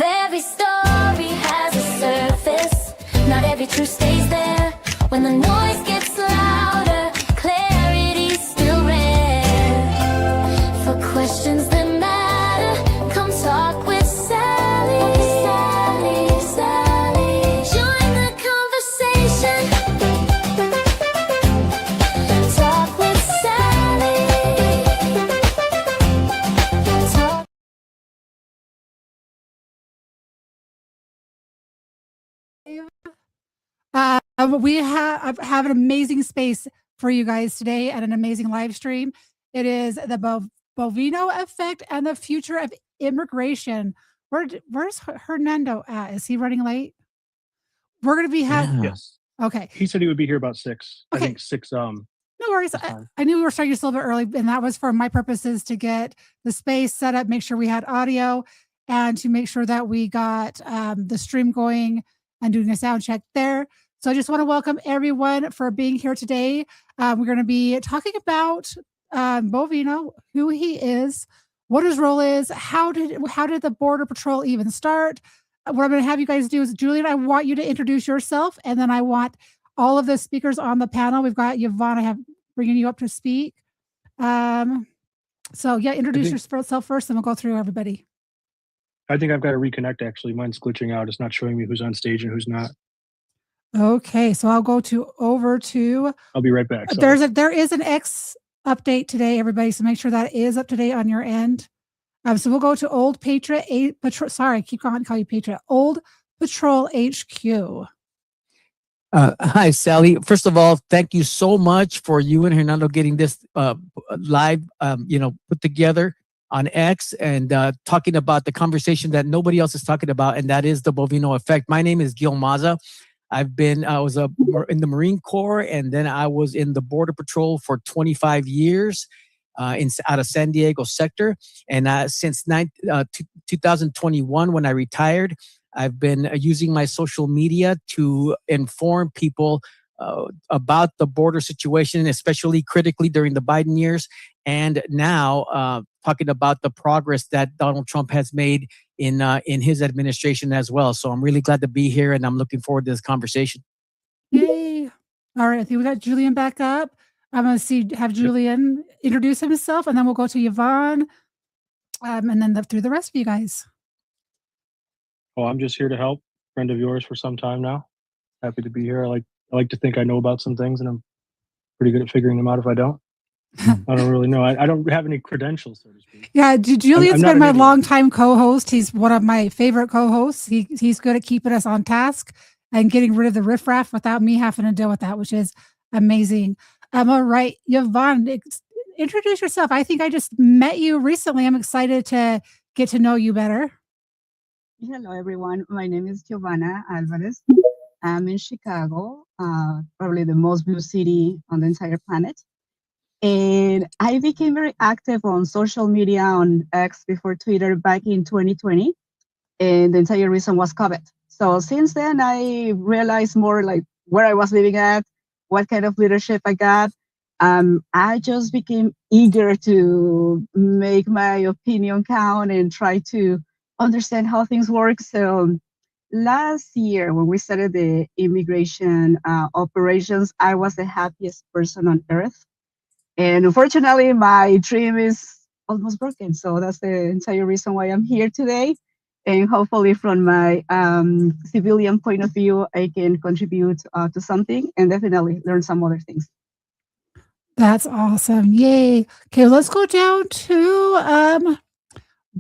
Every story has a surface. Not every truth stays there. When the noise gets louder, clarity's still rare. For questions that matter, come talk with Sally. Sally, Sally. Join the conversation. Talk with Sally. Talk. We have an amazing space for you guys today and an amazing live stream. It is the Bovino effect and the future of immigration. Where's Hernando at? Is he running late? We're going to be having. Yes. Okay. He said he would be here about 6. Okay. I think 6. No worries. I knew we were starting just a little bit early, and that was for my purposes to get the space set up, make sure we had audio, and to make sure that we got the stream going and doing a sound check there. So I just want to welcome everyone for being here today. We're going to be talking about Bovino, who he is, what his role is, how did the Border Patrol even start. What I'm going to have you guys do is, Julian, I want you to introduce yourself, and then I want all of the speakers on the panel. We've got Yvonne, I have bringing you up to speak. So yeah, introduce yourself first, and we'll go through everybody. I think I've got to reconnect, actually. Mine's glitching out. It's not showing me who's on stage and who's not. Okay, so I'll go over to. I'll be right back. Sorry. There is an X update today, everybody. So make sure that is up to date on your end. So we'll go to Old Patriot Patrol. Sorry, I keep calling you Patriot. Old Patrol HQ. Hi, Sally. First of all, thank you so much for you and Hernando getting this live, put together on X and talking about the conversation that nobody else is talking about, and that is the Bovino effect. My name is Gil Maza. I was in the Marine Corps, and then I was in the Border Patrol for 25 years out of San Diego sector. And since 2021, when I retired, I've been using my social media to inform people about the border situation, especially critically during the Biden years, and now talking about the progress that Donald Trump has made in his administration as well. So I'm really glad to be here, and I'm looking forward to this conversation. Yay! All right, I think we got Julian back up. I'm going to have Julian introduce himself, and then we'll go to Yvonne, and then through the rest of you guys. Oh, I'm just here to help. Friend of yours for some time now. Happy to be here. I like to think I know about some things, and I'm pretty good at figuring them out if I don't. I don't really know. I don't have any credentials, so to speak. Yeah, Julian's been my longtime co-host. He's one of my favorite co-hosts. He's good at keeping us on task and getting rid of the riffraff without me having to deal with that, which is amazing. All right, Yvonne, introduce yourself. I think I just met you recently. I'm excited to get to know you better. Hello, everyone. My name is Giovanna Alvarez. I'm in Chicago, probably the most blue city on the entire planet. And I became very active on social media, on X before Twitter, back in 2020. And the entire reason was COVID. So since then, I realized more like where I was living at, what kind of leadership I got. I just became eager to make my opinion count and try to understand how things work. So last year, when we started the immigration operations, I was the happiest person on earth. And unfortunately, my dream is almost broken. So that's the entire reason why I'm here today. And hopefully from my civilian point of view, I can contribute to something and definitely learn some other things. That's awesome. Yay. Okay, let's go down to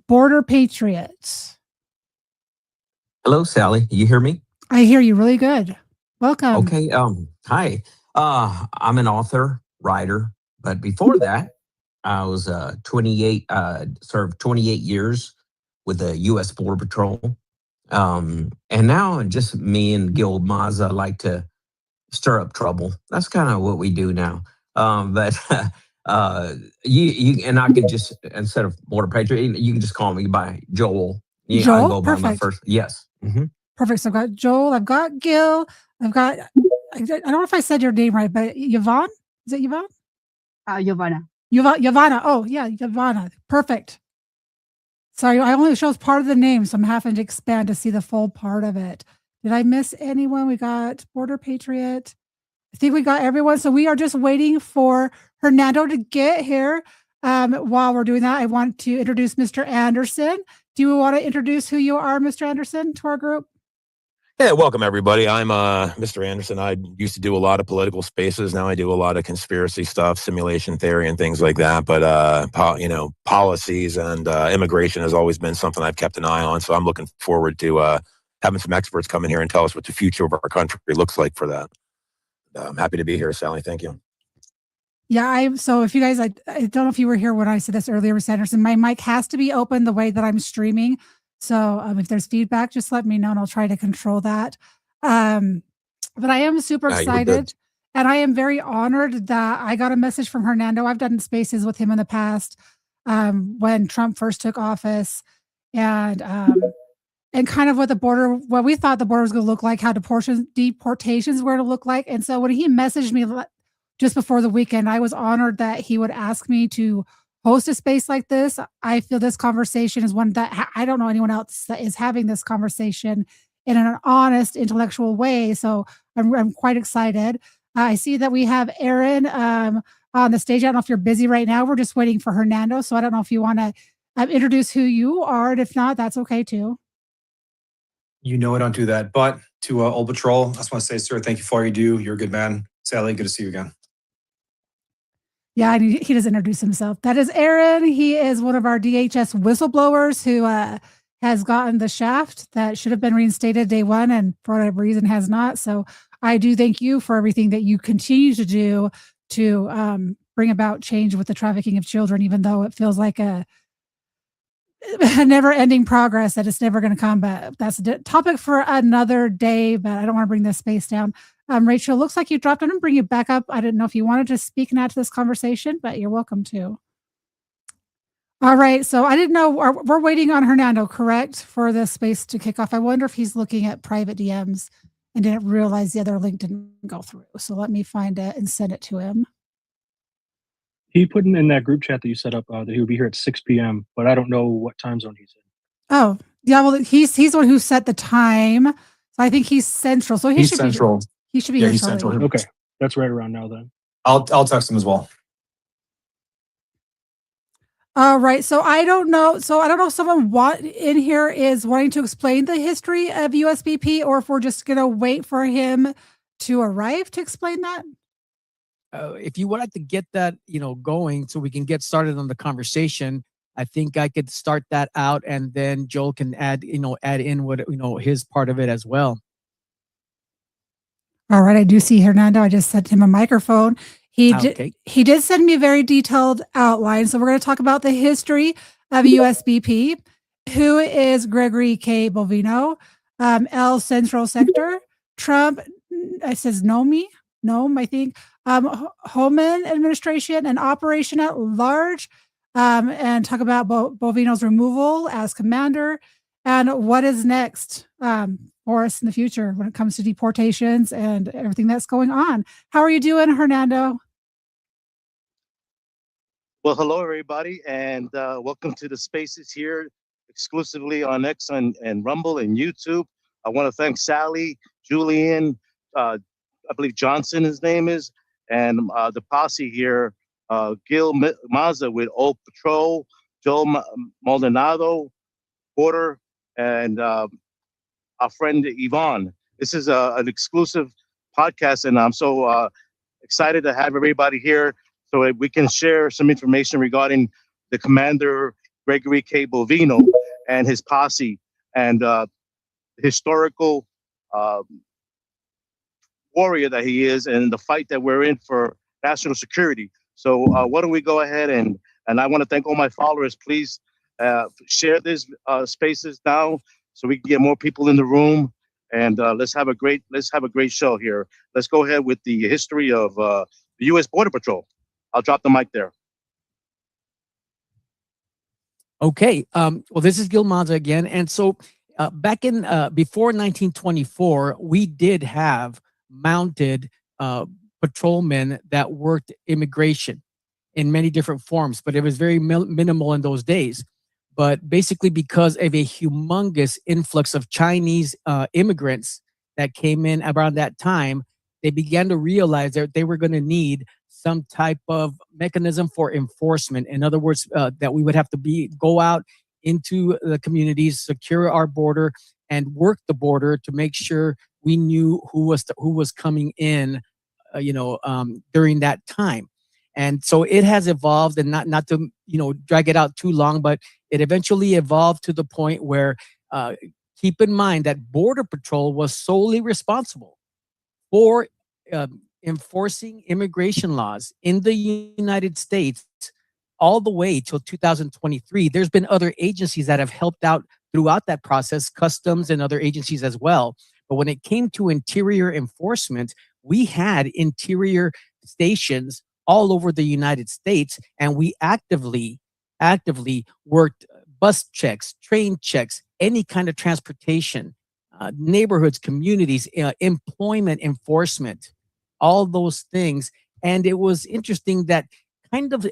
Border Patriots. Hello, Sally. You hear me? I hear you really good. Welcome. Okay. Hi. I'm an author, writer, but before that, I was 28, served 28 years with the U.S. Border Patrol. And now just me and Gil Maza like to stir up trouble. That's kind of what we do now. But you and I can just, instead of Border Patriot, you can just call me by Joel. Joel? I can go by Perfect. my first. Yes. Mm-hmm. Perfect. So I've got Joel, I've got Gil, I don't know if I said your name right, but Yvonne? Is it Yvonne? Giovanna. Giovanna. Oh, yeah, Giovanna. Perfect. Sorry, I only shows part of the name, so I'm having to expand to see the full part of it. Did I miss anyone? We got Border Patriot. I think we got everyone. So we are just waiting for Hernando to get here. While we're doing that, I want to introduce Mr. Anderson. Do you want to introduce who you are, Mr. Anderson, to our group? Yeah, welcome everybody. I'm Mr. Anderson. I used to do a lot of political spaces. Now I do a lot of conspiracy stuff, simulation theory, and things like that. But policies and immigration has always been something I've kept an eye on. So I'm looking forward to having some experts come in here and tell us what the future of our country looks like for that. I'm happy to be here, Sally. Thank you. Yeah, so if you guys, I don't know if you were here when I said this earlier, Mr. Anderson, my mic has to be open the way that I'm streaming. So if there's feedback, just let me know and I'll try to control that. But I am super excited and I am very honored that I got a message from Hernando. I've done spaces with him in the past when Trump first took office and kind of what we thought the border was going to look like, how deportations were to look like. And so when he messaged me just before the weekend, I was honored that he would ask me to host a space like this. I feel this conversation is one that I don't know anyone else that is having this conversation in an honest, intellectual way. So I'm quite excited. I see that we have Aaron on the stage. I don't know if you're busy right now. We're just waiting for Hernando. So I don't know if you want to introduce who you are. And if not, that's okay too. You know I don't do that. But to Old Patrol, I just want to say, sir, thank you for all you do. You're a good man. Sally, good to see you again. Yeah, and he doesn't introduce himself. That is Aaron. He is one of our DHS whistleblowers who has gotten the shaft that should have been reinstated day one and for whatever reason has not. So I do thank you for everything that you continue to do to bring about change with the trafficking of children, even though it feels like a never-ending progress that it's never going to come. But that's a topic for another day, but I don't want to bring this space down. Rachel, looks like you dropped. I'm going to bring you back up. I didn't know if you wanted to speak now to this conversation, but you're welcome to. All right. So I didn't know. We're waiting on Hernando, correct, for this space to kick off. I wonder if he's looking at private DMs and didn't realize the other link didn't go through. So let me find it and send it to him. He put in that group chat that you set up that he would be here at 6 p.m., but I don't know what time zone he's in. Oh, yeah. Well, he's the one who set the time. So I think he's central. So he's central. He should be Yeah, here he's shortly. central. Okay, that's right around now then. I'll text him as well. All right. So I don't know. So I don't know if someone in here is wanting to explain the history of USBP or if we're just going to wait for him to arrive to explain that. If you would like to get that, going so we can get started on the conversation, I think I could start that out and then Joel can add in what, his part of it as well. All right. I do see Hernando. I just sent him a microphone. He did send me a very detailed outline. So we're going to talk about the history of USBP. Who is Gregory K Bovino? Centro Sector. Trump, it says Noemi, I think. Homan administration and operation at large. And talk about Bovino's removal as commander and what is next for us in the future when it comes to deportations and everything that's going on. How are you doing, Hernando? Well, hello, everybody, and welcome to the spaces here exclusively on X and Rumble and YouTube. I want to thank Sally, Julian, I believe Johnson, his name is, and the posse here, Gil Maza with Old Patrol, Joe Maldonado, Porter, and our friend Yvonne. This is an exclusive podcast, and I'm so excited to have everybody here so we can share some information regarding the commander, Gregory K Bovino, and his posse, and historical warrior that he is, and the fight that we're in for national security. So why don't we go ahead and I want to thank all my followers. Please share this spaces now so we can get more people in the room, and let's have a great show here. Let's go ahead with the history of the U.S. Border Patrol. I'll drop the mic there. Okay. Well, this is Gil Maza again. And so back in before 1924, we did have mounted patrolmen that worked immigration in many different forms, but it was very minimal in those days. but basically because of a humongous influx of Chinese immigrants that came in around that time, they began to realize that they were going to need some type of mechanism for enforcement. In other words, that we would have to go out into the communities, secure our border, and work the border to make sure we knew who was coming in, during that time. And so it has evolved, and not to drag it out too long, but it eventually evolved to the point where, keep in mind that Border Patrol was solely responsible for enforcing immigration laws in the United States all the way till 2023. There's been other agencies that have helped out throughout that process, customs and other agencies as well. But when it came to interior enforcement, we had interior stations all over the United States, and we actively worked bus checks, train checks, any kind of transportation, neighborhoods, communities, employment enforcement, all those things. And it was interesting that kind of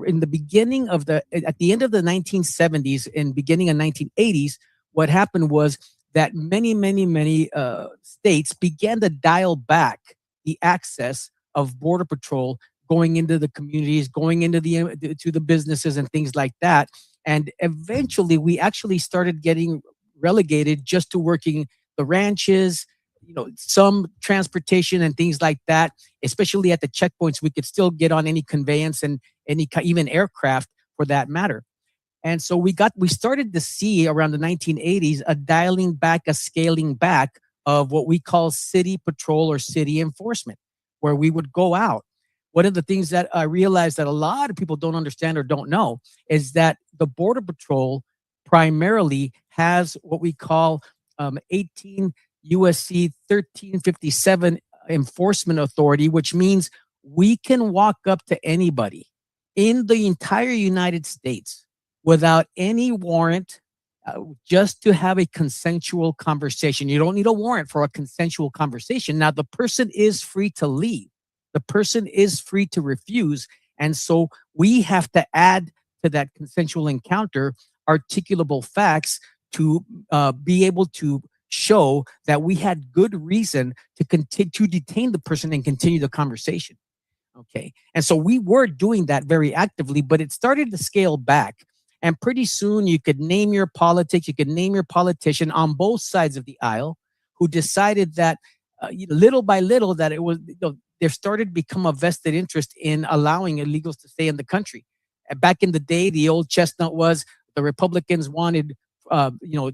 in the beginning of at the end of the 1970s and beginning of 1980s, what happened was that many states began to dial back the access of Border Patrol going into the communities, going into to the businesses and things like that. And eventually we actually started getting relegated just to working the ranches, some transportation and things like that. Especially at the checkpoints, we could still get on any conveyance and even aircraft for that matter. And so we started to see around the 1980s a dialing back, a scaling back of what we call city patrol or city enforcement, where we would go out. One of the things that I realized that a lot of people don't understand or don't know is that the Border Patrol primarily has what we call 18 USC 1357 enforcement authority, which means we can walk up to anybody in the entire United States without any warrant, just to have a consensual conversation. You don't need a warrant for a consensual conversation. Now, the person is free to leave. The person is free to refuse. And so we have to add to that consensual encounter articulable facts to be able to show that we had good reason to detain the person and continue the conversation. Okay. And so we were doing that very actively, but it started to scale back. And pretty soon you could name your politics, you could name your politician on both sides of the aisle who decided that little by little that it was, there started to become a vested interest in allowing illegals to stay in the country. Back in the day, the old chestnut was the Republicans wanted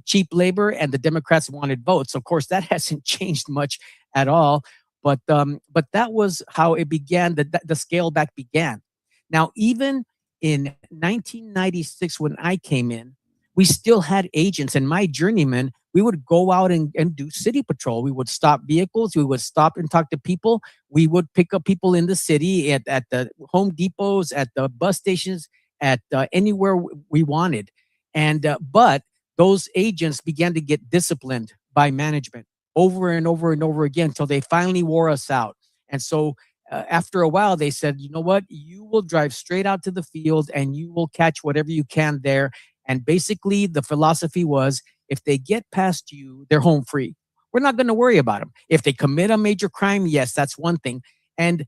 cheap labor and the Democrats wanted votes. Of course, that hasn't changed much at all. But that was how it began. The scale back began. Now, even in 1996, when I came in, we still had agents, and my journeymen, we would go out and do city patrol. We would stop vehicles. We would stop and talk to people. We would pick up people in the city at the Home Depots, at the bus stations, at anywhere we wanted. And but those agents began to get disciplined by management over and over and over again until they finally wore us out. And so after a while, they said, you know what? You will drive straight out to the field and you will catch whatever you can there. And basically, the philosophy was, if they get past you, they're home free. We're not going to worry about them. If they commit a major crime, yes, that's one thing. And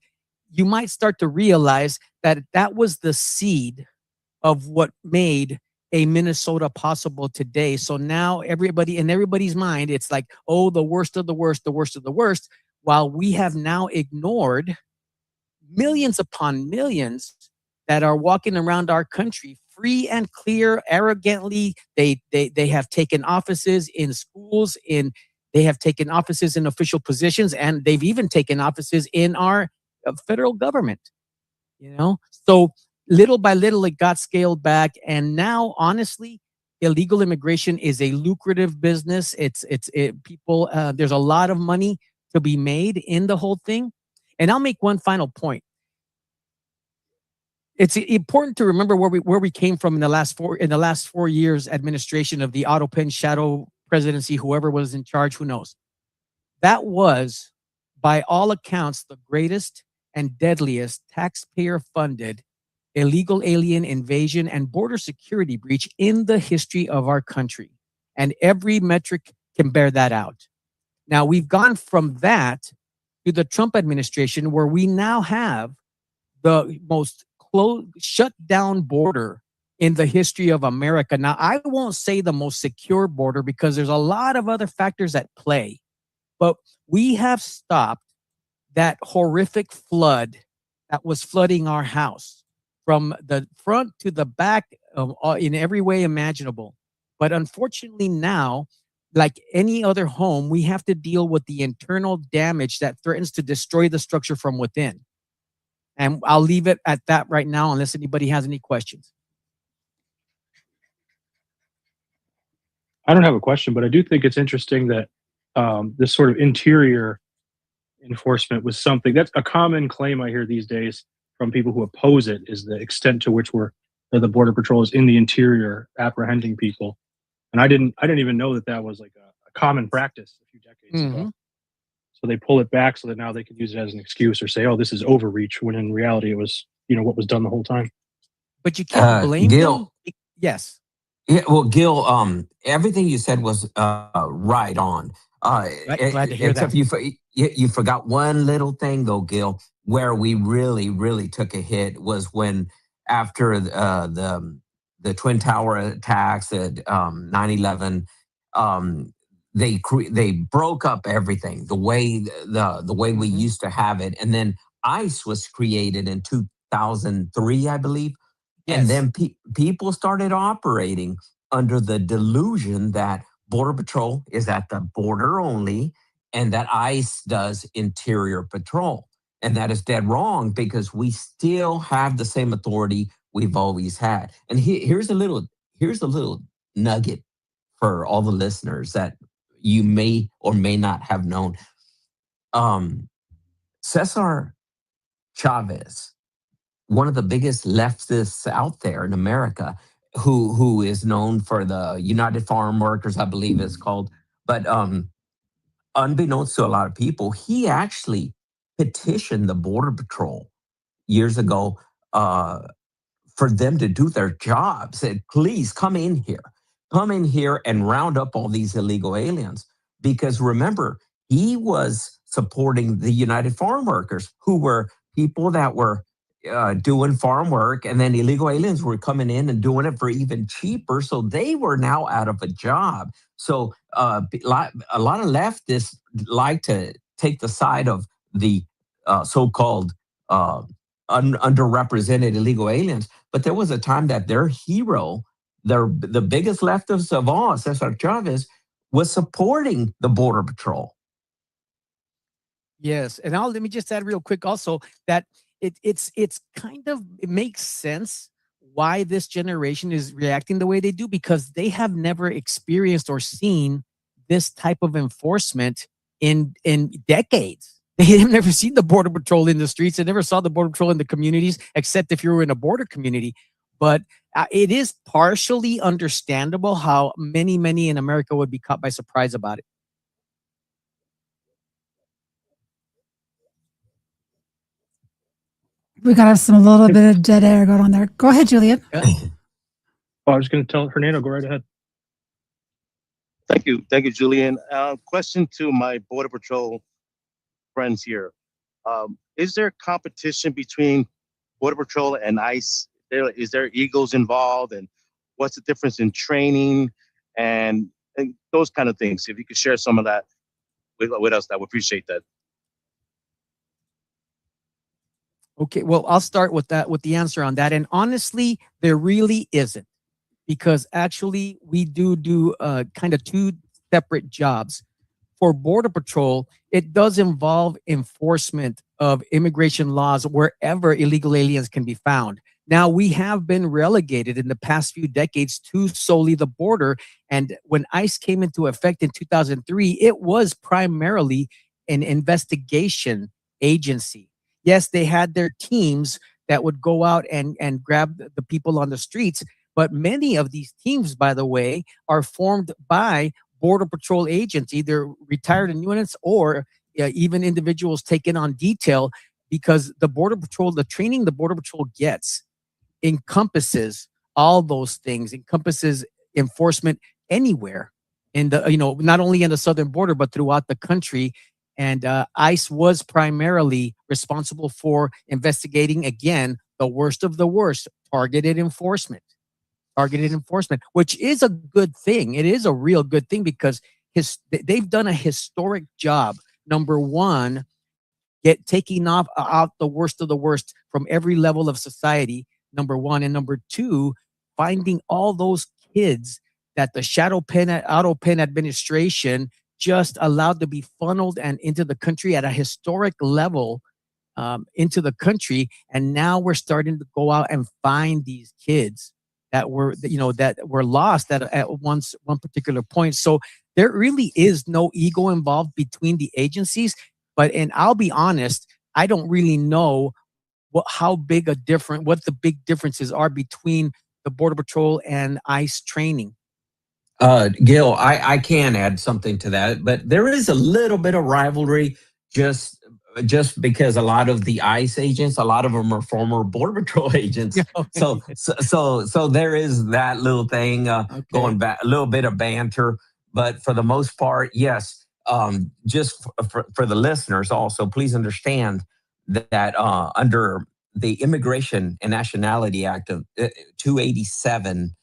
you might start to realize that that was the seed of what made a Minnesota possible today. So now everybody, in everybody's mind, it's like, oh, the worst of the worst, the worst of the worst, while we have now ignored millions upon millions that are walking around our country free and clear, arrogantly. They have taken offices in schools, they have taken offices in official positions, and they've even taken offices in our federal government. So little by little, it got scaled back, and now, honestly, illegal immigration is a lucrative business. People. There's a lot of money to be made in the whole thing. And I'll make one final point. It's important to remember where we came from in the last 4 years administration of the Otto Penn shadow presidency, whoever was in charge, who knows. That was, by all accounts, the greatest and deadliest taxpayer funded illegal alien invasion, and border security breach in the history of our country. And every metric can bear that out. Now, we've gone from that to the Trump administration, where we now have the most shut down border in the history of America. Now, I won't say the most secure border because there's a lot of other factors at play, but we have stopped that horrific flood that was flooding our house from the front to the back in every way imaginable. But unfortunately now, like any other home, we have to deal with the internal damage that threatens to destroy the structure from within. And I'll leave it at that right now, unless anybody has any questions. I don't have a question, but I do think it's interesting that this sort of interior enforcement was something that's a common claim I hear these days from people who oppose it, is the extent to which the Border Patrol is in the interior apprehending people. And I didn't even know that was like a common practice a few decades ago. So they pull it back so that now they can use it as an excuse or say, oh, this is overreach, when in reality it was, what was done the whole time. But you can't blame Gil, them. Yes. Yeah, well, Gil, everything you said was right on. Glad to hear Except that. you forgot one little thing though, Gil, where we really, really took a hit was when after the Twin Tower attacks at 9/11, they broke up everything the way we used to have it, and then ICE was created in 2003, I believe. Yes. And then people started operating under the delusion that Border Patrol is at the border only and that ICE does interior patrol. And that is dead wrong, because we still have the same authority we've always had. And here's a little nugget for all the listeners that you may or may not have known. Cesar Chavez, one of the biggest leftists out there in America, who is known for the United Farm Workers, I believe it's called. But unbeknownst to a lot of people, he actually petitioned the Border Patrol years ago for them to do their job. Said, please come in here and round up all these illegal aliens. Because remember, he was supporting the United Farm Workers, who were people that were doing farm work, and then illegal aliens were coming in and doing it for even cheaper. So they were now out of a job. So a lot of leftists like to take the side of the so-called underrepresented illegal aliens. But there was a time that their hero, the biggest leftist of all, Cesar Chavez, was supporting the Border Patrol. Yes, and let me just add real quick also that it makes sense why this generation is reacting the way they do, because they have never experienced or seen this type of enforcement in decades. They have never seen the Border Patrol in the streets. They never saw the Border Patrol in the communities, except if you were in a border community. But it is partially understandable how many in America would be caught by surprise about it. We got a little bit of dead air going on there. Go ahead, Julian. Oh, I was going to tell Hernando, go right ahead. Thank you, Julian. Question to my Border Patrol friends here: is there competition between Border Patrol and ICE? Is there egos involved, and what's the difference in training and those kind of things? If you could share some of that with us, I would appreciate that. Okay, well, I'll start with the answer on that. And honestly, there really isn't, because actually we do kind of two separate jobs. For Border Patrol, it does involve enforcement of immigration laws wherever illegal aliens can be found. Now, we have been relegated in the past few decades to solely the border. And when ICE came into effect in 2003, it was primarily an investigation agency. Yes, they had their teams that would go out and grab the people on the streets. But many of these teams, by the way, are formed by Border Patrol agents, either retired units or even individuals taken on detail, because the Border Patrol, the training the Border Patrol gets encompasses all those things, encompasses enforcement anywhere in the, not only in the southern border, but throughout the country. And ICE was primarily responsible for investigating, again, the worst of the worst, targeted enforcement, which is a good thing. It is a real good thing because they've done a historic job. Number one, taking out the worst of the worst from every level of society, number one. And number two, finding all those kids that the auto pen administration just allowed to be funneled and into the country at a historic level, into the country. And now we're starting to go out and find these kids that were lost at one particular point. So there really is no ego involved between the agencies. And I'll be honest, I don't really know what the big differences are between the Border Patrol and ICE training. Gil, I can add something to that, but there is a little bit of rivalry just because a lot of the ICE agents, a lot of them are former Border Patrol agents. So there is that little thing going back, a little bit of banter, but for the most part, yes. Just for the listeners also, please understand that under the Immigration and Nationality Act of 287,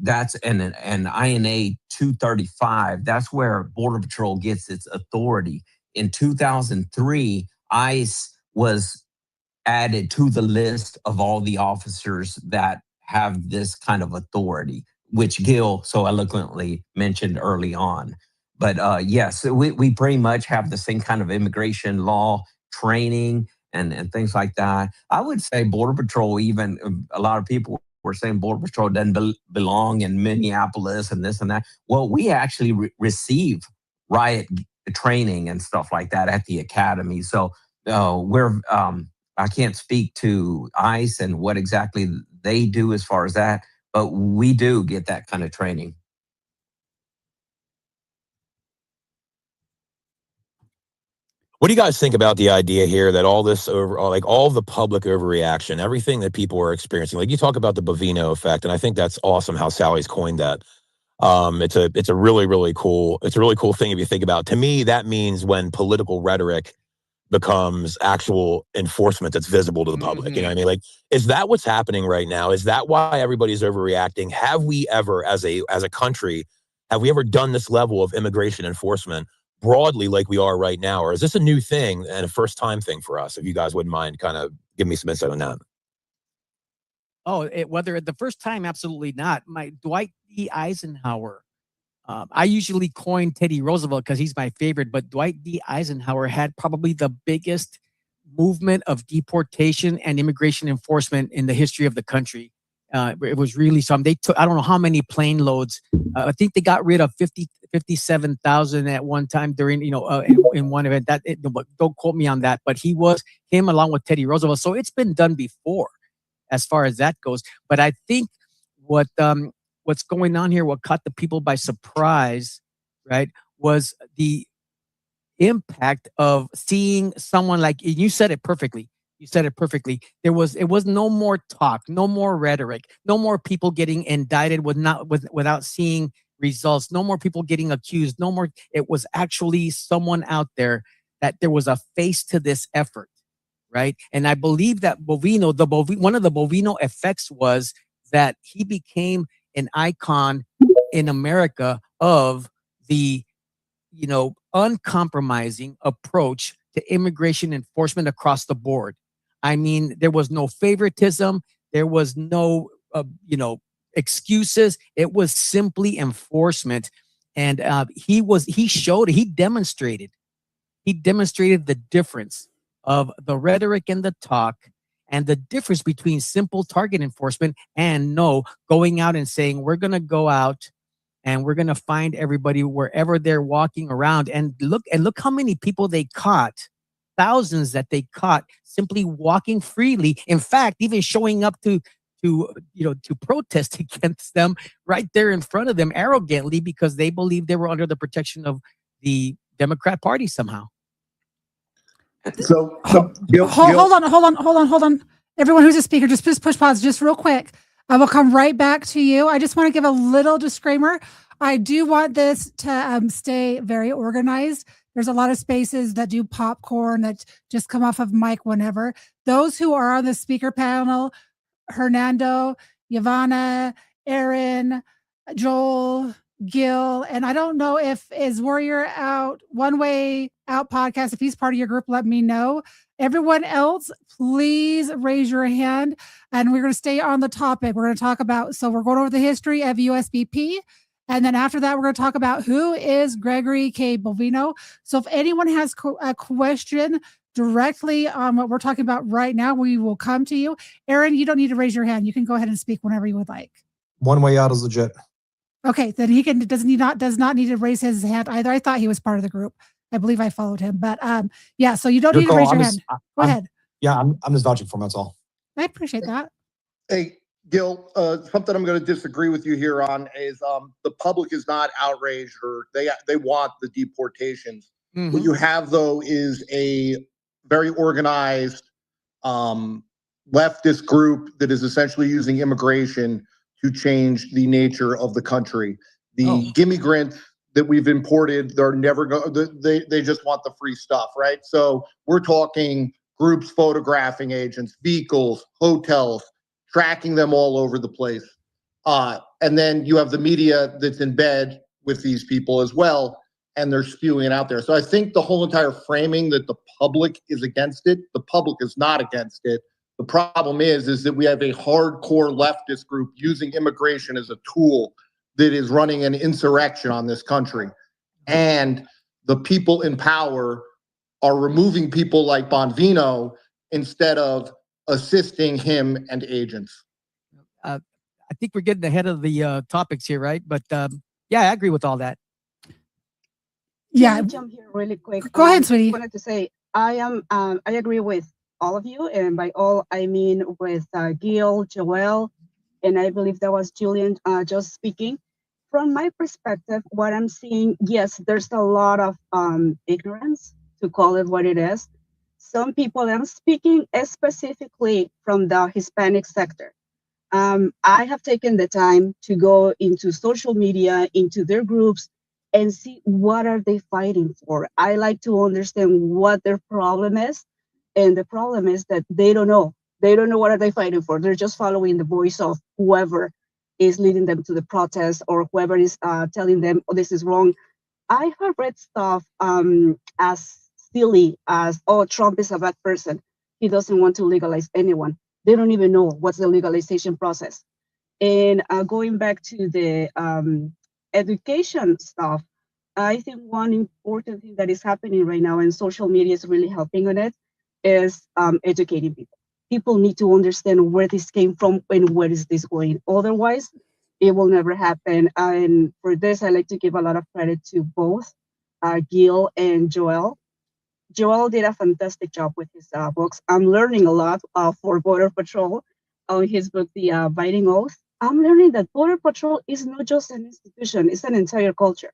that's an INA 235. That's where Border Patrol gets its authority. In 2003, ICE was added to the list of all the officers that have this kind of authority, which Gil so eloquently mentioned early on. But yes, we pretty much have the same kind of immigration law training and things like that. I would say Border Patrol, even a lot of people were saying Border Patrol doesn't belong in Minneapolis and this and that. Well, we actually receive riot training and stuff like that at the academy. So I can't speak to ICE and what exactly they do as far as that, but we do get that kind of training. What do you guys think about the idea here that all the public overreaction, everything that people are experiencing, like you talk about the Bovino effect, and I think that's awesome how Sally's coined that. It's a really cool thing if you think about it. To me, that means when political rhetoric becomes actual enforcement that's visible to the public. You know what I mean? Like, is that what's happening right now? Is that why everybody's overreacting? Have we ever, as a country, have we ever done this level of immigration enforcement broadly like we are right now? Or is this a new thing and a first time thing for us? If you guys wouldn't mind kind of give me some insight on that. Whether the first time, absolutely not. My Dwight D. Eisenhower, I usually coin Teddy Roosevelt because he's my favorite, but Dwight D. Eisenhower had probably the biggest movement of deportation and immigration enforcement in the history of the country. It was really something. They took, I don't know how many plane loads. I think they got rid of 57,000 at one time during, in one event. Don't quote me on that, but him along with Teddy Roosevelt. So it's been done before as far as that goes. But I think what's going on here, what caught the people by surprise, right, was the impact of seeing someone like you said it perfectly. It was no more talk, no more rhetoric, no more people getting indicted without seeing results, no more people getting accused, no more. It was actually someone out there that there was a face to this effort, right? And I believe that one of the Bovino effects was that he became an icon in America of the, uncompromising approach to immigration enforcement across the board. I mean, there was no favoritism. There was no, excuses. It was simply enforcement. And he demonstrated the difference of the rhetoric and the talk, and the difference between simple target enforcement and going out and saying, we're going to go out and we're going to find everybody wherever they're walking around. And look how many people they caught. Thousands that they caught simply walking freely. In fact, even showing up to protest against them right there in front of them arrogantly because they believed they were under the protection of the Democrat Party somehow. So hold on. everyone who's a speaker, just push pause just real quick. I will come right back to you. I just want to give a little disclaimer. I do want this to stay very organized. There's a lot of spaces that do popcorn that just come off of mic whenever. Those who are on the speaker panel, Hernando, Yvonne, Aaron, Joel, Gil, and I don't know if is Warrior Out, One Way Out podcast, if he's part of your group, let me know. Everyone else, please raise your hand, and we're going to stay on the topic. We're going to talk about, so we're going over the history of USBP, and then after that, we're going to talk about who is Gregory K Bovino. So if anyone has a question directly on what we're talking about right now, we will come to you. Aaron, you don't need to raise your hand. You can go ahead and speak whenever you would like. One Way Out is legit. Okay, then he does not need to raise his hand either. I thought he was part of the group. I believe I followed him, but yeah. So you don't need to raise your hand. Go ahead. Yeah, I'm just vouching for him. That's all. I appreciate that. Hey, Gil, something I'm going to disagree with you here on is the public is not outraged or they want the deportations. Mhm. What you have though is a very organized leftist group that is essentially using immigration to change the nature of the country. The immigrants that we've imported, they're never going. They just want the free stuff, right? So we're talking groups photographing agents, vehicles, hotels, tracking them all over the place. And then you have the media that's in bed with these people as well, and they're spewing it out there. So I think the whole entire framing that the public is against it, the public is not against it. The problem is that we have a hardcore leftist group using immigration as a tool that is running an insurrection on this country. And the people in power are removing people like Bovino instead of assisting him and agents. I think we're getting ahead of the topics here, right? But yeah, I agree with all that. Yeah. Can I jump here really quick? Go ahead, sweetie. I wanted to say I agree with all of you, and by all I mean with Gil, Joel, and I believe that was Julian just speaking. From my perspective, what I'm seeing, yes, there's a lot of ignorance, to call it what it is. Some people, I'm speaking specifically from the Hispanic sector. I have taken the time to go into social media, into their groups, and see what are they fighting for. I like to understand what their problem is. And the problem is that they don't know. They don't know what are they fighting for. They're just following the voice of whoever is leading them to the protest or whoever is telling them, oh, this is wrong. I have read stuff as silly as, oh, Trump is a bad person. He doesn't want to legalize anyone. They don't even know what's the legalization process. And going back to the education stuff, I think one important thing that is happening right now, and social media is really helping on it, is educating people. People need to understand where this came from and where is this going. Otherwise, it will never happen. And for this, I like to give a lot of credit to both Gil and Joel. Joel did a fantastic job with his books. I'm learning a lot for Border Patrol on his book, The Biting Oath. I'm learning that Border Patrol is not just an institution, it's an entire culture.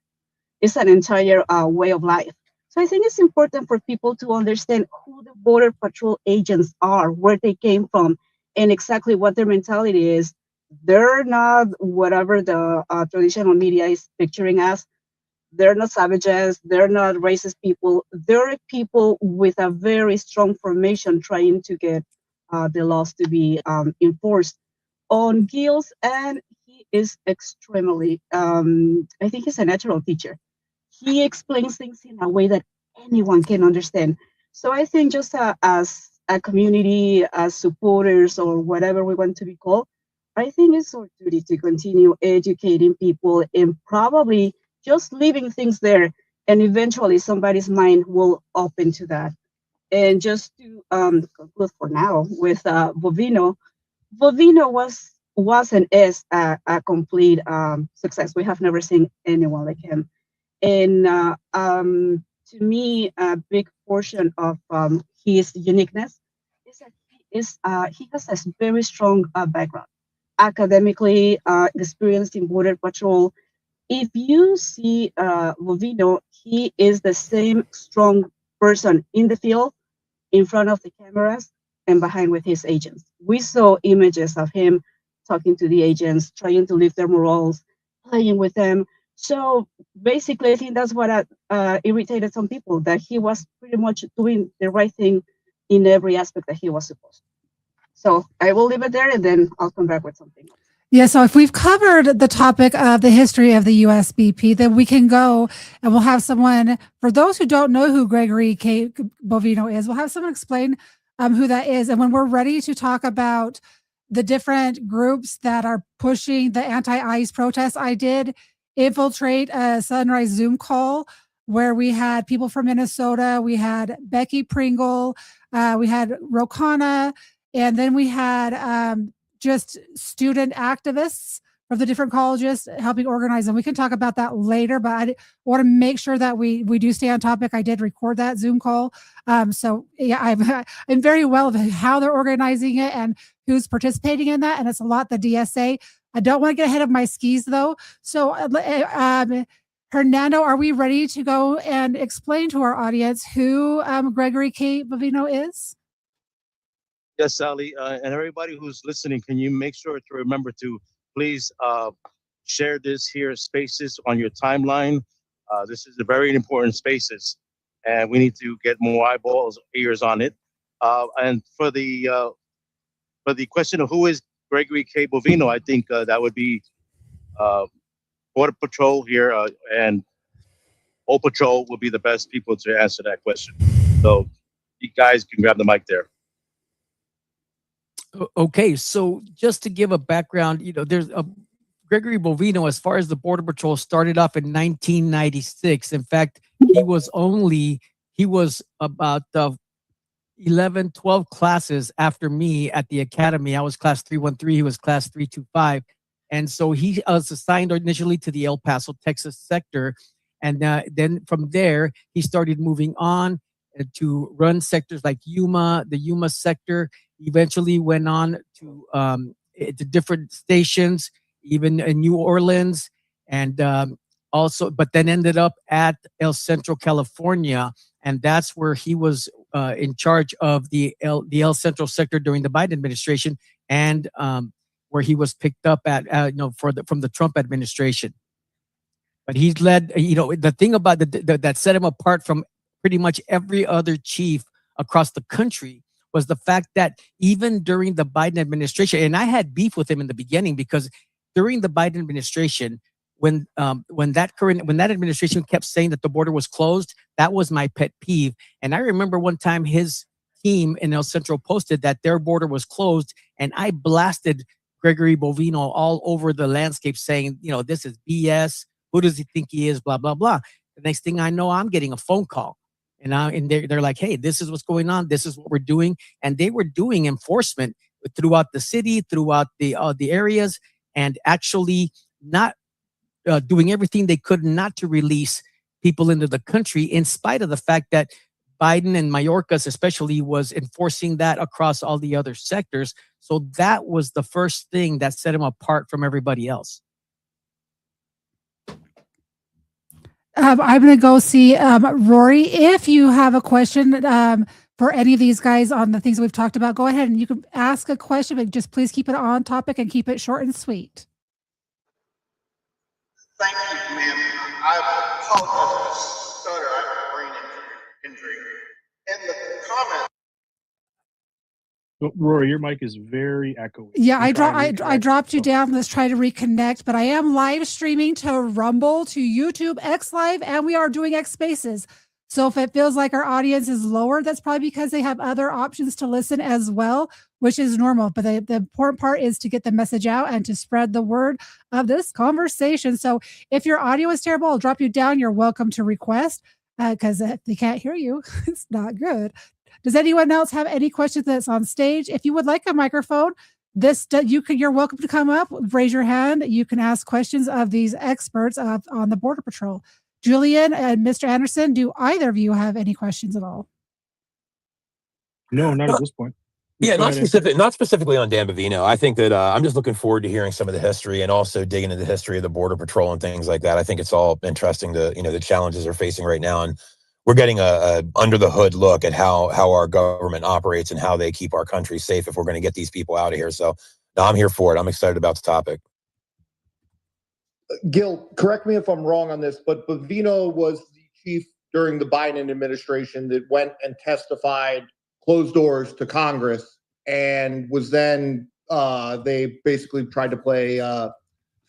It's an entire way of life. So I think it's important for people to understand who the Border Patrol agents are, where they came from, and exactly what their mentality is. They're not whatever the traditional media is picturing as. They're not savages. They're not racist people. They're people with a very strong formation trying to get the laws to be enforced on Gil's, and he is extremely, I think he's a natural teacher. He explains things in a way that anyone can understand. So I think just as a community, as supporters, or whatever we want to be called, I think it's our duty to continue educating people and probably just leaving things there. And eventually somebody's mind will open to that. And just to conclude for now with Bovino, Bovino was and is a complete success. We have never seen anyone like him. And to me, a big portion of his uniqueness is that he has a very strong background, academically experienced in Border Patrol. If you see Bovino, he is the same strong person in the field, in front of the cameras, and behind with his agents. We saw images of him talking to the agents, trying to lift their morals, playing with them. So basically, I think that's what irritated some people, that he was pretty much doing the right thing in every aspect that he was supposed to. So I will leave it there, and then I'll come back with something else. Yeah, so if we've covered the topic of the history of the USBP, then we can go and we'll have someone, for those who don't know who Gregory K Bovino is, we'll have someone explain who that is. And when we're ready to talk about the different groups that are pushing the anti-ICE protests, I did infiltrate a Sunrise Zoom call where we had people from Minnesota, we had Becky Pringle, we had Rokana, and then we had just student activists from the different colleges helping organize them. We can talk about that later, but I want to make sure that we do stay on topic. I did record that Zoom call. So yeah, I'm very well of how they're organizing it and who's participating in that. And it's a lot, the DSA. I don't want to get ahead of my skis though. So Hernando, are we ready to go and explain to our audience who Gregory K Bovino is? Yes, Sally, and everybody who's listening, can you make sure to remember to please share this here spaces on your timeline. This is a very important spaces, and we need to get more eyeballs, ears on it. And for the question of who is Gregory K Bovino, I think that would be Border Patrol here, and Old Patrol will be the best people to answer that question. So you guys can grab the mic there. Okay, so just to give a background, there's Gregory Bovino, as far as the Border Patrol, started off in 1996. In fact, he was about 11, 12 classes after me at the academy. I was class 313, he was class 325. And so he was assigned initially to the El Paso, Texas sector. And then from there, he started moving on to run sectors like Yuma, the Yuma sector. Eventually went on to different stations, even in New Orleans, and also, but then ended up at El Centro, California, and that's where he was in charge of the El Centro sector during the Biden administration, and where he was picked up at from the Trump administration. But he's led, the thing about that set him apart from pretty much every other chief across the country was the fact that even during the Biden administration, and I had beef with him in the beginning, because during the Biden administration, when that administration kept saying that the border was closed, that was my pet peeve. And I remember one time his team in El Centro posted that their border was closed, and I blasted Gregory Bovino all over the landscape saying, this is BS. Who does he think he is? Blah, blah, blah. The next thing I know, I'm getting a phone call. And they're like, hey, this is what's going on. This is what we're doing. And they were doing enforcement throughout the city, throughout the areas, and actually not doing everything they could not to release people into the country, in spite of the fact that Biden and Mayorkas especially was enforcing that across all the other sectors. So that was the first thing that set him apart from everybody else. I'm going to go see Rory. If you have a question for any of these guys on the things we've talked about, go ahead and you can ask a question, but just please keep it on topic and keep it short and sweet. Thank you, ma'am. I apologize for the stutter. I have a brain injury. In the comments. Rory, your mic is very echoey. Yeah, I dropped you down. Let's try to reconnect. But I am live streaming to Rumble, to YouTube, X Live, and we are doing X Spaces. So if it feels like our audience is lower, that's probably because they have other options to listen as well, which is normal. But the important part is to get the message out and to spread the word of this conversation. So if your audio is terrible, I'll drop you down. You're welcome to request, because if they can't hear you, it's not good. Does anyone else have any questions that's on stage? If you would like a microphone, you're welcome to come up, raise your hand. You can ask questions of these experts on the Border Patrol. Julian and Mr. Anderson, do either of you have any questions at all? No, not at this point. Yeah, not specifically on Dan Bovino. I think that I'm just looking forward to hearing some of the history and also digging into the history of the Border Patrol and things like that. I think it's all interesting to, the challenges they're facing right now and we're getting a under the hood look at how our government operates and how they keep our country safe if we're going to get these people out of here. So no, I'm here for it. I'm excited about the topic. Gil, correct me if I'm wrong on this, but Bovino was the chief during the Biden administration that went and testified closed doors to Congress, and was then they basically tried to play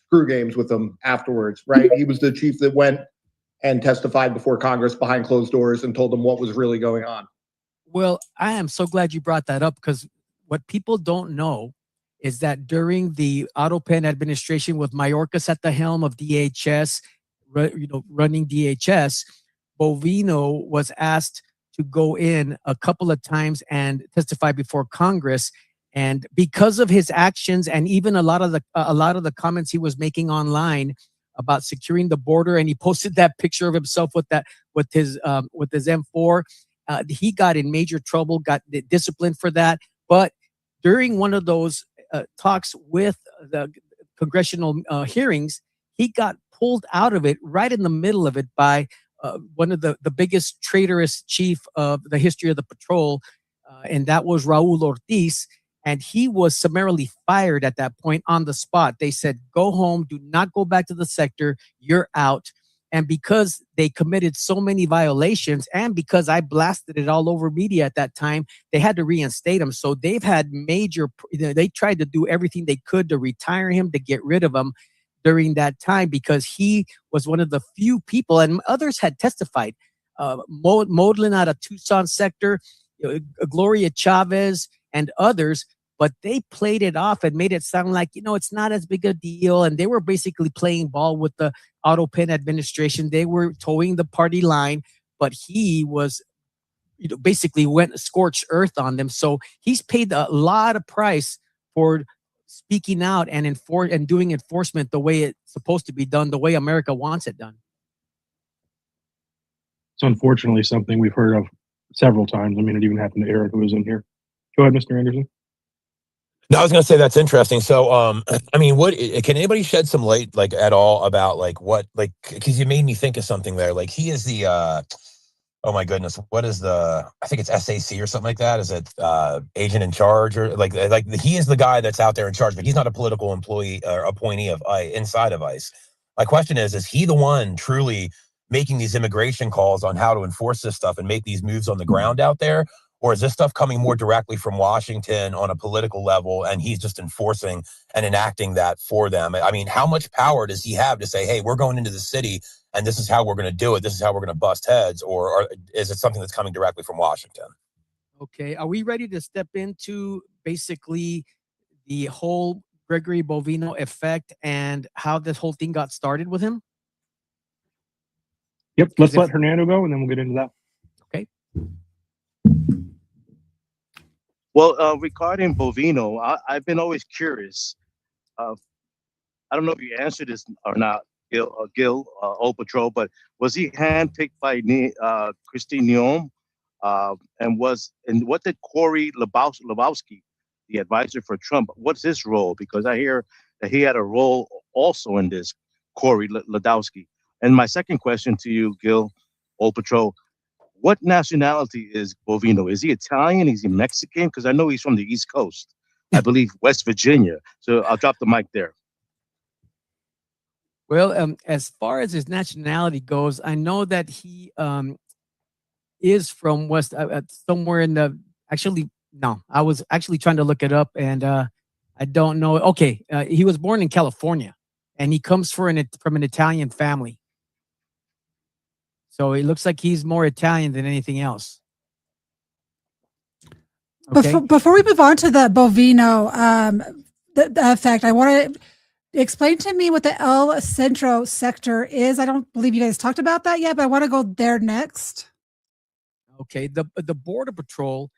screw games with him afterwards, right? He was the chief that went and testified before Congress behind closed doors and told them what was really going on. Well, I am so glad you brought that up, because what people don't know is that during the Otto Penn administration, with Mayorkas at the helm of DHS, running DHS, Bovino was asked to go in a couple of times and testify before Congress. And because of his actions, and even a lot of the comments he was making online about securing the border, and he posted that picture of himself with his M4, he got in major trouble, got disciplined for that. But during one of those talks with the congressional hearings, he got pulled out of it right in the middle of it by one of the biggest traitorous chief of the history of the patrol, and that was Raul Ortiz. And he was summarily fired at that point on the spot. They said, go home, do not go back to the sector, you're out. And because they committed so many violations, and because I blasted it all over media at that time, they had to reinstate him. So they've had they tried to do everything they could to retire him, to get rid of him during that time, because he was one of the few people, and others had testified, Modlin out of Tucson sector, Gloria Chavez, and others, but they played it off and made it sound like, it's not as big a deal. And they were basically playing ball with the Otto Penn administration. They were towing the party line, but he was, basically went scorched earth on them. So he's paid a lot of price for speaking out and doing enforcement the way it's supposed to be done, the way America wants it done. It's unfortunately something we've heard of several times. I mean, it even happened to Eric, who was in here. Go ahead, Mr. Anderson. No, I was going to say that's interesting. So, I mean, what can anybody shed some light, like, at all about, like, what, like, because you made me think of something there. Like, he is the, oh my goodness, what is I think it's SAC or something like that. Is it agent in charge, or like he is the guy that's out there in charge, but he's not a political employee or appointee of inside of ICE. My question is he the one truly making these immigration calls on how to enforce this stuff and make these moves on the ground out there? Or is this stuff coming more directly from Washington on a political level, and he's just enforcing and enacting that for them? I mean, how much power does he have to say, hey, we're going into the city and this is how we're going to do it, this is how we're going to bust heads? Or is it something that's coming directly from Washington? Okay, are we ready to step into basically the whole Gregory Bovino effect and how this whole thing got started with him? Yep, let's let Hernando go, and then we'll get into that. Okay. Well, regarding Bovino, I've been always curious. I don't know if you answered this or not, Gil, Old Patrol, but was he handpicked by Christine Noemi? And what did Corey Lebowski, the advisor for Trump, what's his role? Because I hear that he had a role also in this, Corey Lebowski. And my second question to you, Gil, Old Patrol, what nationality is Bovino? Is he Italian? Is he Mexican? Because I know he's from the East Coast. I believe West Virginia. So I'll drop the mic there. Well, as far as his nationality goes, I know that he is from West, somewhere in the, actually, no, I was actually trying to look it up, and I don't know. Okay, he was born in California, and he comes from an Italian family. So it looks like he's more Italian than anything else. Okay. Before we move on to the Bovino the effect, I want to explain to me what the El Centro sector is. I don't believe you guys talked about that yet, but I want to go there next. Okay, the Border Patrol,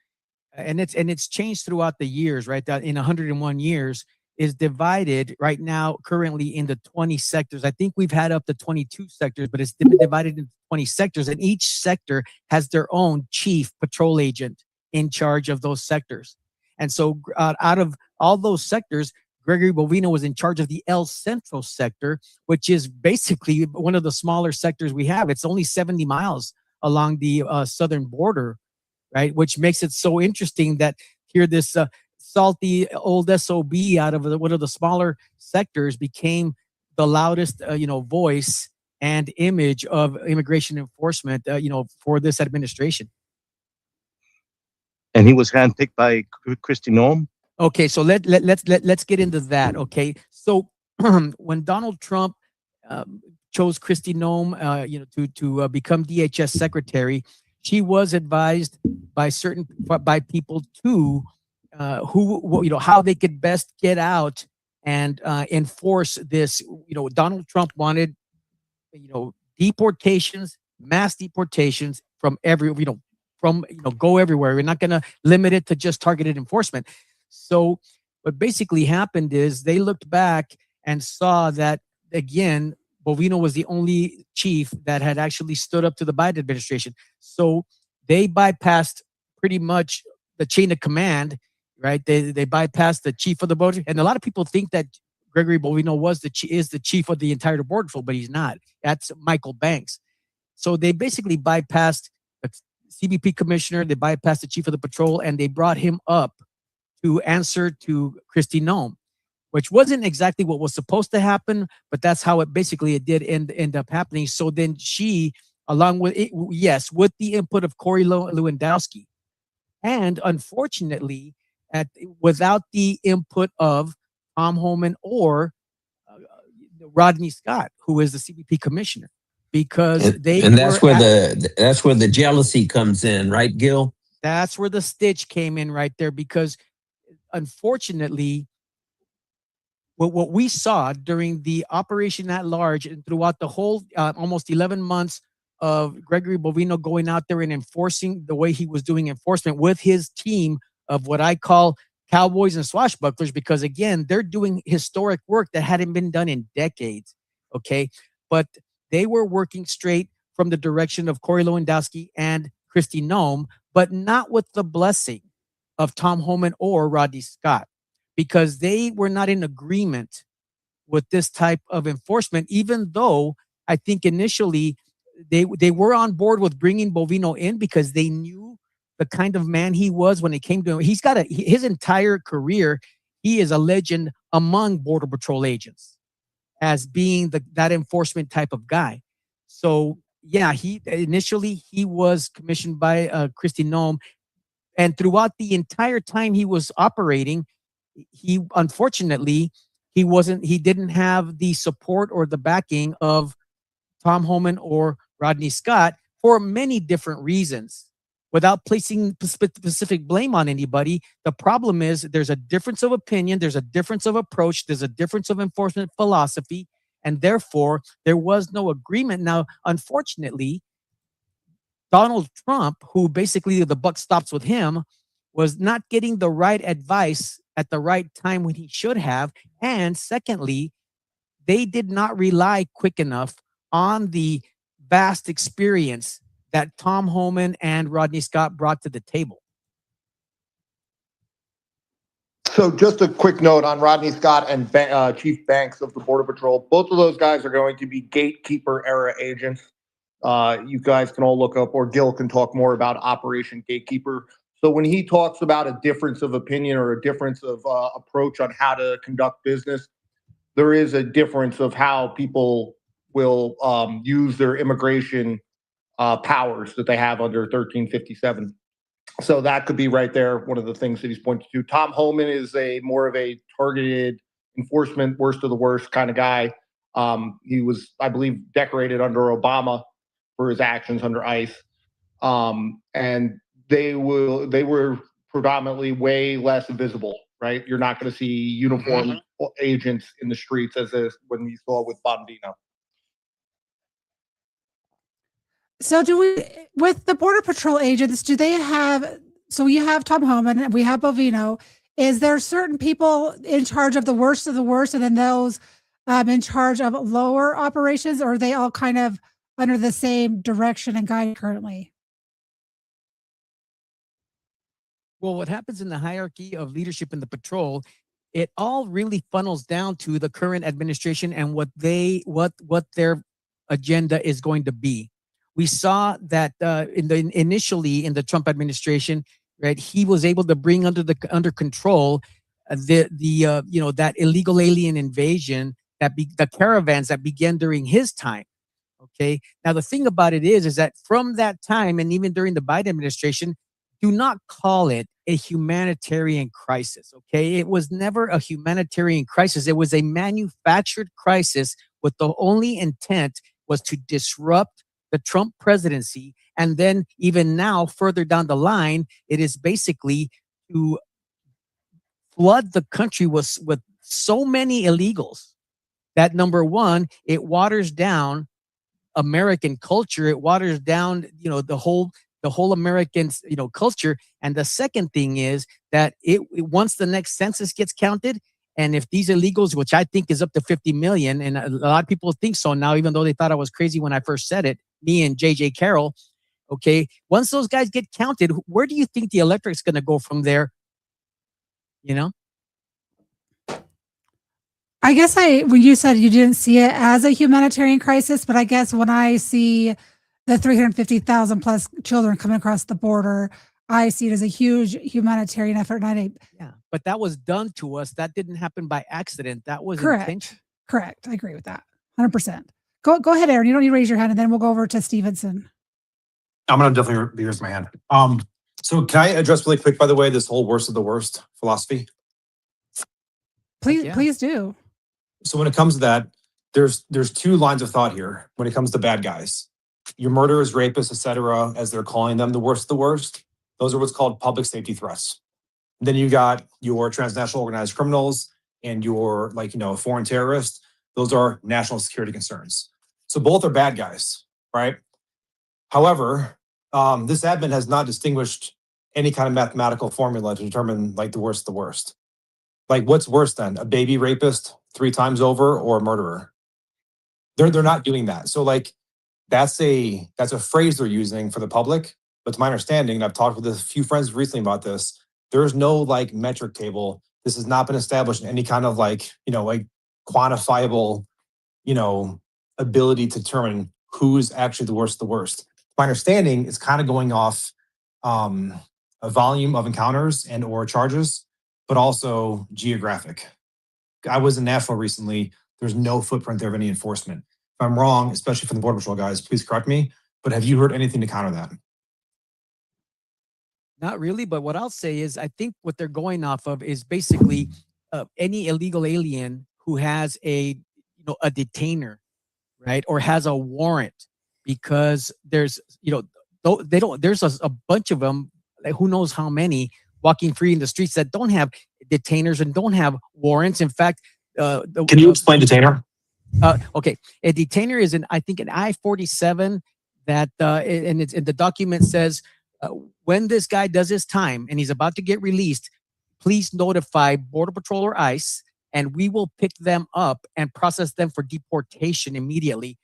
and it's changed throughout the years, right? That in 101 years is divided right now currently into 20 sectors. I think we've had up to 22 sectors, but it's been divided into 20 sectors, and each sector has their own chief patrol agent in charge of those sectors. And so out of all those sectors, Gregory Bovino was in charge of the El Centro sector, which is basically one of the smaller sectors we have. It's only 70 miles along the southern border, right? Which makes it so interesting that here this salty old SOB out of one of the smaller sectors became the loudest, voice and image of immigration enforcement, for this administration. And he was handpicked by Kristi Noem. Okay, so let's get into that. Okay, so when Donald Trump chose Kristi Noem, to become DHS secretary, she was advised by people to how they could best get out and enforce this. Donald Trump wanted deportations, mass deportations from go everywhere. We're not going to limit it to just targeted enforcement. So what basically happened is they looked back and saw that, again, Bovino was the only chief that had actually stood up to the Biden administration. So they bypassed pretty much the chain of command, right? They bypassed the chief of the border. And a lot of people think that Gregory Bovino is the chief of the entire border patrol, but he's not. That's Michael Banks. So they basically bypassed the CBP commissioner, they bypassed the chief of the patrol, and they brought him up to answer to Kristi Noem, which wasn't exactly what was supposed to happen, but that's how it did end up happening. So then she, along with it, yes, with the input of Corey Lewandowski, and unfortunately, without the input of Tom Homan or Rodney Scott, who is the CBP commissioner, because that's where the jealousy comes in, right, Gil? That's where the stitch came in right there, because unfortunately, what we saw during the operation at large and throughout the whole almost 11 months of Gregory Bovino going out there and enforcing the way he was doing enforcement with his team of what I call cowboys and swashbucklers, because again, they're doing historic work that hadn't been done in decades. Okay. But they were working straight from the direction of Corey Lewandowski and Kristi Noem, but not with the blessing of Tom Homan or Rodney Scott, because they were not in agreement with this type of enforcement, even though I think initially they were on board with bringing Bovino in because they knew the kind of man he was when it came to him. He's got his entire career, he is a legend among Border Patrol agents as being that enforcement type of guy. So yeah, he was commissioned by Kristi Noem, and throughout the entire time he was operating, he unfortunately he didn't have the support or the backing of Tom Homan or Rodney Scott for many different reasons. Without placing specific blame on anybody, the problem is there's a difference of opinion, there's a difference of approach, there's a difference of enforcement philosophy, and therefore there was no agreement. Now, unfortunately, Donald Trump, who basically the buck stops with him, was not getting the right advice at the right time when he should have. And secondly, they did not rely quick enough on the vast experience that Tom Homan and Rodney Scott brought to the table. So just a quick note on Rodney Scott and Chief Banks of the Border Patrol. Both of those guys are going to be gatekeeper era agents. You guys can all look up, or Gil can talk more about Operation Gatekeeper. So when he talks about a difference of opinion or a difference of approach on how to conduct business, there is a difference of how people will use their immigration powers that they have under 1357. So that could be right there, one of the things that he's pointing to. Tom Homan is more of a targeted enforcement, worst of the worst kind of guy. He was, I believe, decorated under Obama for his actions under ICE. And they were predominantly way less visible, right? You're not going to see uniformed agents in the streets as when you saw with Bondino. So with the Border Patrol agents, do they have, so we have Tom Homan and we have Bovino. Is there certain people in charge of the worst, and then those in charge of lower operations, or are they all kind of under the same direction and guide currently? Well, what happens in the hierarchy of leadership in the patrol, it all really funnels down to the current administration and what their agenda is going to be. We saw that initially in the Trump administration, right? He was able to bring under control that illegal alien invasion, the caravans that began during his time. Okay. Now the thing about it is that from that time and even during the Biden administration, do not call it a humanitarian crisis. Okay. It was never a humanitarian crisis. It was a manufactured crisis with the only intent was to disrupt the Trump presidency. And then even now, further down the line, it is basically to flood the country with so many illegals that, number one, it waters down American culture. It waters down, the whole American, culture. And the second thing is that once the next census gets counted, and if these illegals, which I think is up to 50 million, and a lot of people think so now, even though they thought I was crazy when I first said it, me and JJ Carroll, okay, once those guys get counted, where do you think the electorate's going to go from there? I guess when you said you didn't see it as a humanitarian crisis, but I guess when I see the 350,000 plus children coming across the border, I see it as a huge humanitarian effort. Yeah, but that was done to us. That didn't happen by accident. That was correct. Correct. I agree with that. 100%. Go ahead, Aaron. You don't need to raise your hand, and then we'll go over to Stevenson. I'm going to definitely raise my hand. So can I address really quick, by the way, this whole worst of the worst philosophy? Please do. So when it comes to that, there's two lines of thought here when it comes to bad guys. Your murderers, rapists, etc., as they're calling them, the worst of the worst. Those are what's called public safety threats. Then you got your transnational organized criminals and your foreign terrorists. Those are national security concerns. So both are bad guys, right? However, this admin has not distinguished any kind of mathematical formula to determine the worst of the worst. What's worse then? A baby rapist 3 times over or a murderer? They're not doing that. So that's a phrase they're using for the public. But to my understanding, and I've talked with a few friends recently about this, there is no metric table. This has not been established in any kind of quantifiable, ability to determine who's actually the worst of the worst. My understanding is kind of going off a volume of encounters and or charges, but also geographic. I was in Nashville recently. There's no footprint there of any enforcement. If I'm wrong, especially from the Border Patrol guys, please correct me. But have you heard anything to counter that? Not really, but what I'll say is I think what they're going off of is basically any illegal alien who has a detainer, right, or has a warrant, because there's there's a bunch of them, who knows how many, walking free in the streets that don't have detainers and don't have warrants. In fact, can you explain detainer? Okay, a detainer is I think an I-47 that and the document says when this guy does his time and he's about to get released, please notify Border Patrol or ICE, and we will pick them up and process them for deportation immediately.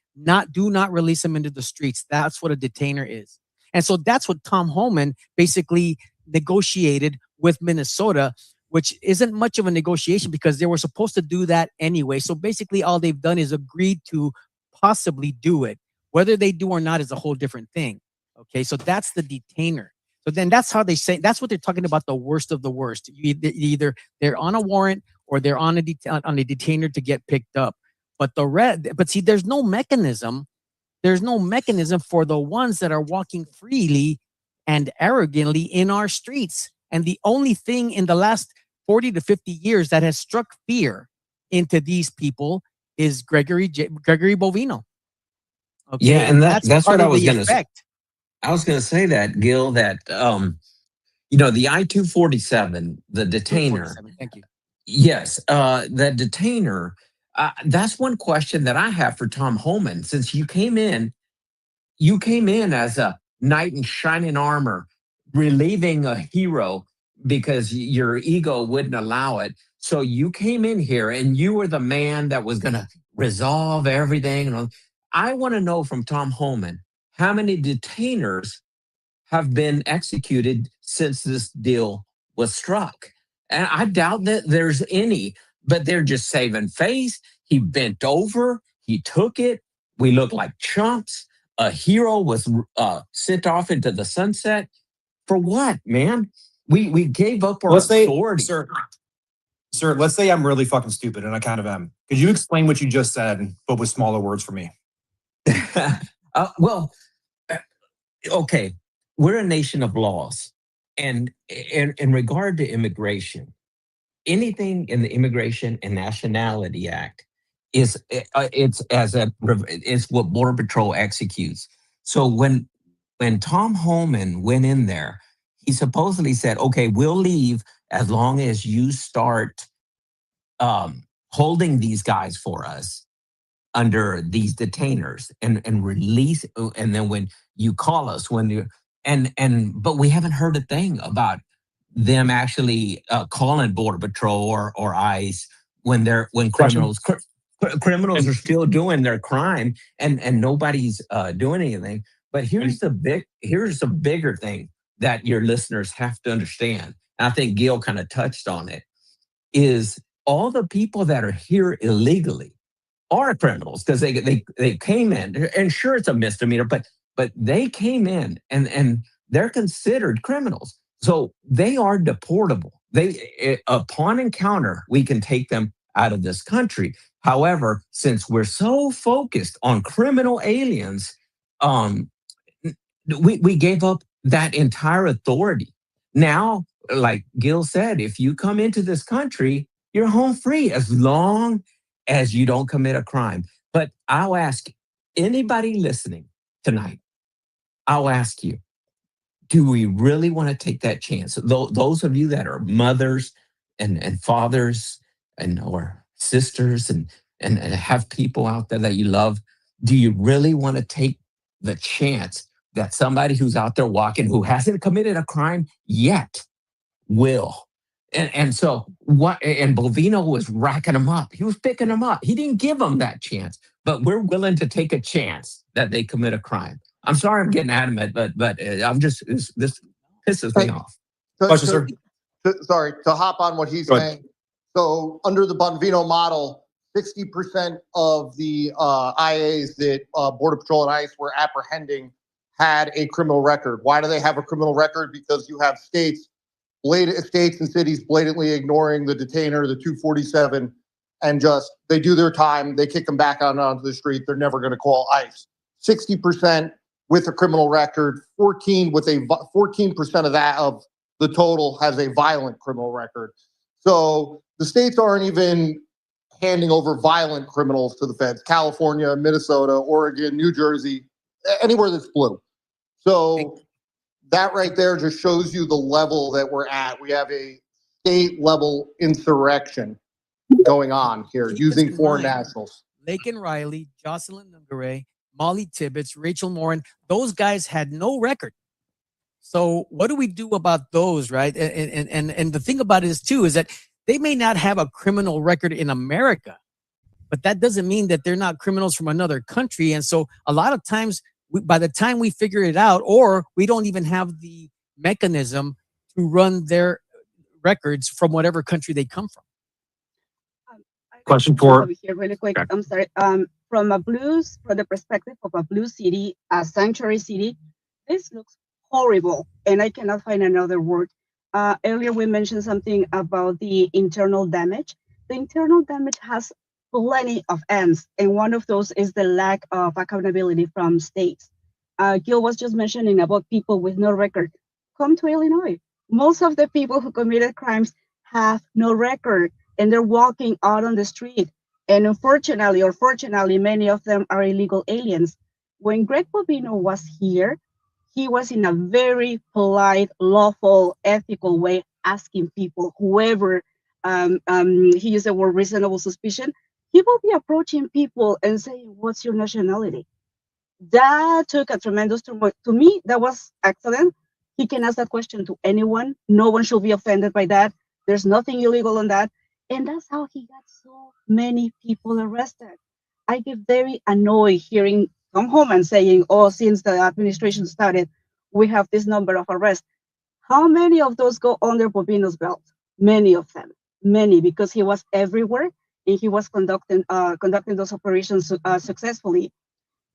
Do not release them into the streets. That's what a detainer is. And so that's what Tom Homan basically negotiated with Minnesota, which isn't much of a negotiation because they were supposed to do that anyway. So basically all they've done is agreed to possibly do it. Whether they do or not is a whole different thing. Okay, so that's the detainer. So then that's how they say, that's what they're talking about, the worst of the worst. Either they're on a warrant or they're on a detainer to get picked up. But see, there's no mechanism. There's no mechanism for the ones that are walking freely and arrogantly in our streets. And the only thing in the last 40 to 50 years that has struck fear into these people is Gregory Bovino. Okay? Yeah, and that's what I was going to say. I was going to say that, Gil, that the I-247, the detainer. Thank you. Yes, that detainer. That's one question that I have for Tom Homan. Since you came in as a knight in shining armor, relieving a hero because your ego wouldn't allow it. So you came in here and you were the man that was going to resolve everything. I want to know from Tom Homan, how many detainers have been executed since this deal was struck? And I doubt that there's any, but they're just saving face. He bent over, he took it. We look like chumps. A hero was sent off into the sunset for what, man? We gave up our Let's say, authority. sir, let's say I'm really fucking stupid, and I kind of am. Could you explain what you just said, but with smaller words for me? Well, okay, we're a nation of laws, and in regard to immigration, anything in the Immigration and Nationality Act is it's what Border Patrol executes. So when Tom Homan went in there, he supposedly said, "Okay, we'll leave as long as you start holding these guys for us under these detainers and release, and then when you call us when you but we haven't heard a thing about them actually calling Border Patrol or ICE when Question. criminals And, are still doing their crime and nobody's doing anything. But here's the bigger thing that your listeners have to understand. And I think Gil kind of touched on it, is all the people that are here illegally are criminals because they came in, and sure it's a misdemeanor, but they came in and they're considered criminals, so they are deportable. Upon encounter, we can take them out of this country. However, since we're so focused on criminal aliens, um, we gave up that entire authority. Now, like Gil said, if you come into this country, you're home free as long as you don't commit a crime. But I'll ask anybody listening tonight, I'll ask you, do we really want to take that chance? Those of you that are mothers and fathers and or sisters and have people out there that you love, do you really want to take the chance that somebody who's out there walking who hasn't committed a crime yet will? And so what? And Bovino was racking them up. He was picking them up. He didn't give them that chance, but we're willing to take a chance that they commit a crime. I'm sorry, I'm getting adamant, but I'm just this pisses me off. Question, sir. Sorry, to hop on what he's Go ahead. saying. So under the Bovino model, 60% of the IAs that Border Patrol and ICE were apprehending had a criminal record. Why do they have a criminal record? Because you have states and cities blatantly ignoring the detainer, the 247, and just they do their time, they kick them back onto the street. They're never going to call ICE. 60% with a criminal record, 14% of that of the total has a violent criminal record. So the states aren't even handing over violent criminals to the feds. California, Minnesota, Oregon, New Jersey, anywhere that's blue. So that right there just shows you the level that we're at. We have a state level insurrection going on here using foreign nationals. Laken Riley, Jocelyn Nungaray, Molly Tibbetts, Rachel Morin, those guys had no record. So what do we do about those, right? And the thing about it is too, is that they may not have a criminal record in America, but that doesn't mean that they're not criminals from another country. And so a lot of times, by the time we figure it out, or we don't even have the mechanism to run their records from whatever country they come from. Question for here really quick. I'm sorry. From the perspective of a blue city, a sanctuary city, this looks horrible, and I cannot find another word. Earlier we mentioned something about the internal damage. The internal damage has plenty of ends, and one of those is the lack of accountability from states. Gil was just mentioning about people with no record. Come to Illinois. Most of the people who committed crimes have no record, and they're walking out on the street. And unfortunately, or fortunately, many of them are illegal aliens. When Greg Bovino was here, he was in a very polite, lawful, ethical way asking people, whoever, he used the word reasonable suspicion, he will be approaching people and saying, what's your nationality? That took a tremendous turmoil. To me, that was excellent. He can ask that question to anyone. No one should be offended by that. There's nothing illegal on that. And that's how he got so many people arrested. I get very annoyed hearing Tom Homan saying, oh, since the administration started, we have this number of arrests. How many of those go under Bovino's belt? Many of them, many, because he was everywhere and he was conducting those operations successfully.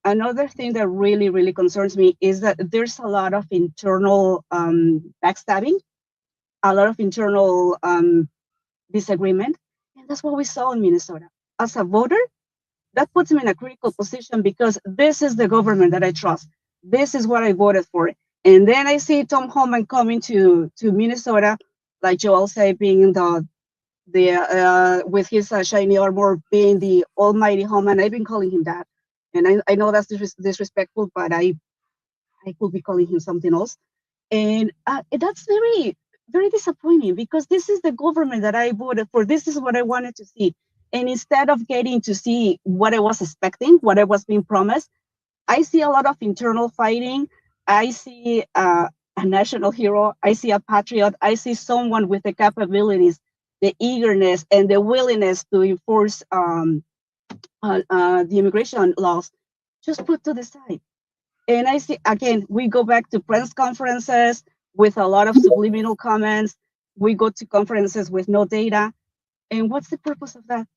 another thing that really, really concerns me is that there's a lot of internal backstabbing, a lot of internal disagreement. And that's what we saw in Minnesota. As a voter, that puts me in a critical position because this is the government that I trust. This is what I voted for. And then I see Tom Homan coming to Minnesota, like Joel said, being the with his shiny armor, being the almighty Homan. I've been calling him that. And I know that's disrespectful, but I could be calling him something else. And that's very, very disappointing because this is the government that I voted for. This is what I wanted to see. And instead of getting to see what I was expecting, what I was being promised, I see a lot of internal fighting. I see a national hero. I see a patriot. I see someone with the capabilities, the eagerness, and the willingness to enforce the immigration laws just put to the side. And I see, again, we go back to press conferences with a lot of subliminal comments. We go to conferences with no data. And what's the purpose of that?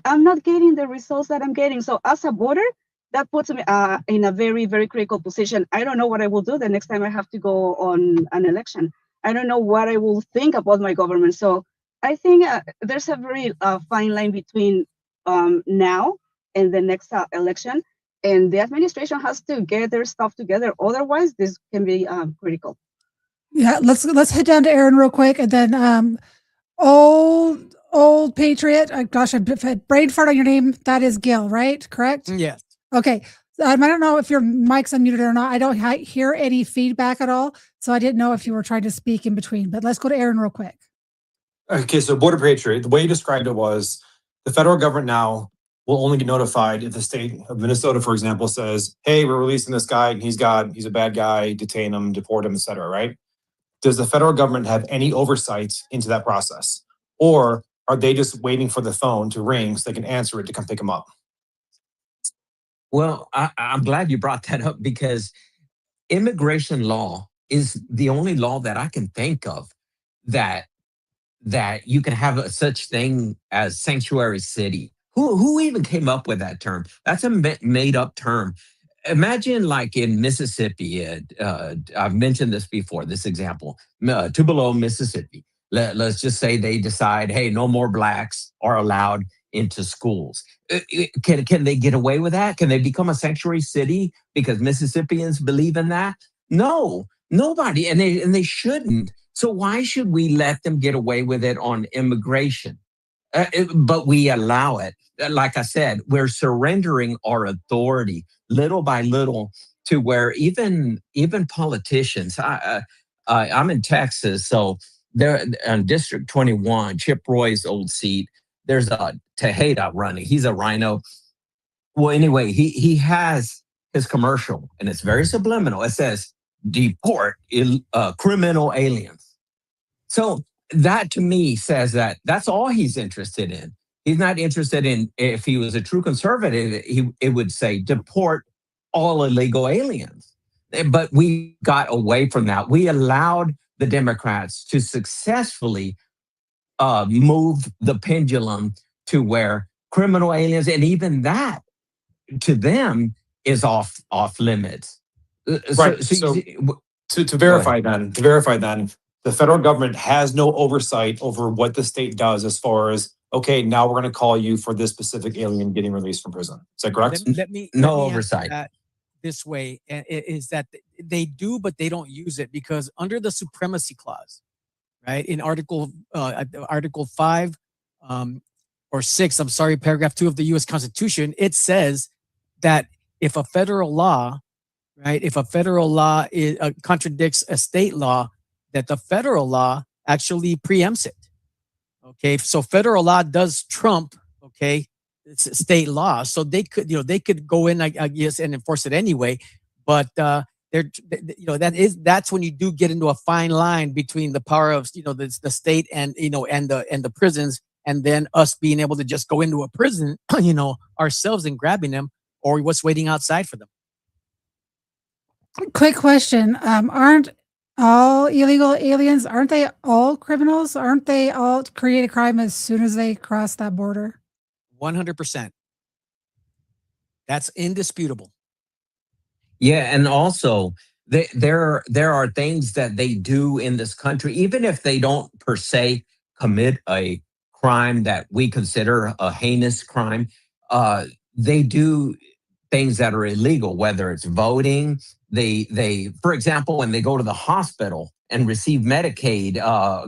I'm not getting the results that I'm getting. So as a voter, that puts me in a very, very critical position. I don't know what I will do the next time I have to go on an election. I don't know what I will think about my government. So I think there's a very fine line between now and the next election. And the administration has to get their stuff together. Otherwise, this can be critical. Yeah, let's head down to Aaron real quick, and then old patriot. Gosh, I've had brain fart on your name. That is Gil, right? Correct? Yes. Okay. I don't know if your mic's unmuted or not. I don't hear any feedback at all, so I didn't know if you were trying to speak in between. But let's go to Aaron real quick. Okay, so border patriot, the way you described it was the federal government now will only get notified if the state of Minnesota, for example, says, hey, we're releasing this guy and he's a bad guy, detain him, deport him, etc. Right? Does the federal government have any oversight into that process? Or are they just waiting for the phone to ring so they can answer it to come pick him up? Well, I'm glad you brought that up because immigration law is the only law that I can think of that you can have such thing as sanctuary city. Who even came up with that term? That's a made up term. Imagine like in Mississippi, I've mentioned this before, this example, Tupelo, Mississippi. Let's just say they decide, hey, no more blacks are allowed into schools. Can they get away with that? Can they become a sanctuary city because Mississippians believe in that? No, nobody, and they shouldn't. So why should we let them get away with it on immigration? But we allow it. Like I said, we're surrendering our authority little by little to where even politicians. I'm in Texas, so there on District 21, Chip Roy's old seat. There's a Tejeda running. He's a rhino. Well, anyway, he has his commercial, and it's very subliminal. It says, "Deport criminal aliens." So that to me says that that's all he's interested in. He's not interested in, if he was a true conservative, it would say deport all illegal aliens. But we got away from that. We allowed the Democrats to successfully move the pendulum to where criminal aliens, and even that to them is off limits. Right. So to verify then, the federal government has no oversight over what the state does as far as, okay, now we're going to call you for this specific alien getting released from prison. Is that correct? Let me oversight. that this way is that they do, but they don't use it because under the supremacy clause, right, in Article 5 or 6, I'm sorry, paragraph 2 of the U.S. Constitution, it says that if a federal law, right, contradicts a state law, that the federal law actually preempts it. Okay, so federal law does trump, okay, state law. So they could go in, I guess, and enforce it anyway. But that's when you do get into a fine line between the power of the state and the prisons, and then us being able to just go into a prison, ourselves and grabbing them, or what's waiting outside for them. Quick question. Aren't all illegal aliens, aren't they all criminals? Aren't they all create a crime as soon as they cross that border? 100%. That's indisputable. Yeah, and also there are things that they do in this country, even if they don't per se commit a crime that we consider a heinous crime. Uh, they do things that are illegal, whether it's voting. For example, when they go to the hospital and receive Medicaid,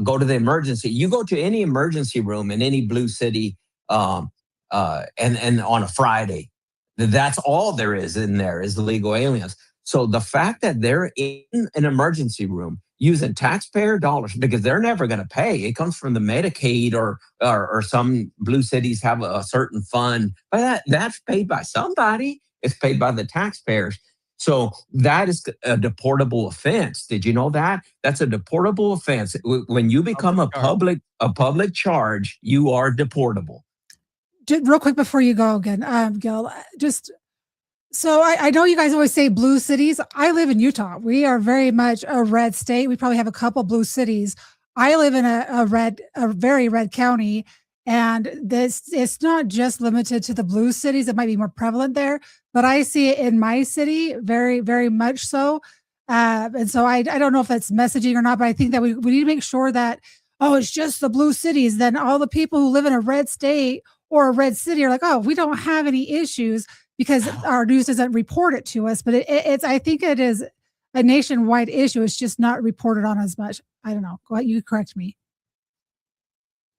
go to the emergency. You go to any emergency room in any blue city, and on a Friday, that's all there is in there is illegal aliens. So the fact that they're in an emergency room using taxpayer dollars because they're never going to pay, it comes from the Medicaid or some blue cities have a certain fund, but that's paid by somebody. It's paid by the taxpayers. So that is a deportable offense. Did you know that? That's a deportable offense. When you become a public charge, you are deportable. Real quick before you go again, Gil, so I know you guys always say blue cities. I live in Utah. We are very much a red state. We probably have a couple blue cities. I live in a very red county, and it's not just limited to the blue cities. It might be more prevalent there, but I see it in my city very, very much so. And so I don't know if that's messaging or not, but I think that we need to make sure that, oh, it's just the blue cities. Then all the people who live in a red state or a red city are like, oh, we don't have any issues because our news doesn't report it to us. But it's I think it is a nationwide issue. It's just not reported on as much. I don't know. Go ahead, you correct me.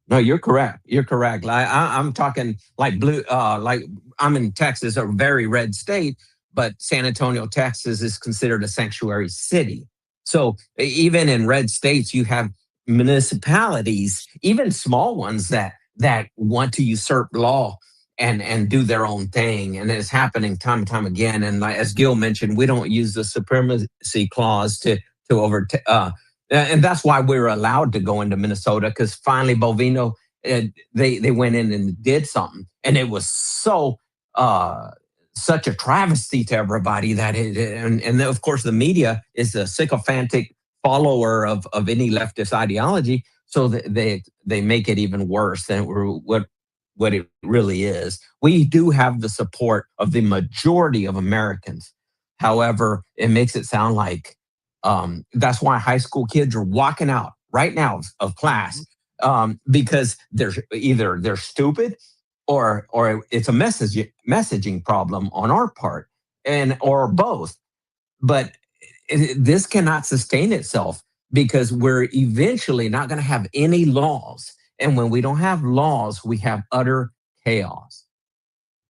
No, you're correct. You're correct. I'm talking like blue. Like I'm in Texas, a very red state, but San Antonio, Texas, is considered a sanctuary city. So even in red states, you have municipalities, even small ones that want to usurp law and do their own thing, and it's happening time and time again. And like, as Gil mentioned, we don't use the supremacy clause to overtake. And that's why we were allowed to go into Minnesota, because finally Bovino, they went in and did something, and it was such a travesty to everybody that and of course the media is a sycophantic follower of any leftist ideology, so they make it even worse than what it really is. We do have the support of the majority of Americans. However, it makes it sound like that's why high school kids are walking out right now of class, because they're stupid or it's a messaging problem on our part, or both. But this cannot sustain itself because we're eventually not going to have any laws. And when we don't have laws, we have utter chaos.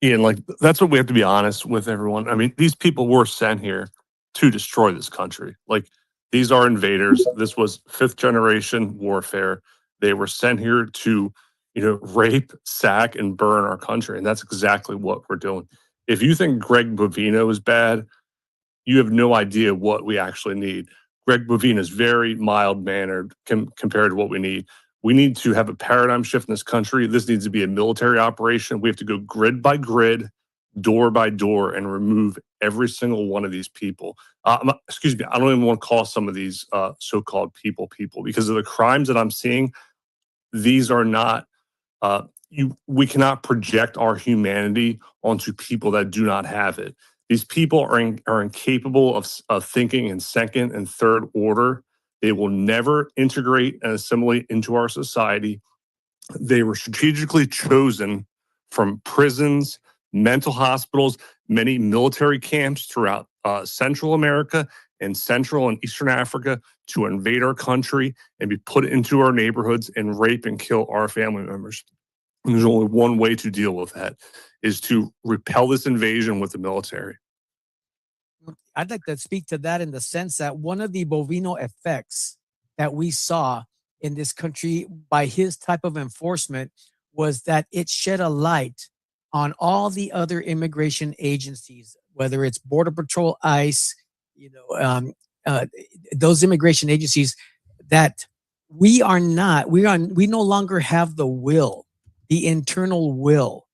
Ian, like that's what we have to be honest with everyone. I mean, these people were sent here to destroy this country. Like these are invaders. This was fifth generation warfare. They were sent here to, rape, sack, and burn our country. And that's exactly what we're doing. If you think Greg Bovino is bad, you have no idea what we actually need. Greg Bovino is very mild-mannered compared to what we need. We need to have a paradigm shift in this country. This needs to be a military operation. We have to go grid by grid, door by door, and remove every single one of these people. Excuse me, I don't even want to call some of these so-called people because of the crimes that I'm seeing. These are not, we cannot project our humanity onto people that do not have it. These people are incapable of thinking in second and third order. They will never integrate and assimilate into our society. They were strategically chosen from prisons, mental hospitals, many military camps throughout Central America and Central and Eastern Africa to invade our country and be put into our neighborhoods and rape and kill our family members. And there's only one way to deal with that, is to repel this invasion with the military. I'd like to speak to that in the sense that one of the Bovino effects that we saw in this country by his type of enforcement was that it shed a light on all the other immigration agencies, whether it's Border Patrol, ICE, those immigration agencies, that we no longer have the internal will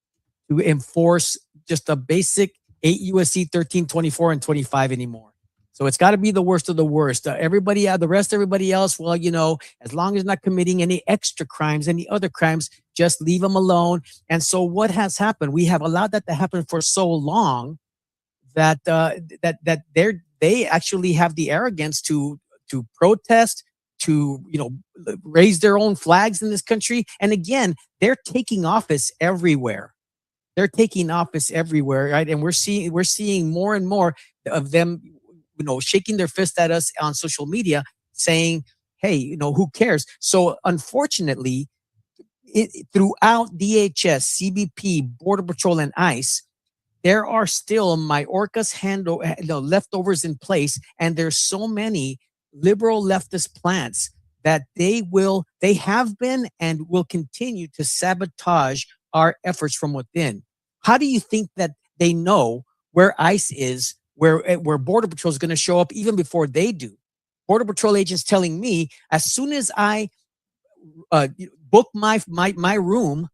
to enforce just a basic 8 USC 13, 24, and 25 anymore. So it's got to be the worst of the worst. Everybody else, well, as long as not committing any extra crimes, any other crimes, just leave them alone. And so what has happened? We have allowed that to happen for so long that they actually have the arrogance to protest, to raise their own flags in this country. And again, they're taking office everywhere. They're taking office everywhere, right? And we're seeing more and more of them, shaking their fist at us on social media, saying, "Hey, who cares?" So unfortunately, throughout DHS, CBP, Border Patrol, and ICE, there are still leftovers in place, and there's so many liberal leftist plants that they have been and will continue to sabotage our efforts from within. How do you think that they know where ICE is, where Border Patrol is going to show up even before they do? Border Patrol agents telling me as soon as I book my room,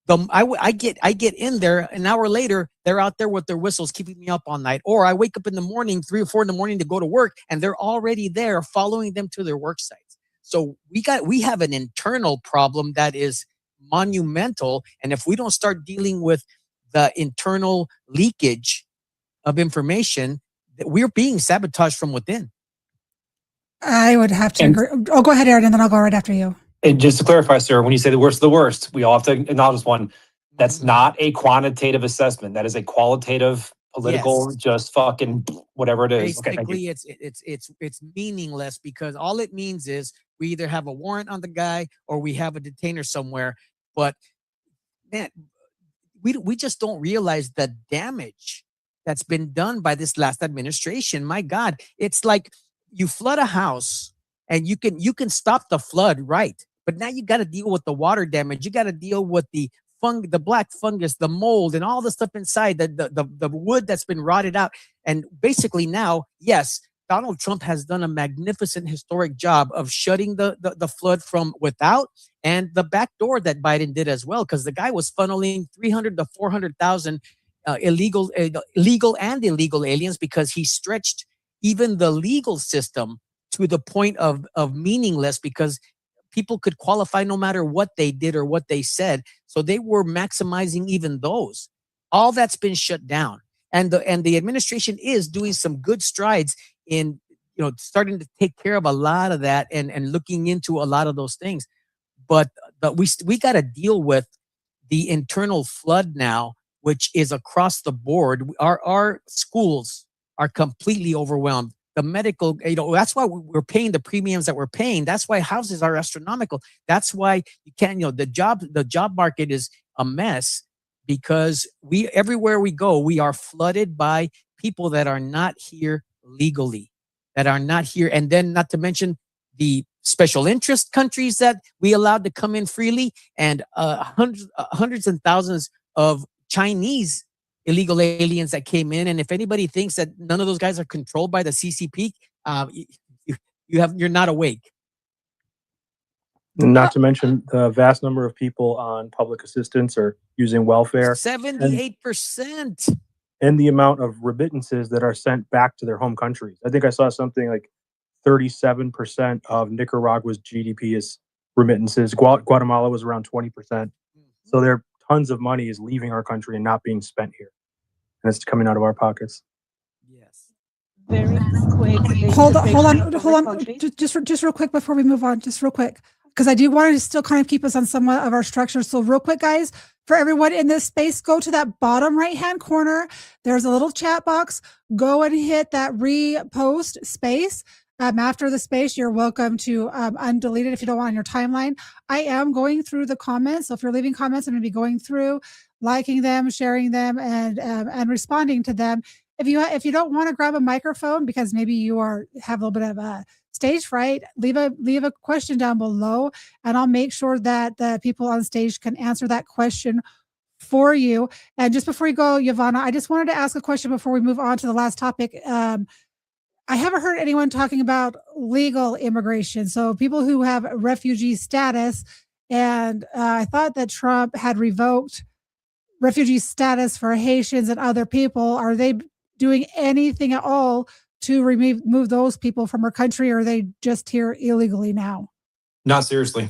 I get in there an hour later, they're out there with their whistles keeping me up all night. Or I wake up in the morning, 3 or 4 in the morning to go to work, and they're already there following them to their work sites. So we have an internal problem that is monumental. And if we don't start dealing with the internal leakage of information, we're being sabotaged from within. I would have to agree. Oh, go ahead, Aaron, and then I'll go right after you. And just to clarify, sir, when you say the worst of the worst, we all have to acknowledge this one. That's not a quantitative assessment. That is a qualitative, political, just fucking whatever it is. Basically, it's meaningless, because all it means is we either have a warrant on the guy or we have a detainer somewhere. But man, we just don't realize the damage that's been done by this last administration. My God, it's like you flood a house and you can stop the flood, right? But now you got to deal with the water damage. You got to deal with the black fungus, the mold, and all the stuff inside, the wood that's been rotted out. And basically now, yes, Donald Trump has done a magnificent historic job of shutting the flood from without, and the back door that Biden did as well, because the guy was funneling 300 to 400,000 legal and illegal aliens, because he stretched even the legal system to the point of meaningless, because people could qualify no matter what they did or what they said. So they were maximizing even those. All that's been shut down. And the administration is doing some good strides in starting to take care of a lot of that and looking into a lot of those things. But we got to deal with the internal flood now, which is across the board. Our schools are completely overwhelmed. The medical, that's why we're paying the premiums that we're paying. That's why houses are astronomical. That's why you can't, the job market is a mess, because everywhere we go, we are flooded by people that are not here legally, that are not here. And then not to mention the special interest countries that we allowed to come in freely, and hundreds and thousands of Chinese illegal aliens that came in. And if anybody thinks that none of those guys are controlled by the CCP, you're not awake. Not to mention the vast number of people on public assistance or using welfare. 78%. And the amount of remittances that are sent back to their home countries. I think I saw something like 37% of Nicaragua's GDP is remittances. Guatemala was around 20%. So there are tons of money is leaving our country and not being spent here. And it's coming out of our pockets. Yes. Very quick. Hold on. Just real quick before we move on, just real quick, because I do want to still kind of keep us on somewhat of our structure. So real quick, guys, for everyone in this space, go to that bottom right-hand corner. There's a little chat box. Go and hit that repost space. After the space, you're welcome to undelete it if you don't want on your timeline. I am going through the comments. So if you're leaving comments, I'm going to be going through, liking them, sharing them, and responding to them. If you don't want to grab a microphone because maybe you have a little bit of stage fright, leave a question down below, and I'll make sure that the people on stage can answer that question for you. And just before you go, Yvonne, I just wanted to ask a question before we move on to the last topic. I haven't heard anyone talking about legal immigration. So people who have refugee status, and I thought that Trump had revoked refugee status for Haitians and other people. Are they doing anything at all to remove those people from our country, or are they just here illegally now? Not seriously.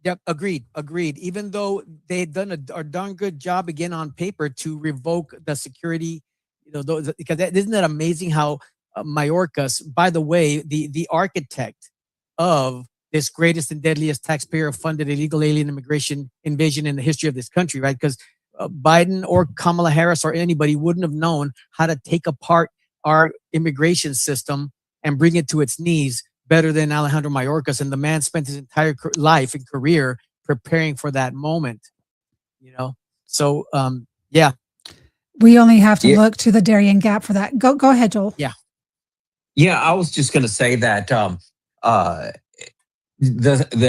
Yep, agreed, agreed. Even though they've done a darn good job again on paper to revoke the security, because isn't that amazing how Mayorkas, by the way, the architect of this greatest and deadliest taxpayer-funded illegal alien immigration invasion in the history of this country, right? Because Biden or Kamala Harris or anybody wouldn't have known how to take apart our immigration system and bring it to its knees better than Alejandro Mayorkas, and the man spent his entire life and career preparing for that moment. So yeah. We only have to look to the Darien Gap for that. Go ahead, Joel. Yeah. I was just going to say that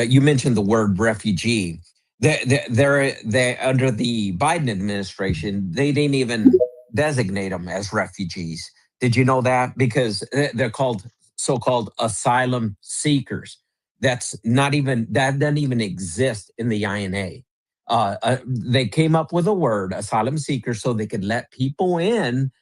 you mentioned the word refugee. They under the Biden administration, they didn't even designate them as refugees. Did you know that? Because they're called so-called asylum seekers. That doesn't even exist in the INA. They came up with a word, asylum seekers, so they could let people in,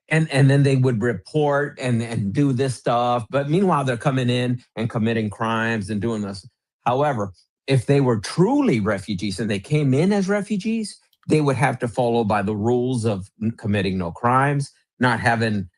and then they would report and do this stuff. But meanwhile, they're coming in and committing crimes and doing this. However, if they were truly refugees and they came in as refugees, they would have to follow by the rules of committing no crimes, not having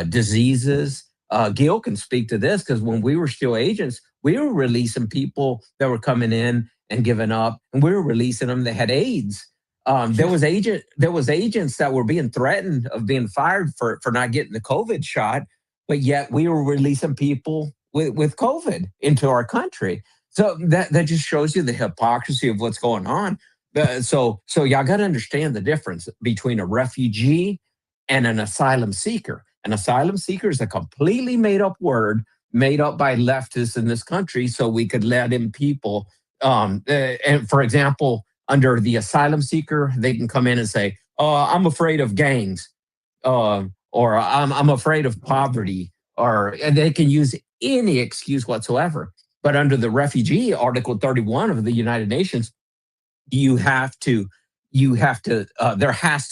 diseases. Gil can speak to this, because when we were still agents, we were releasing people that were coming in and giving up, and we were releasing them that had AIDS. There was agents that were being threatened of being fired for not getting the COVID shot, but yet we were releasing people with COVID into our country. So that just shows you the hypocrisy of what's going on. So y'all got to understand the difference between a refugee and an asylum seeker. An asylum seeker is a completely made up word made up by leftists in this country so we could let in people. And for example, under the asylum seeker, they can come in and say, "Oh, I'm afraid of gangs," or "I'm afraid of poverty," and they can use any excuse whatsoever. But under the refugee, Article 31 of the United Nations, there has to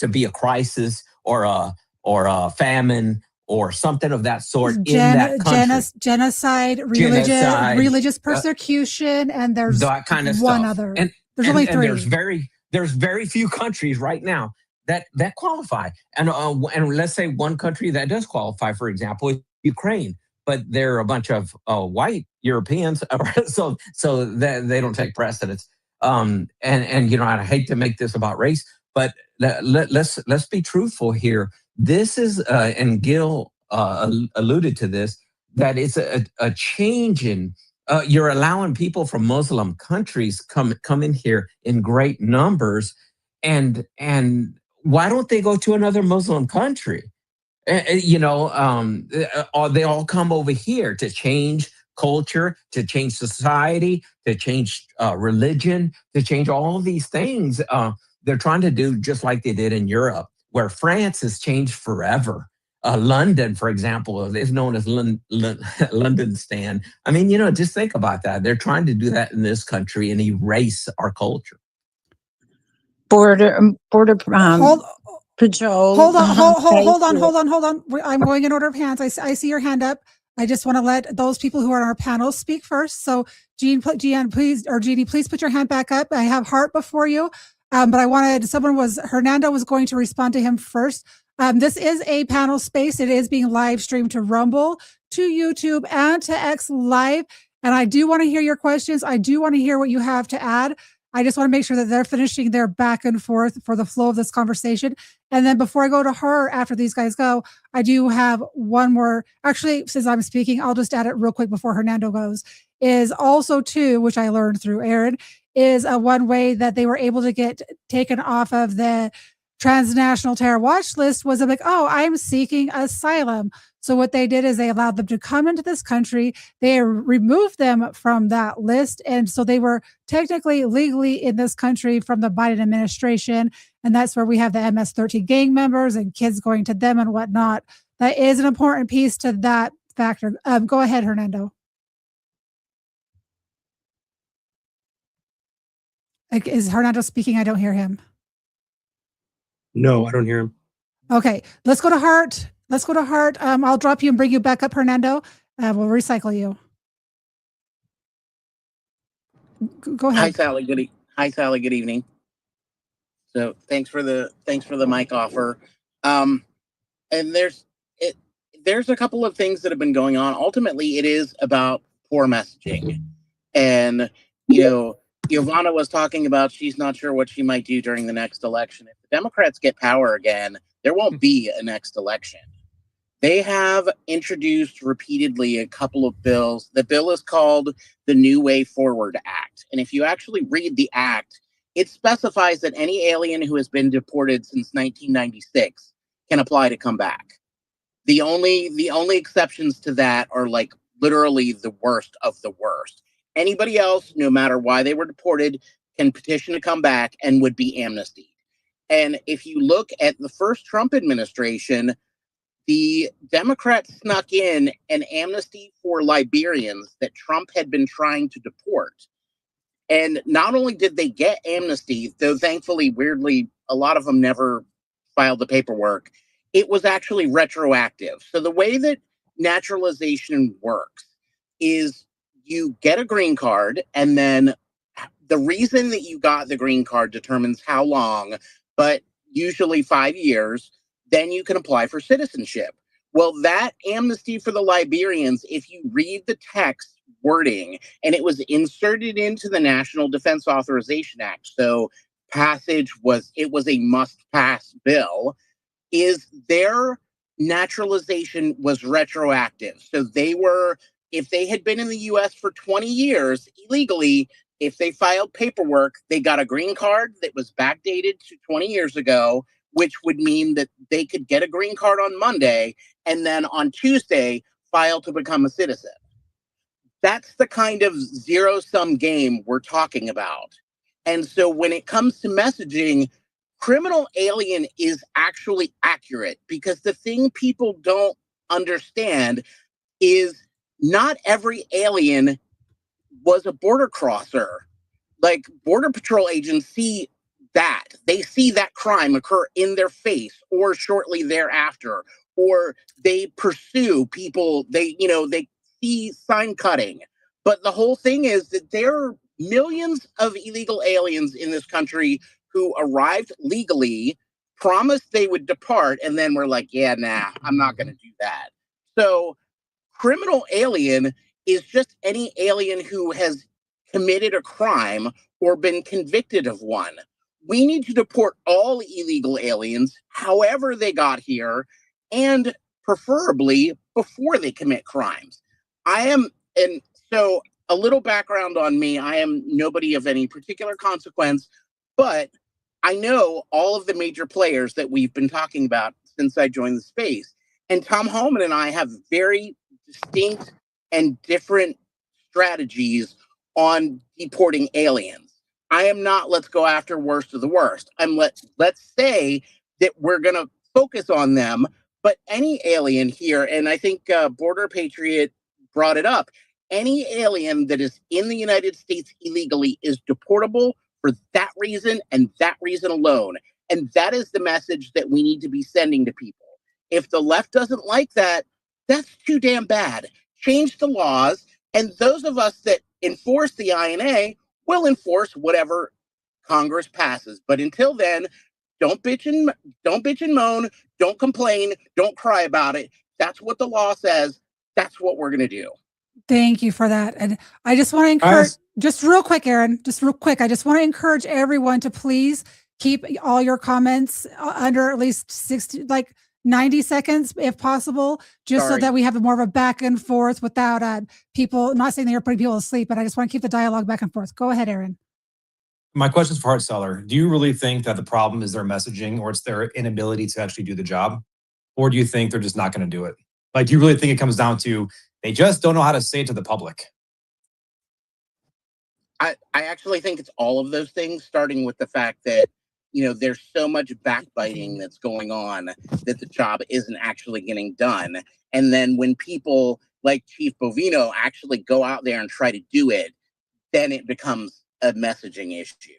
be a crisis or a famine or something of that sort in that country. Genocide, religious persecution, and there's that kind of one stuff. other. And There's only and three. there's very few countries right now that qualify. And let's say one country that does qualify, for example, is Ukraine. But they're a bunch of white Europeans, so that they don't take precedence. And I hate to make this about race, but let's be truthful here. This is, and Gil alluded to this, that it's a change in. You're allowing people from Muslim countries come in here in great numbers, and why don't they go to another Muslim country? They all come over here to change culture, to change society, to change religion, to change all of these things. They're trying to do just like they did in Europe, where France has changed forever. London, for example, is known as London Stan. I mean, just think about that. They're trying to do that in this country and erase our culture. Border Patrol. Hold on. I'm going in order of hands. I see your hand up. I just want to let those people who are on our panel speak first. So Jeannie, please put your hand back up. I have Hart before you. But Hernando was going to respond to him first. This is a panel space. It is being live streamed to Rumble, to YouTube, and to X Live. And I do want to hear your questions. I do want to hear what you have to add. I just want to make sure that they're finishing their back and forth for the flow of this conversation. And then before I go to her, after these guys go, I do have one more. Actually, since I'm speaking, I'll just add it real quick before Hernando goes. Is also too, which I learned through Aaron, is one way that they were able to get taken off of the transnational terror watch list was like, oh, I'm seeking asylum. So what they did is they allowed them to come into this country. They removed them from that list. And so they were technically legally in this country from the Biden administration. And that's where we have the MS-13 gang members and kids going to them and whatnot. That is an important piece to that factor. Go ahead, Hernando. Is Hernando speaking? I don't hear him. No, I don't hear him. Okay, let's go to Hart. I'll drop you and bring you back up, Hernando. We'll recycle you. Go Hi, ahead. Sally. Hi, Sally. Good evening. So thanks for the mic offer. And there's a couple of things that have been going on. Ultimately, it is about poor messaging. And Giovanna was talking about she's not sure what she might do during the next election. If the Democrats get power again, there won't be a next election. They have introduced repeatedly a couple of bills. The bill is called the New Way Forward Act. And if you actually read the act, it specifies that any alien who has been deported since 1996 can apply to come back. The only exceptions to that are like literally the worst of the worst. Anybody else, no matter why they were deported, can petition to come back and would be amnestied. And if you look at the first Trump administration, the Democrats snuck in an amnesty for Liberians that Trump had been trying to deport. And not only did they get amnesty, though thankfully, weirdly, a lot of them never filed the paperwork, it was actually retroactive. So the way that naturalization works is you get a green card, and then the reason that you got the green card determines how long, but usually 5 years, then you can apply for citizenship. Well, that amnesty for the Liberians, if you read the text wording, and it was inserted into the National Defense Authorization Act, so it was a must-pass bill, is their naturalization was retroactive. So if they had been in the US for 20 years illegally, if they filed paperwork, they got a green card that was backdated to 20 years ago, which would mean that they could get a green card on Monday and then on Tuesday file to become a citizen. That's the kind of zero-sum game we're talking about. And so when it comes to messaging, criminal alien is actually accurate, because the thing people don't understand is not every alien was a border crosser. Like, Border Patrol agents see that. They see that crime occur in their face or shortly thereafter, or they pursue people, they see sign cutting. But the whole thing is that there are millions of illegal aliens in this country who arrived legally, promised they would depart, and then were like, yeah, nah, I'm not going to do that. So criminal alien is just any alien who has committed a crime or been convicted of one. We need to deport all illegal aliens, however they got here, and preferably before they commit crimes. And so a little background on me, I am nobody of any particular consequence, but I know all of the major players that we've been talking about since I joined the space. And Tom Homan and I have very distinct and different strategies on deporting aliens. I am not let's go after worst of the worst. Let's say that we're going to focus on them, but any alien here, and I think Border Patriot brought it up, any alien that is in the United States illegally is deportable for that reason and that reason alone. And that is the message that we need to be sending to people. If the left doesn't like that, that's too damn bad. Change the laws, and those of us that enforce the INA will enforce whatever Congress passes. But until then, don't bitch and moan, don't complain, don't cry about it. That's what the law says. That's what we're going to do. Thank you for that. And I just want to encourage, just real quick, Aaron, just real quick. I just want to encourage everyone to please keep all your comments under at least 90 seconds, if possible, just so that we have more of a back and forth without people, I'm not saying that you're putting people to sleep, but I just want to keep the dialogue back and forth. Go ahead, Aaron. My question is for Hart Seller. Do you really think that the problem is their messaging, or it's their inability to actually do the job? Or do you think they're just not going to do it? Like, do you really think it comes down to they just don't know how to say it to the public? I actually think it's all of those things, starting with the fact that, there's so much backbiting that's going on that the job isn't actually getting done. And then when people like Chief Bovino actually go out there and try to do it, then it becomes a messaging issue.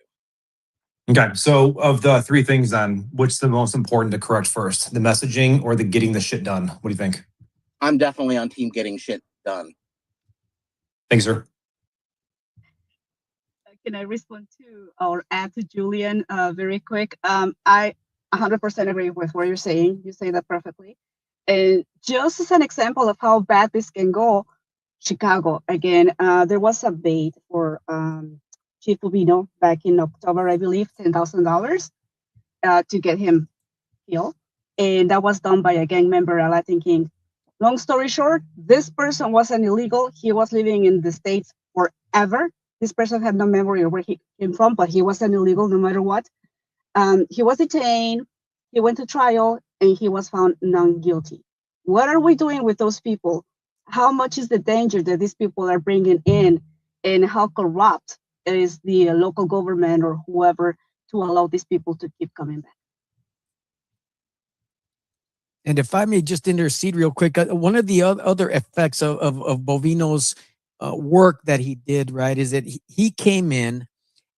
Okay, so of the three things then, what's the most important to correct first? The messaging or the getting the shit done? What do you think? I'm definitely on team getting shit done. Thanks, sir. Can I respond to or add to Julian very quick? I 100% agree with what you're saying. You say that perfectly. And just as an example of how bad this can go, Chicago, again, there was a bait for Chief Bovino back in October, I believe, $10,000 to get him killed. And that was done by a gang member, a Latin King. Long story short, this person wasn't illegal. He was living in the States forever. This person had no memory of where he came from, but he wasn't illegal no matter what. He was detained, he went to trial, and he was found non-guilty. What are we doing with those people? How much is the danger that these people are bringing in, and how corrupt is the local government or whoever to allow these people to keep coming back? And if I may just intercede real quick, one of the other effects of Bovino's work that he did, right, is that he came in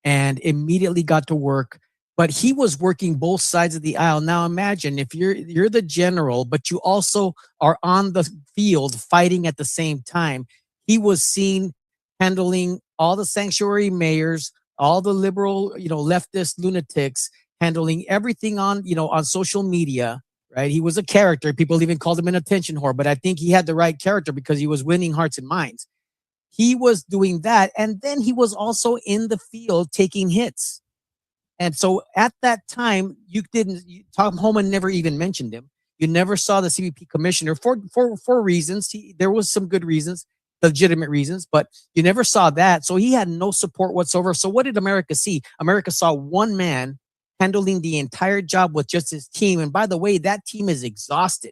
and immediately got to work, but he was working both sides of the aisle. Now imagine if you're the general, but you also are on the field fighting at the same time. He was seen handling all the sanctuary mayors, all the liberal, leftist lunatics, handling everything on social media. Right. He was a character. People even called him an attention whore, but I think he had the right character because he was winning hearts and minds. He was doing that. And then he was also in the field taking hits. And so at that time, Tom Homan never even mentioned him. You never saw the CBP commissioner for reasons. There was some good reasons, legitimate reasons, but you never saw that. So he had no support whatsoever. So what did America see? America saw one man handling the entire job with just his team. And by the way, that team is exhausted.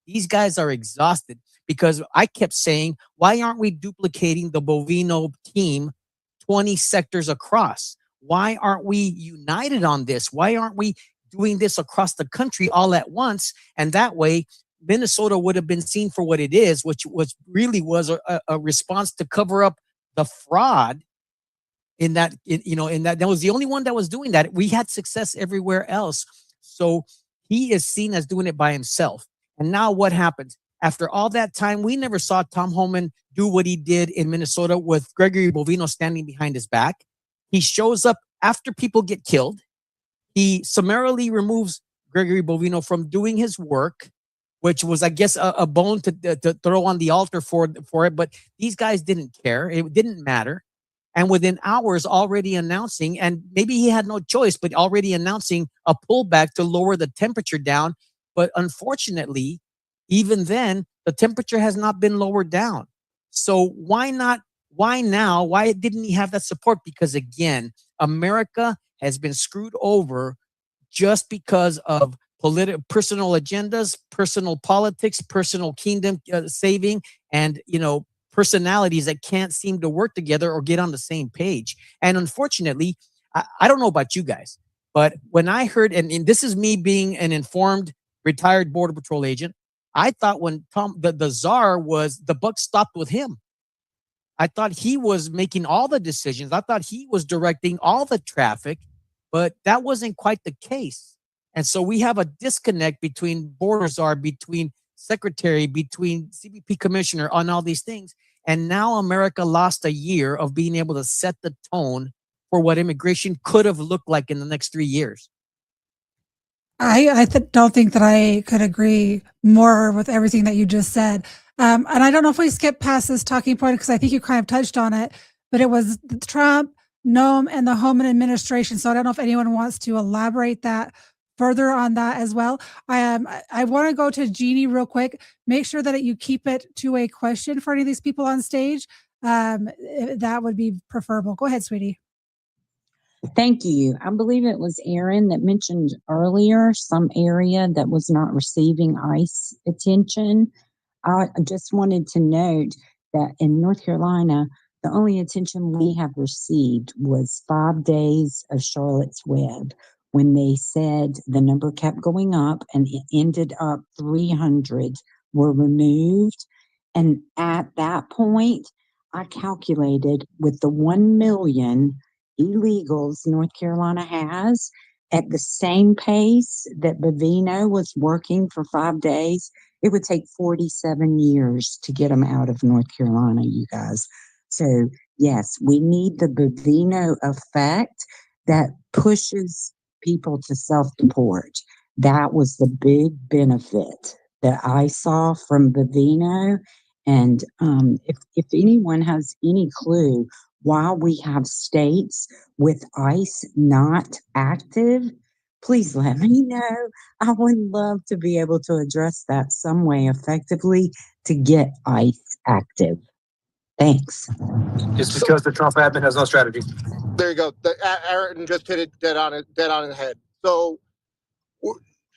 These guys are exhausted because I kept saying, why aren't we duplicating the Bovino team 20 sectors across? Why aren't we united on this? Why aren't we doing this across the country all at once? And that way, Minnesota would have been seen for what it is, which really was a response to cover up the fraud. That was the only one that was doing that. We had success everywhere else. So he is seen as doing it by himself. And now what happens? After all that time, we never saw Tom Homan do what he did in Minnesota with Gregory Bovino standing behind his back. He shows up after people get killed. He summarily removes Gregory Bovino from doing his work, which was, I guess, a bone to throw on the altar for it. But these guys didn't care. It didn't matter. And within hours already announcing, and maybe he had no choice, but already announcing a pullback to lower the temperature down. But unfortunately, even then, the temperature has not been lowered down. So why not? Why now? Why didn't he have that support? Because again, America has been screwed over just because of personal agendas, personal politics, personal kingdom saving, and personalities that can't seem to work together or get on the same page. And unfortunately, I don't know about you guys, but when I heard, and this is me being an informed retired Border Patrol agent, I thought when the czar was, the buck stopped with him. I thought he was making all the decisions. I thought he was directing all the traffic, but that wasn't quite the case. And so we have a disconnect between border czar, between secretary, between CBP commissioner on all these things. And now America lost a year of being able to set the tone for what immigration could have looked like in the next 3 years. I don't think that I could agree more with everything that you just said. And I don't know if we skip past this talking point because I think you kind of touched on it, but it was Trump, Noem, and the Homan administration. So I don't know if anyone wants to elaborate that further on that as well. I want to go to Jeannie real quick. Make sure that you keep it to a question for any of these people on stage. That would be preferable. Go ahead, sweetie. Thank you. I believe it was Aaron that mentioned earlier some area that was not receiving ICE attention. I just wanted to note that in North Carolina, the only attention we have received was 5 days of Charlotte's Web, when they said the number kept going up and it ended up 300 were removed. And at that point, I calculated with the 1 million illegals North Carolina has, at the same pace that Bovino was working for 5 days, it would take 47 years to get them out of North Carolina, you guys. So Yes, we need the Bovino effect that pushes people to self-deport. That was the big benefit that I saw from Bovino. And if anyone has any clue why we have states with ICE not active, please let me know. I would love to be able to address that some way effectively to get ICE active. Thanks. It's because the Trump admin has no strategy. There you go. Aaron just hit it dead on the head. So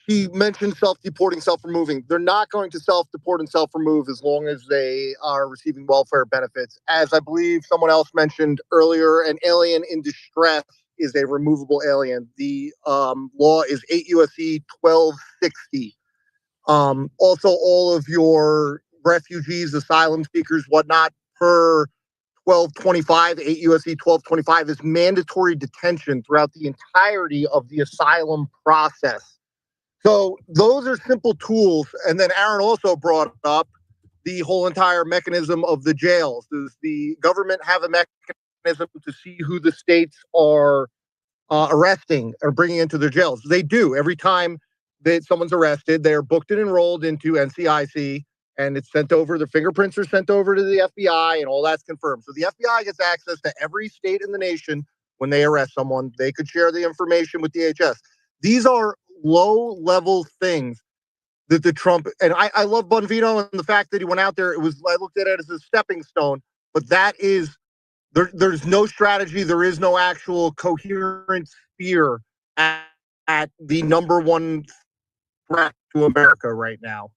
he mentioned self-deporting, self-removing. They're not going to self-deport and self-remove as long as they are receiving welfare benefits. As I believe someone else mentioned earlier, an alien in distress is a removable alien. The law is 8 U.S.C. 1260. Also, all of your refugees, asylum seekers, whatnot, per 1225, 8 U.S.C. 1225 is mandatory detention throughout the entirety of the asylum process. So those are simple tools. And then Aaron also brought up the whole entire mechanism of the jails. Does the government have a mechanism to see who the states are arresting or bringing into their jails? They do. Every time that someone's arrested, they are booked and enrolled into NCIC, and it's sent over. The fingerprints are sent over to the FBI, and all that's confirmed. So the FBI gets access to every state in the nation when they arrest someone. They could share the information with DHS. These are low-level things that the Trump, and I love Bovino and the fact that he went out there. I looked at it as a stepping stone, but that is, there's no strategy. There is no actual coherent spear at the number one threat to America right now.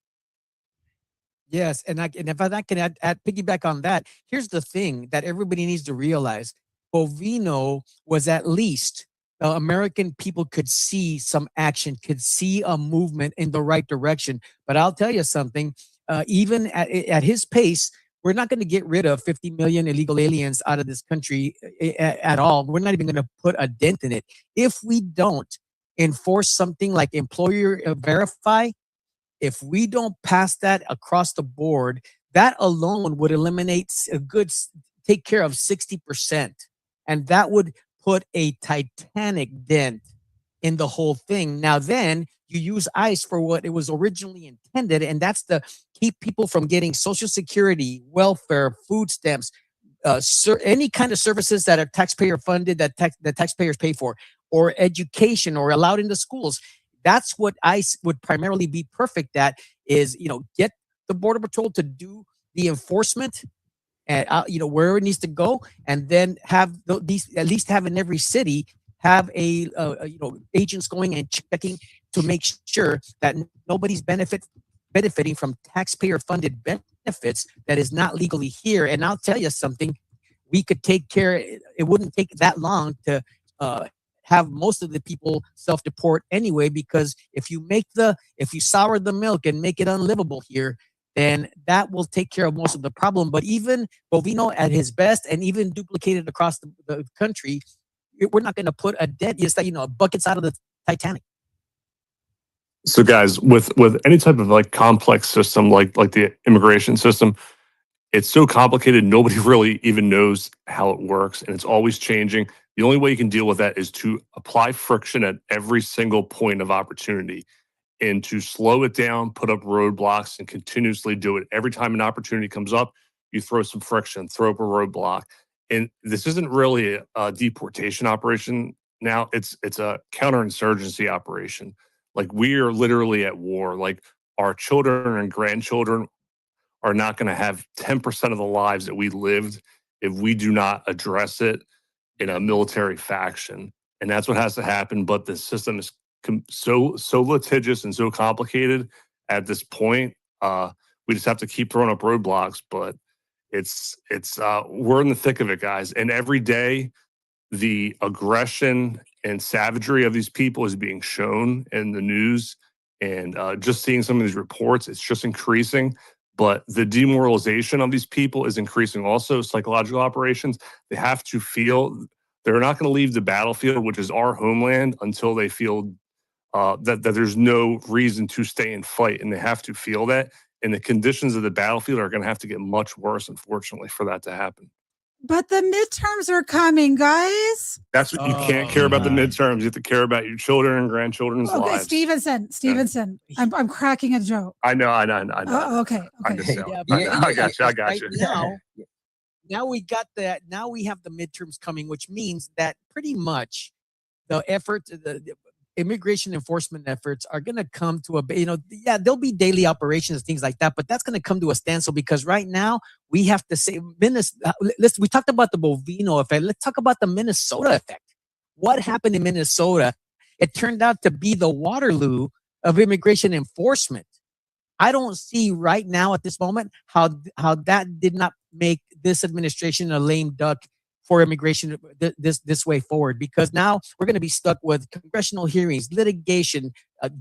Yes, and if I can add piggyback on that, here's the thing that everybody needs to realize: Bovino was at least American people could see some action, could see a movement in the right direction. But I'll tell you something: even at his pace, we're not going to get rid of 50 million illegal aliens out of this country at all. We're not even going to put a dent in it if we don't enforce something like employer verify. If we don't pass that across the board, that alone would eliminate take care of 60%. And that would put a titanic dent in the whole thing. Now, then you use ICE for what it was originally intended, and that's to keep people from getting Social Security, welfare, food stamps, any kind of services that are taxpayer funded, that taxpayers pay for, or education, or allowed into schools. That's what ICE would primarily be perfect at, is, get the Border Patrol to do the enforcement and, where it needs to go, and then have these, at least have in every city, have agents going and checking to make sure that nobody's benefiting from taxpayer funded benefits that is not legally here. And I'll tell you something, we could take care, it wouldn't take that long to have most of the people self-deport anyway, because if you sour the milk and make it unlivable here, then that will take care of most of the problem. But even Bovino at his best, and even duplicated across the country, we're not going to put a dent. It's like, buckets out of the Titanic. So guys, with any type of like complex system like the immigration system, it's so complicated, nobody really even knows how it works, and it's always changing. The only way you can deal with that is to apply friction at every single point of opportunity, and to slow it down, put up roadblocks, and continuously do it. Every time an opportunity comes up, you throw some friction, throw up a roadblock. And this isn't really a deportation operation now. It's a counterinsurgency operation. Like, we are literally at war. Like, our children and grandchildren are not going to have 10% of the lives that we lived if we do not address it in a military faction. And that's what has to happen. But the system is so litigious and so complicated at this point. We just have to keep throwing up roadblocks. But it's we're in the thick of it, guys. And every day, the aggression and savagery of these people is being shown in the news. And just seeing some of these reports, it's just increasing. But the demoralization of these people is increasing also. Psychological operations, they have to feel they're not going to leave the battlefield, which is our homeland, until they feel that there's no reason to stay and fight. And they have to feel that. And the conditions of the battlefield are going to have to get much worse, unfortunately, for that to happen. But the midterms are coming, guys. That's what you can't care about the midterms. You have to care about your children and grandchildren's Okay, lives. Stevenson, I'm cracking a joke. I know. Okay. I'm just saying. Yeah, I got right you. Now we got that. Now we have the midterms coming, which means that pretty much the effort, the immigration enforcement efforts are going to come to there'll be daily operations, things like that, but that's going to come to a standstill because right now we have to say, we talked about the Bovino effect. Let's talk about the Minnesota effect. What happened in Minnesota? It turned out to be the Waterloo of immigration enforcement. I don't see right now at this moment how that did not make this administration a lame duck for immigration this way forward, because now we're going to be stuck with congressional hearings, litigation,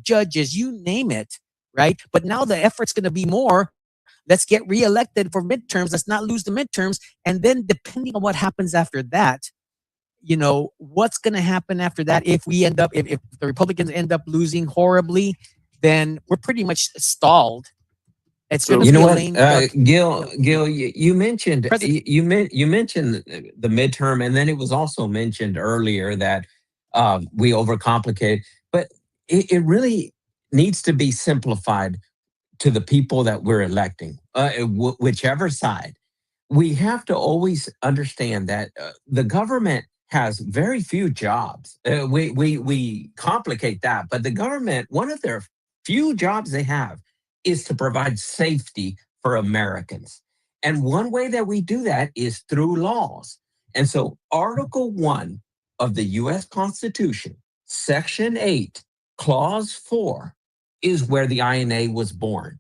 judges, you name it, right? But now the effort's going to be more. Let's get reelected for midterms. Let's not lose the midterms. And then depending on what happens after that, what's going to happen after that? If the Republicans end up losing horribly, then we're pretty much stalled. It's going to You be know a what, lame duck. Gil, you mentioned you mentioned the midterm, and then it was also mentioned earlier that we overcomplicate, but it really needs to be simplified to the people that we're electing, whichever side. We have to always understand that the government has very few jobs. We complicate that, but the government, one of their few jobs they have is to provide safety for Americans. And one way that we do that is through laws. And so Article 1 of the U.S. Constitution, Section 8, Clause 4, is where the INA was born.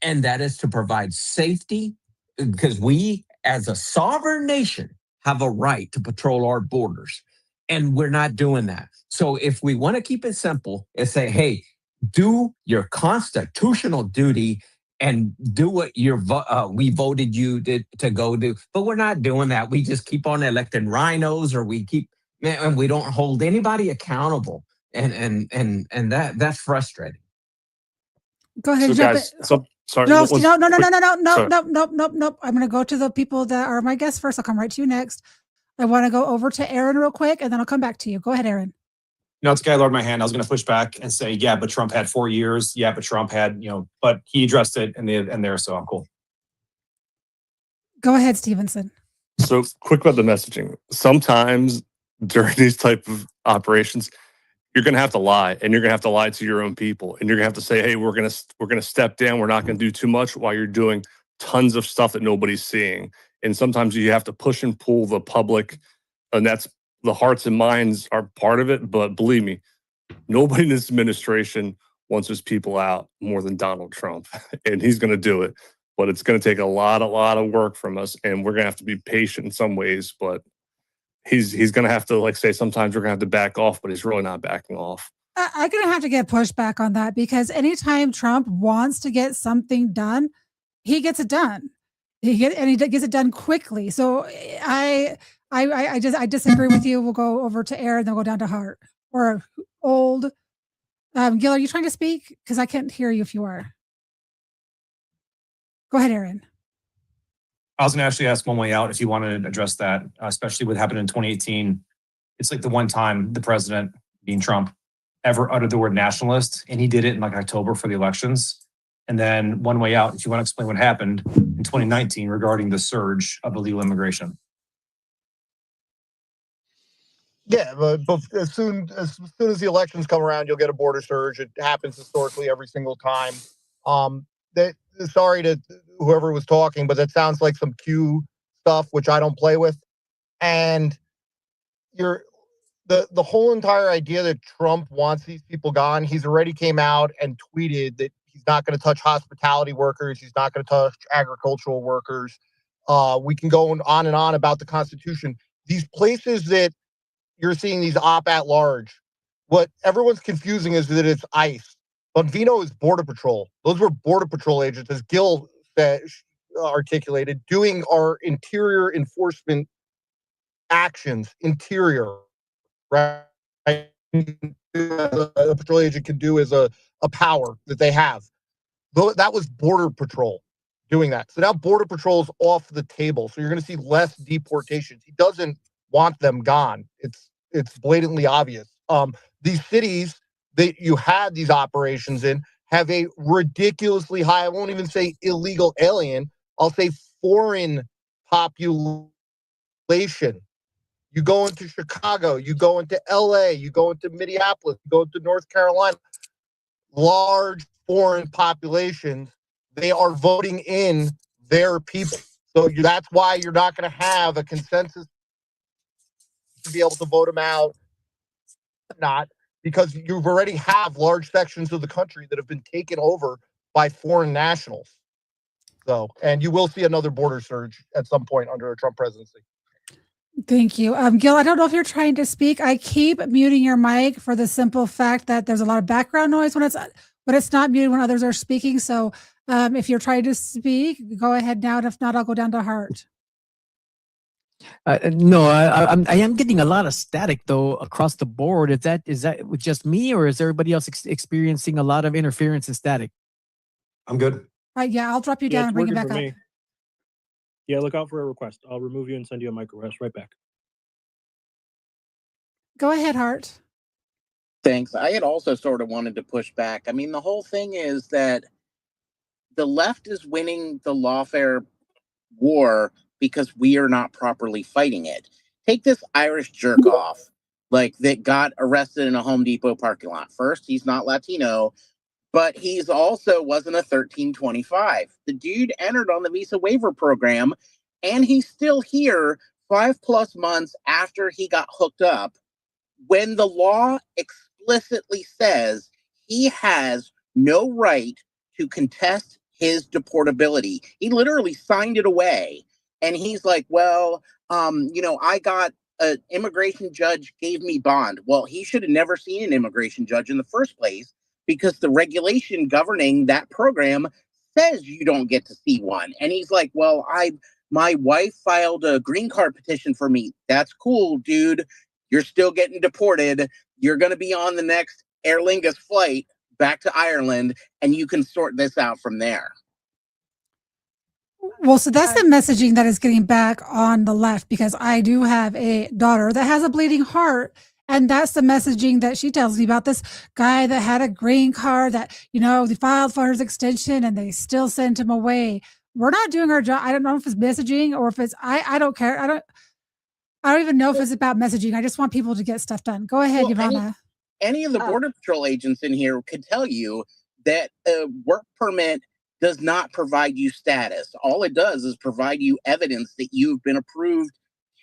And that is to provide safety, because we, as a sovereign nation, have a right to patrol our borders. And we're not doing that. So if we want to keep it simple and say, hey, do your constitutional duty and do what we voted you to go do. But we're not doing that. We just keep on electing rhinos, or and we don't hold anybody accountable. And that's frustrating. Go ahead, So jump guys, it. sorry. No. Sorry. I'm going to go to the people that are my guests first. I'll come right to you next. I want to go over to Aaron real quick, and then I'll come back to you. Go ahead, Aaron. No, it's a guy lowered my hand. I was going to push back and say, yeah, but Trump had 4 years. Yeah, but Trump had, but he addressed it in there, so I'm cool. Go ahead, Stevenson. So quick about the messaging. Sometimes during these type of operations, you're going to have to lie, and you're going to have to lie to your own people, and you're going to have to say, hey, we're going to step down. We're not going to do too much while you're doing tons of stuff that nobody's seeing. And sometimes you have to push and pull the public, and that's the hearts and minds are part of it. But believe me, nobody in this administration wants his people out more than Donald Trump, and he's going to do it. But it's going to take a lot of work from us, and we're going to have to be patient in some ways. But he's going to have to, say, sometimes we're going to have to back off, but he's really not backing off. I'm going to have to get pushback on that, because anytime Trump wants to get something done, he gets it done. He gets it done quickly. So I disagree with you. We'll go over to Aaron, then we'll go down to Hart or Old. Gil, are you trying to speak? Because I can't hear you if you are. Go ahead, Aaron. I was going to actually ask One Way Out if you wanted to address that, especially what happened in 2018. It's like the one time the president, being Trump, ever uttered the word nationalist, and he did it in October for the elections. And then One Way Out, if you want to explain what happened in 2019 regarding the surge of illegal immigration. Yeah, but as soon as the elections come around, you'll get a border surge. It happens historically every single time. Sorry to whoever was talking, but that sounds like some Q stuff, which I don't play with. And the whole entire idea that Trump wants these people gone, he's already came out and tweeted that he's not going to touch hospitality workers. He's not going to touch agricultural workers. We can go on and on about the Constitution. These places that you're seeing these at large, what everyone's confusing is that it's ICE. Bovino is Border Patrol. Those were Border Patrol agents, as Gil articulated, doing our interior enforcement actions. Interior, right? A patrol agent can do as a power that they have. That was Border Patrol. doing that. So now Border Patrol's off the table. So you're going to see less deportations. He doesn't want them gone. It's blatantly obvious. These cities that you had these operations in have a ridiculously high, I won't even say illegal alien, I'll say foreign population. You go into Chicago, you go into LA, you go into Minneapolis, you go into North Carolina, large foreign populations, they are voting in their people. So that's why you're not going to have a consensus to be able to vote them out. Not because you've already have large sections of the country that have been taken over by foreign nationals. So, and you will see another border surge at some point under a Trump presidency. Thank you. Gil, I don't know if you're trying to speak. I keep muting your mic for the simple fact that there's a lot of background noise when it's not muted when others are speaking. So if you're trying to speak, go ahead now. And if not, I'll go down to Hart. No, I am getting a lot of static though across the board. Is that just me, or is everybody else experiencing a lot of interference and static? I'm good. Yeah, I'll drop you down and bring you back up. Yeah, look out for a request. I'll remove you and send you a mic request right back. Go ahead, Hart. Thanks. I had also sort of wanted to push back. I mean, the whole thing is that the left is winning the lawfare war because we are not properly fighting it. Take this Irish jerk off, like that got arrested in a Home Depot parking lot. First, he's not Latino, but he's also wasn't a 1325. The dude entered on the visa waiver program, and he's still here 5+ months after he got hooked up, when the law explicitly says he has no right to contest his deportability. He literally signed it away. And he's like, well, I got an immigration judge gave me bond. Well, he should have never seen an immigration judge in the first place, because the regulation governing that program says you don't get to see one. And he's like, well, my wife filed a green card petition for me. That's cool, dude. You're still getting deported. You're going to be on the next Aer Lingus flight back to Ireland, and you can sort this out from there. Well, so that's the messaging that is getting back on the left, because I do have a daughter that has a bleeding heart. And that's the messaging that she tells me about this guy that had a green card that, they filed for his extension and they still sent him away. We're not doing our job. I don't know if it's messaging or if it's, I don't care. I don't even know if it's about messaging. I just want people to get stuff done. Go ahead, Ivana. Any of the Border Patrol agents in here could tell you that a work permit does not provide you status. All it does is provide you evidence that you've been approved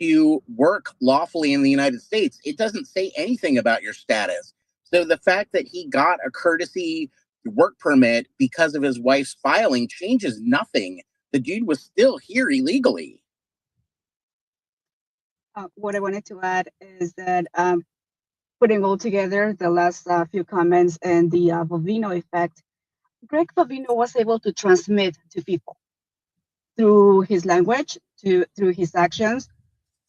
to work lawfully in the United States. It doesn't say anything about your status. So the fact that he got a courtesy work permit because of his wife's filing changes nothing. The dude was still here illegally. What I wanted to add is that putting all together the last few comments and the Bovino effect, Greg Bovino was able to transmit to people through his language, through his actions,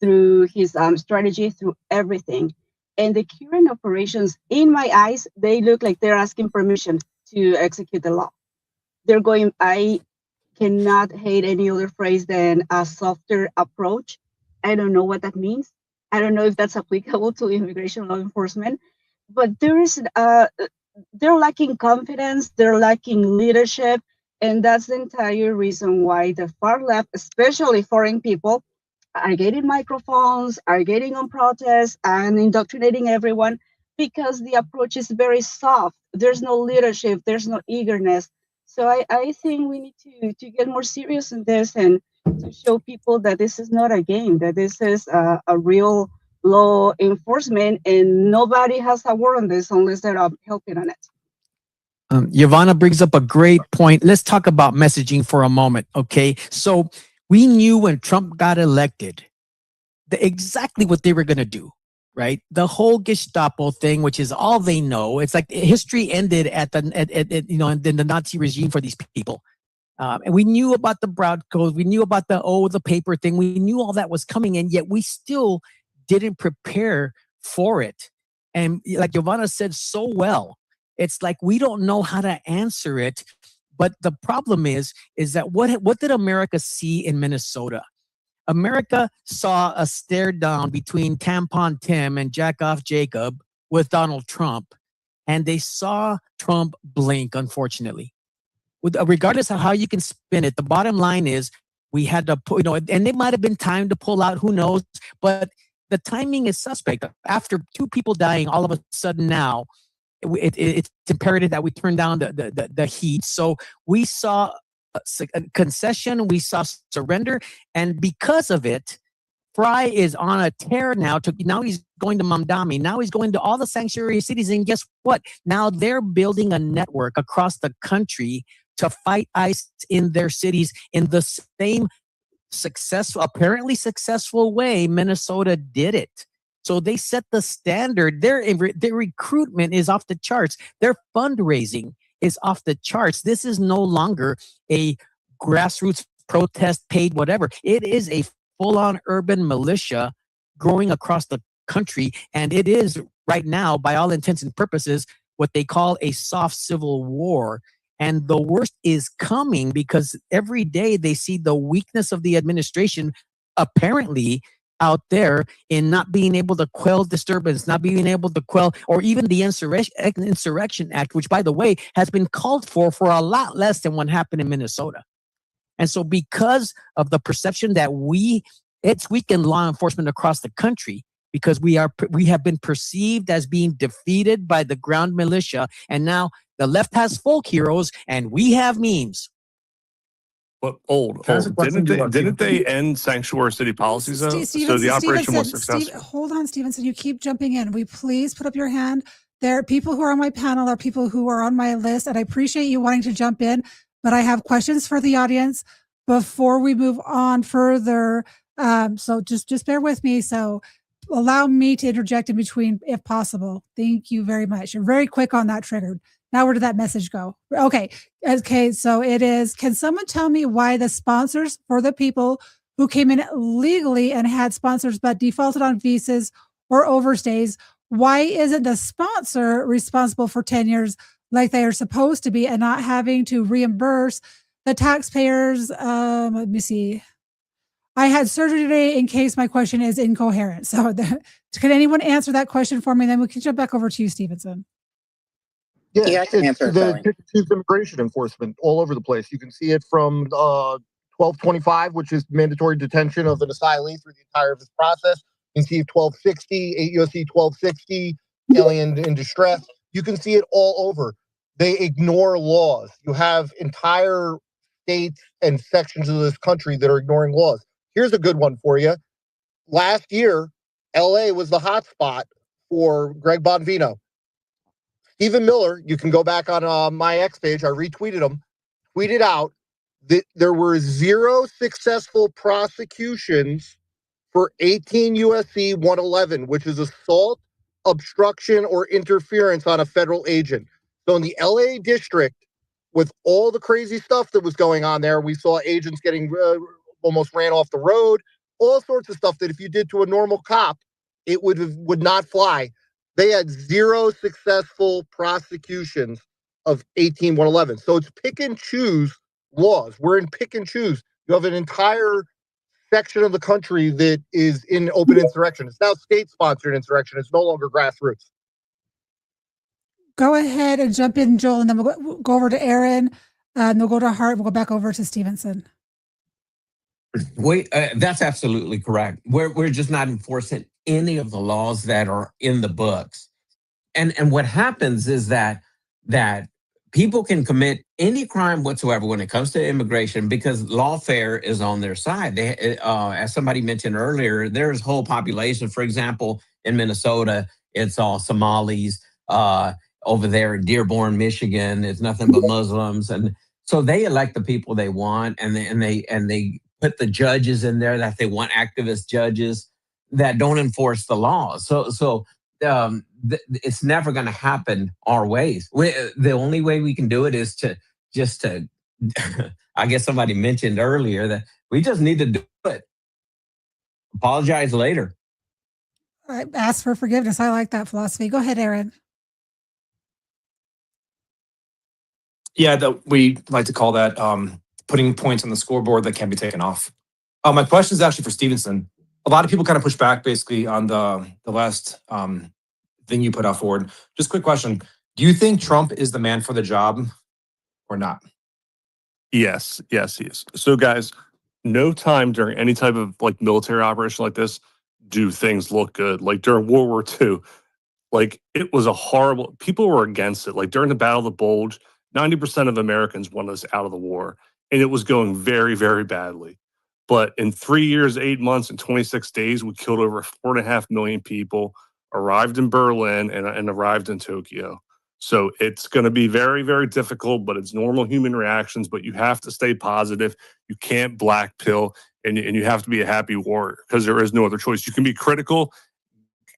through his strategy, through everything. And the current operations, in my eyes, they look like they're asking permission to execute the law. They're going, I cannot hate any other phrase than a softer approach. I don't know what that means. I don't know if that's applicable to immigration law enforcement, but they're lacking confidence, they're lacking leadership, and that's the entire reason why the far left, especially foreign people, are getting microphones, are getting on protests, and indoctrinating everyone, because the approach is very soft. There's no leadership, there's no eagerness. So I think we need to get more serious in this and to show people that this is not a game, that this is a real law enforcement, and nobody has a word on this unless they're helping on it. Ivana brings up a great point. Let's talk about messaging for a moment, okay? So we knew when Trump got elected exactly what they were going to do, right? The whole Gestapo thing, which is all they know. It's like history ended at in the Nazi regime for these people. And we knew about the Broad Code. We knew about the paper thing. We knew all that was coming, and yet we still didn't prepare for it. And like Giovanna said so well, it's like we don't know how to answer it But the problem is that what did America see in Minnesota? America saw a stare down between Tampon Tim and Jackoff Jacob with Donald Trump, and they saw Trump blink, unfortunately. Regardless of how you can spin it, the bottom line is we had to put, and it might have been time to pull out, who knows, but the timing is suspect. After 2 people dying, all of a sudden now, it's imperative that we turn down the heat. So we saw a concession, we saw surrender, and because of it, Fry is on a tear now. Now he's going to Mamdani. Now he's going to all the sanctuary cities, and guess what? Now they're building a network across the country to fight ICE in their cities in the same apparently successful way Minnesota did it. So they set the standard. Their recruitment is off the charts. Their fundraising is off the charts. This is no longer a grassroots protest paid whatever. It is a full-on urban militia growing across the country. And it is right now, by all intents and purposes, what they call a soft civil war. And the worst is coming because every day they see the weakness of the administration apparently out there in not being able to quell disturbance, not being able to quell, or even the Insurrection Act, which, by the way, has been called for a lot less than what happened in Minnesota. And so because of the perception that it's weakened law enforcement across the country, because we have been perceived as being defeated by the ground militia, and now the left has folk heroes and we have memes. But didn't they end sanctuary city policies though? So the operation was successful. Hold on, Stevenson. You keep jumping in. Will you please put up your hand? There are people who are on my panel, are people who are on my list, and I appreciate you wanting to jump in, but I have questions for the audience before we move on further. So just bear with me. So allow me to interject in between if possible. Thank you very much. You're very quick on that trigger. Now, where did that message go? Okay. So it is, can someone tell me why the sponsors for the people who came in legally and had sponsors but defaulted on visas or overstays, why isn't the sponsor responsible for 10 years like they are supposed to be and not having to reimburse the taxpayers? Let me see. I had surgery today in case my question is incoherent. So can anyone answer that question for me? Then we can jump back over to you, Stevenson. Yeah, I can answer it, Sally. It's immigration enforcement all over the place. You can see it from 1225, which is mandatory detention of an asylee through the entire of this process. You can see 1260, 8 U.S.C. 1260, alien in distress. You can see it all over. They ignore laws. You have entire states and sections of this country that are ignoring laws. Here's a good one for you. Last year, LA was the hot spot for Greg Bovino. Stephen Miller, you can go back on my X page, I retweeted him, tweeted out that there were 0 successful prosecutions for 18 U.S.C. 111, which is assault, obstruction, or interference on a federal agent. So in the LA district, with all the crazy stuff that was going on there, we saw agents getting almost ran off the road, all sorts of stuff that if you did to a normal cop, it would not fly. They had 0 successful prosecutions of 18111. So it's pick and choose laws. We're in pick and choose. You have an entire section of the country that is in open insurrection. It's now state-sponsored insurrection. It's no longer grassroots. Go ahead and jump in, Joel, and then we'll go over to Aaron, and we'll go to Hart. We'll go back over to Stevenson. That's absolutely correct. We're just not enforcing any of the laws that are in the books. And what happens is that people can commit any crime whatsoever when it comes to immigration because lawfare is on their side. As somebody mentioned earlier, there's whole population. For example, in Minnesota, it's all Somalis. Over there in Dearborn, Michigan, it's nothing but Muslims, and so they elect the people they want, and they put the judges in there that they want, activist judges that don't enforce the law. So it's never going to happen our ways. The only way we can do it is to I guess somebody mentioned earlier that we just need to do it. Apologize later. All right, ask for forgiveness. I like that philosophy. Go ahead, Aaron. Yeah, we like to call that putting points on the scoreboard that can't be taken off. My question is actually for Stevenson. A lot of people kind of push back basically on the last thing you put out forward. Just quick question. Do you think Trump is the man for the job or not? Yes, yes, he is. So, guys, no time during any type of like military operation like this do things look good. Like during World War II, like it was a horrible. People were against it. Like during the Battle of the Bulge, 90% of Americans wanted us out of the war, and it was going very, very badly. But in 3 years, 8 months, and 26 days, we killed over 4.5 million people. Arrived in Berlin and arrived in Tokyo. So it's going to be very, very difficult, but it's normal human reactions. But you have to stay positive. You can't black pill, and you have to be a happy warrior because there is no other choice. You can be critical,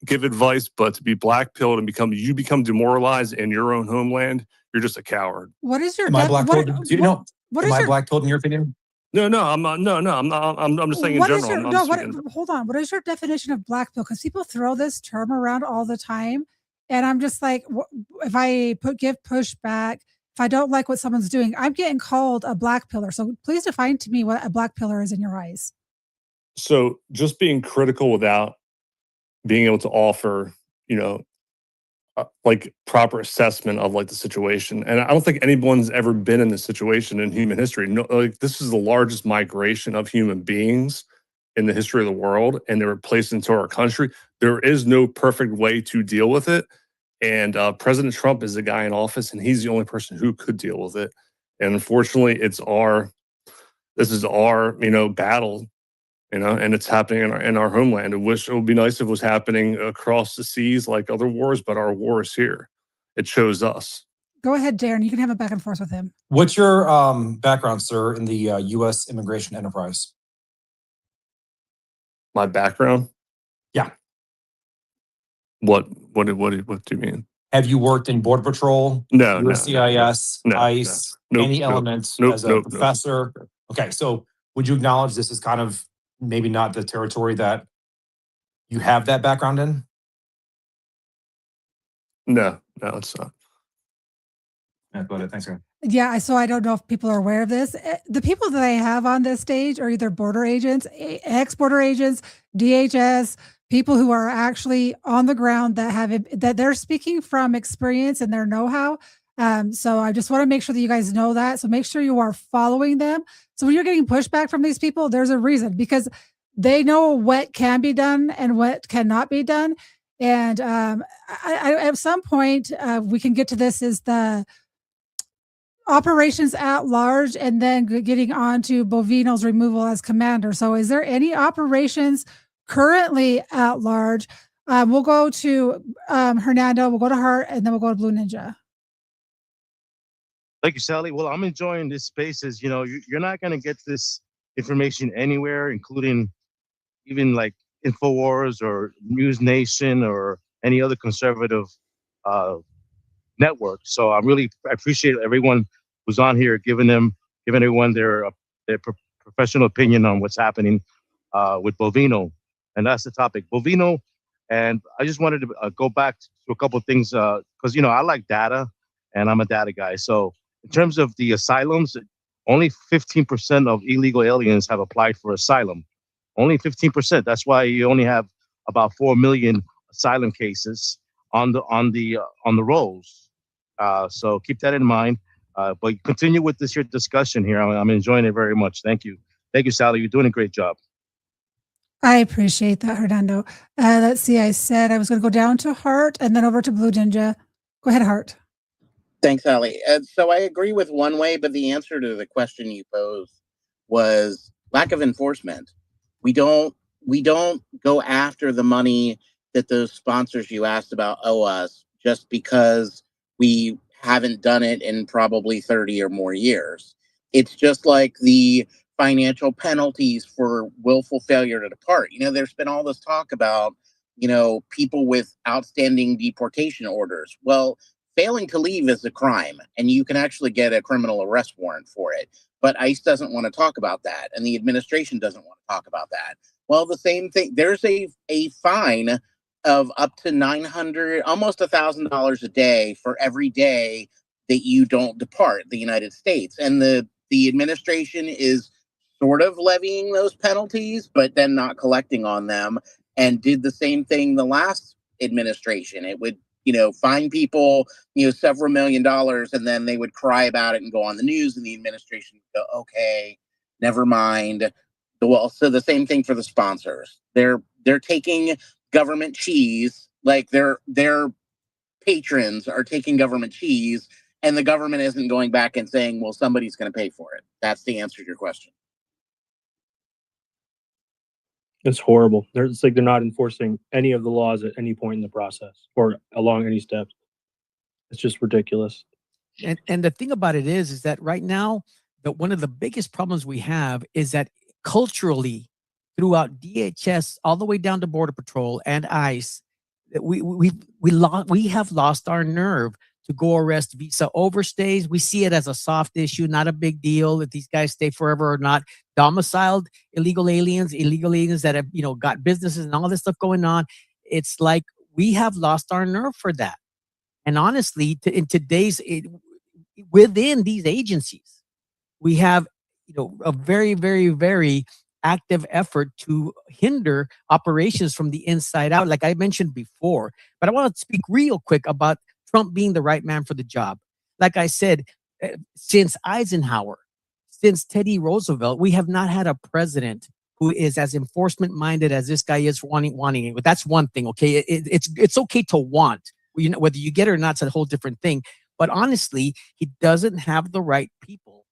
give advice, but to be black pilled and become demoralized in your own homeland, you're just a coward. What is your Am I black pilled? Do you know? What Am is I your black pilled in your opinion? No, I'm not. No, I'm not. I'm just saying in what is general. your no? What? Hold on. What is your definition of black pill? Because people throw this term around all the time, and I'm just like, if I give pushback, if I don't like what someone's doing, I'm getting called a black pillar. So please define to me what a black pillar is in your eyes. So just being critical without being able to offer, like proper assessment of like the situation. And I don't think anyone's ever been in this situation in human history. No, like this is the largest migration of human beings in the history of the world, and they were placed into our country. There is no perfect way to deal with it. And President Trump is the guy in office, and he's the only person who could deal with it. And unfortunately, this is our, battle, and it's happening in our homeland. I wish it would be nice if it was happening across the seas like other wars, but our war is here. It shows us. Go ahead, Darren. You can have a back and forth with him. What's your background, sir, in the U.S. immigration enterprise? My background? Yeah. What do you mean? Have you worked in Border Patrol, No, USCIS, no, ICE, no. any elements as a professor? Okay, so would you acknowledge this is kind of maybe not the territory that you have that background in? No, it's not. That's about it. Thanks, guys. Yeah, so I don't know if people are aware of this. The people that I have on this stage are either border agents, ex-border agents, DHS, people who are actually on the ground that they're speaking from experience and their know-how. So I just want to make sure that you guys know that. So make sure you are following them. So when you're getting pushback from these people, there's a reason, because they know what can be done and what cannot be done. And at some point, we can get to this is the operations at large, and then getting on to Bovino's removal as commander. So is there any operations currently at large? We'll go to Hernando, we'll go to Hart, and then we'll go to Blue Ninja. Thank you, Sally. Well, I'm enjoying this space. As you know, you're not going to get this information anywhere, including even like InfoWars or News Nation or any other conservative network. So I appreciate everyone who's on here, giving everyone their professional opinion on what's happening with Bovino, and that's the topic, Bovino. And I just wanted to go back to a couple of things because I like data, and I'm a data guy. So in terms of the asylums, only 15% of illegal aliens have applied for asylum. Only 15%. That's why you only have about 4 million asylum cases on the rolls. So keep that in mind. But continue with this here discussion here. I'm enjoying it very much. Thank you, Sally. You're doing a great job. I appreciate that, Hernando. Let's see. I said I was going to go down to Hart and then over to Blue Ninja. Go ahead, Hart. Thanks, Allie. So I agree with one way, but the answer to the question you posed was lack of enforcement. We don't go after the money that those sponsors you asked about owe us just because we haven't done it in probably 30 or more years. It's just like the financial penalties for willful failure to depart. There's been all this talk about, people with outstanding deportation orders. Well, failing to leave is a crime, and you can actually get a criminal arrest warrant for it. But ICE doesn't want to talk about that, and the administration doesn't want to talk about that. Well, the same thing. There's a fine of up to $900, almost $1,000 a day for every day that you don't depart the United States. And the administration is sort of levying those penalties, but then not collecting on them, and did the same thing the last administration. It would, fine people, several $1 million, and then they would cry about it and go on the news, and the administration would go, okay, never mind. Well, so the same thing for the sponsors. They're taking government cheese, like their patrons are taking government cheese, and the government isn't going back and saying, well, somebody's going to pay for it. That's the answer to your question. It's horrible. It's like they're not enforcing any of the laws at any point in the process or along any steps. It's just ridiculous. And the thing about it is that right now, one of the biggest problems we have is that culturally, throughout DHS, all the way down to Border Patrol and ICE, we have lost our nerve to go arrest visa overstays. We see it as a soft issue, not a big deal if these guys stay forever or not. Domiciled illegal aliens that have, got businesses and all this stuff going on. It's like we have lost our nerve for that. And honestly, within these agencies, we have, a very, very, very active effort to hinder operations from the inside out, like I mentioned before. But I want to speak real quick about Trump being the right man for the job. Like I said, since Eisenhower, since Teddy Roosevelt, we have not had a president who is as enforcement minded as this guy is wanting it. But that's one thing, okay? It's okay to want. Whether you get it or not, it's a whole different thing. But honestly, he doesn't have the right people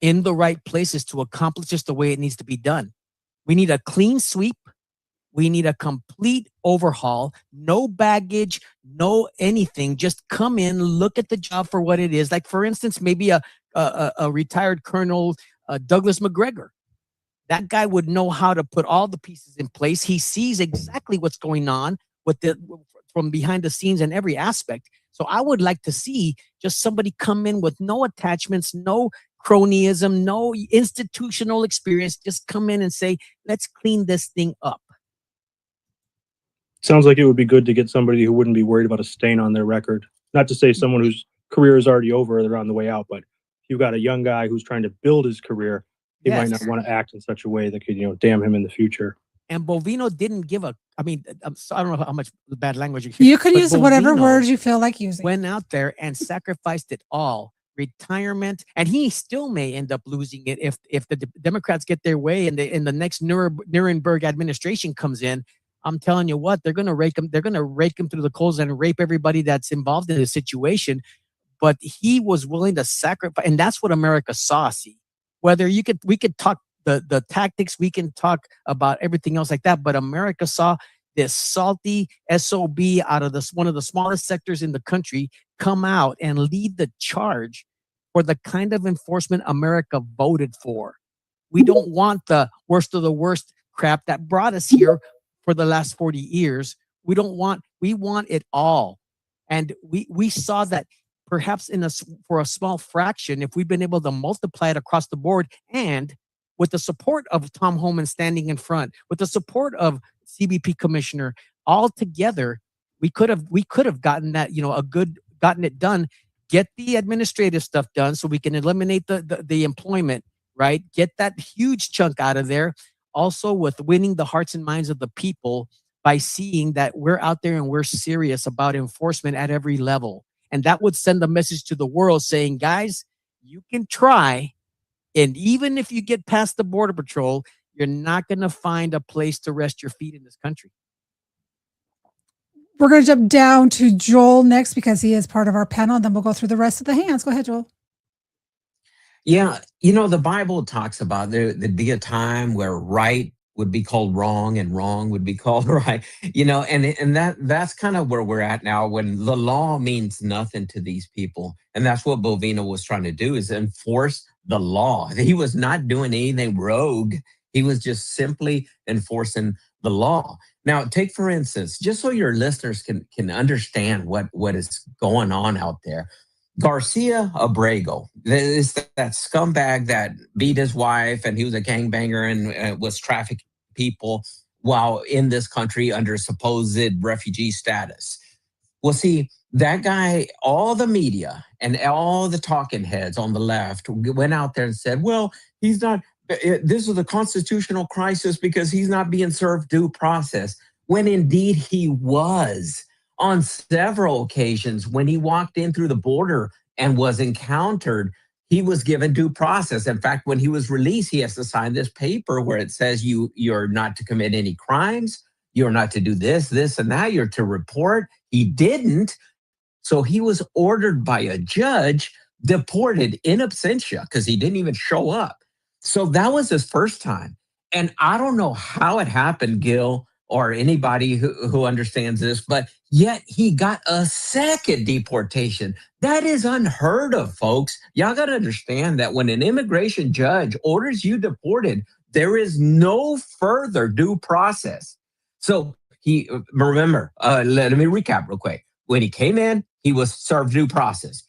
in the right places to accomplish just the way it needs to be done. We need a clean sweep. We need a complete overhaul, no baggage, no anything. Just come in, look at the job for what it is. Like, for instance, maybe a retired Colonel Douglas McGregor. That guy would know how to put all the pieces in place. He sees exactly what's going on from behind the scenes in every aspect. So I would like to see just somebody come in with no attachments, no cronyism, no institutional experience. Just come in and say, let's clean this thing up. Sounds like it would be good to get somebody who wouldn't be worried about a stain on their record. Not to say someone whose career is already over, they're on the way out, but if you've got a young guy who's trying to build his career, he might not want to act in such a way that could, damn him in the future. And Bovino didn't give I don't know how much bad language you could use whatever words you feel like using. Went out there and sacrificed it all. Retirement, and he still may end up losing it if the Democrats get their way and the next Nuremberg administration comes in. I'm telling you what, they're going to rake him. They're going to rake him through the coals and rape everybody that's involved in this situation. But he was willing to sacrifice, and that's what America saw. See, whether we could talk the tactics, we can talk about everything else like that, but America saw this salty SOB out of one of the smallest sectors in the country come out and lead the charge for the kind of enforcement America voted for. We don't want the worst of the worst crap that brought us here for the last 40 years. We want it all. And we saw that perhaps for a small fraction, if we've been able to multiply it across the board, and with the support of Tom Homan standing in front, with the support of CBP commissioner, all together, we could have gotten that, gotten it done, get the administrative stuff done so we can eliminate the employment, right? Get that huge chunk out of there. Also with winning the hearts and minds of the people by seeing that we're out there and we're serious about enforcement at every level. And that would send a message to the world saying, guys, you can try. And even if you get past the Border Patrol, you're not going to find a place to rest your feet in this country. We're going to jump down to Joel next because he is part of our panel, and then we'll go through the rest of the hands. Go ahead, Joel. Yeah, the Bible talks about there'd be a time where right would be called wrong and wrong would be called right. And that's kind of where we're at now, when the law means nothing to these people. And that's what Bovino was trying to do, is enforce the law. He was not doing anything rogue. He was just simply enforcing the law. Now, take, for instance, just so your listeners can understand what is going on out there. Garcia Abrego is that scumbag that beat his wife, and he was a gangbanger and was trafficking people while in this country under supposed refugee status. Well, see, that guy, all the media and all the talking heads on the left went out there and said, well, he's not, this is a constitutional crisis because he's not being served due process. When indeed he was on several occasions when he walked in through the border and was encountered. He was given due process. In fact, when he was released, he has to sign this paper where it says you're not to commit any crimes. You're not to do this, this, and that. You're to report. He didn't. So he was ordered by a judge, deported in absentia because he didn't even show up. So that was his first time. And I don't know how it happened, Gil, or anybody who understands this, but yet he got a second deportation. That is unheard of, folks. Y'all got to understand that when an immigration judge orders you deported, there is no further due process. So remember, let me recap real quick. When he came in, he was served due process.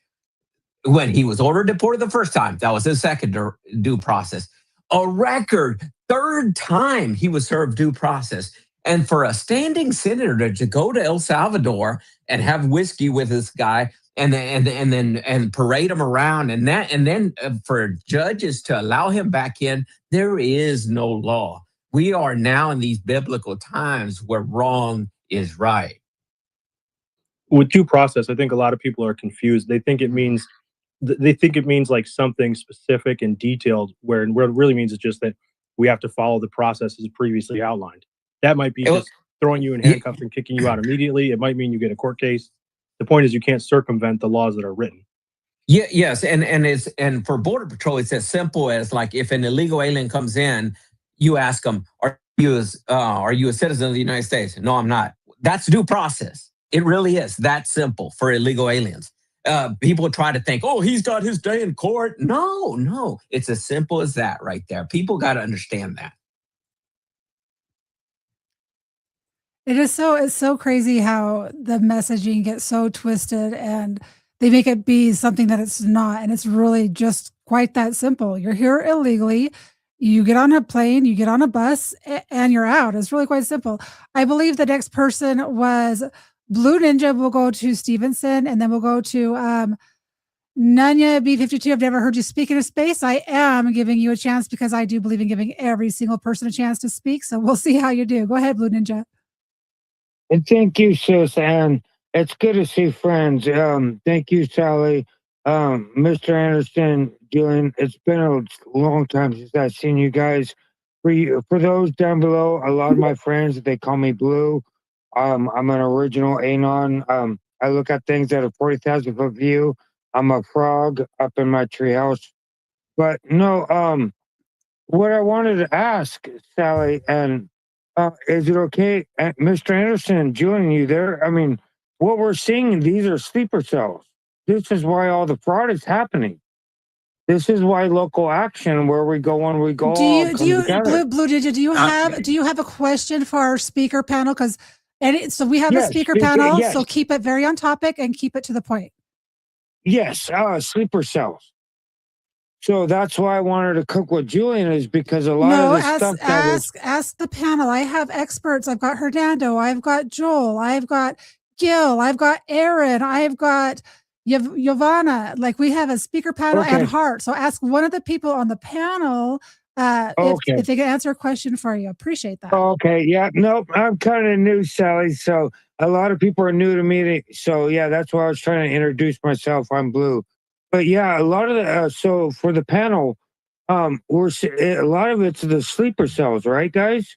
When he was ordered deported the first time, that was his second due process. A record third time he was served due process. And for a standing senator to go to El Salvador and have whiskey with this guy and then parade him around and then for judges to allow him back in, there is no law. We are now in these biblical times where wrong is right. With due process, I think a lot of people are confused. They think it means like something specific and detailed, where what it really means is just that we have to follow the processes previously outlined. That might be just throwing you in handcuffs and kicking you out immediately. It might mean you get a court case. The point is you can't circumvent the laws that are written. Yeah, yes, and for Border Patrol, it's as simple as like if an illegal alien comes in, you ask them, "Are you a citizen of the United States?" No, I'm not. That's due process. It really is that simple for illegal aliens. People try to think, "Oh, he's got his day in court." No, it's as simple as that right there. People got to understand that. It's so crazy how the messaging gets so twisted and they make it be something that it's not. And it's really just quite that simple. You're here illegally. You get on a plane, you get on a bus, and you're out. It's really quite simple. I believe the next person was Blue Ninja. We'll go to Stevenson, and then we'll go to Nanya B52. I've never heard you speak in a space. I am giving you a chance because I do believe in giving every single person a chance to speak. So we'll see how you do. Go ahead, Blue Ninja. And thank you, sis. And it's good to see friends. Thank you, Sally. Mr. Anderson, Julian, it's been a long time since I've seen you guys. For those down below, a lot of my friends, they call me Blue. I'm an original Anon. I look at things at a 40,000 foot view. I'm a frog up in my treehouse. But no, what I wanted to ask, Sally, and is it okay, Mr. Anderson, Julian, you there? I mean, what we're seeing, these are sleeper cells. This is why all the fraud is happening. This is why local action, where we go on, we go. Do you Blue Digit? Do you have a question for our speaker panel? Because so we have a speaker panel. Yes. So keep it very on topic and keep it to the point. Yes, sleeper cells. So that's why I wanted to cook with Julian, is because a lot of the stuff ask the panel. I have experts. I've got Hernando. I've got Joel. I've got Gil. I've got Aaron. I've got Giovanna. Like, we have a speaker panel and Hart. So ask one of the people on the panel if they can answer a question for you. Appreciate that. Okay. Yeah. Nope. I'm kind of new, Sally. So a lot of people are new to me. So yeah, that's why I was trying to introduce myself. I'm Blue. But yeah, a lot of the so for the panel, a lot of it's the sleeper cells, right, guys?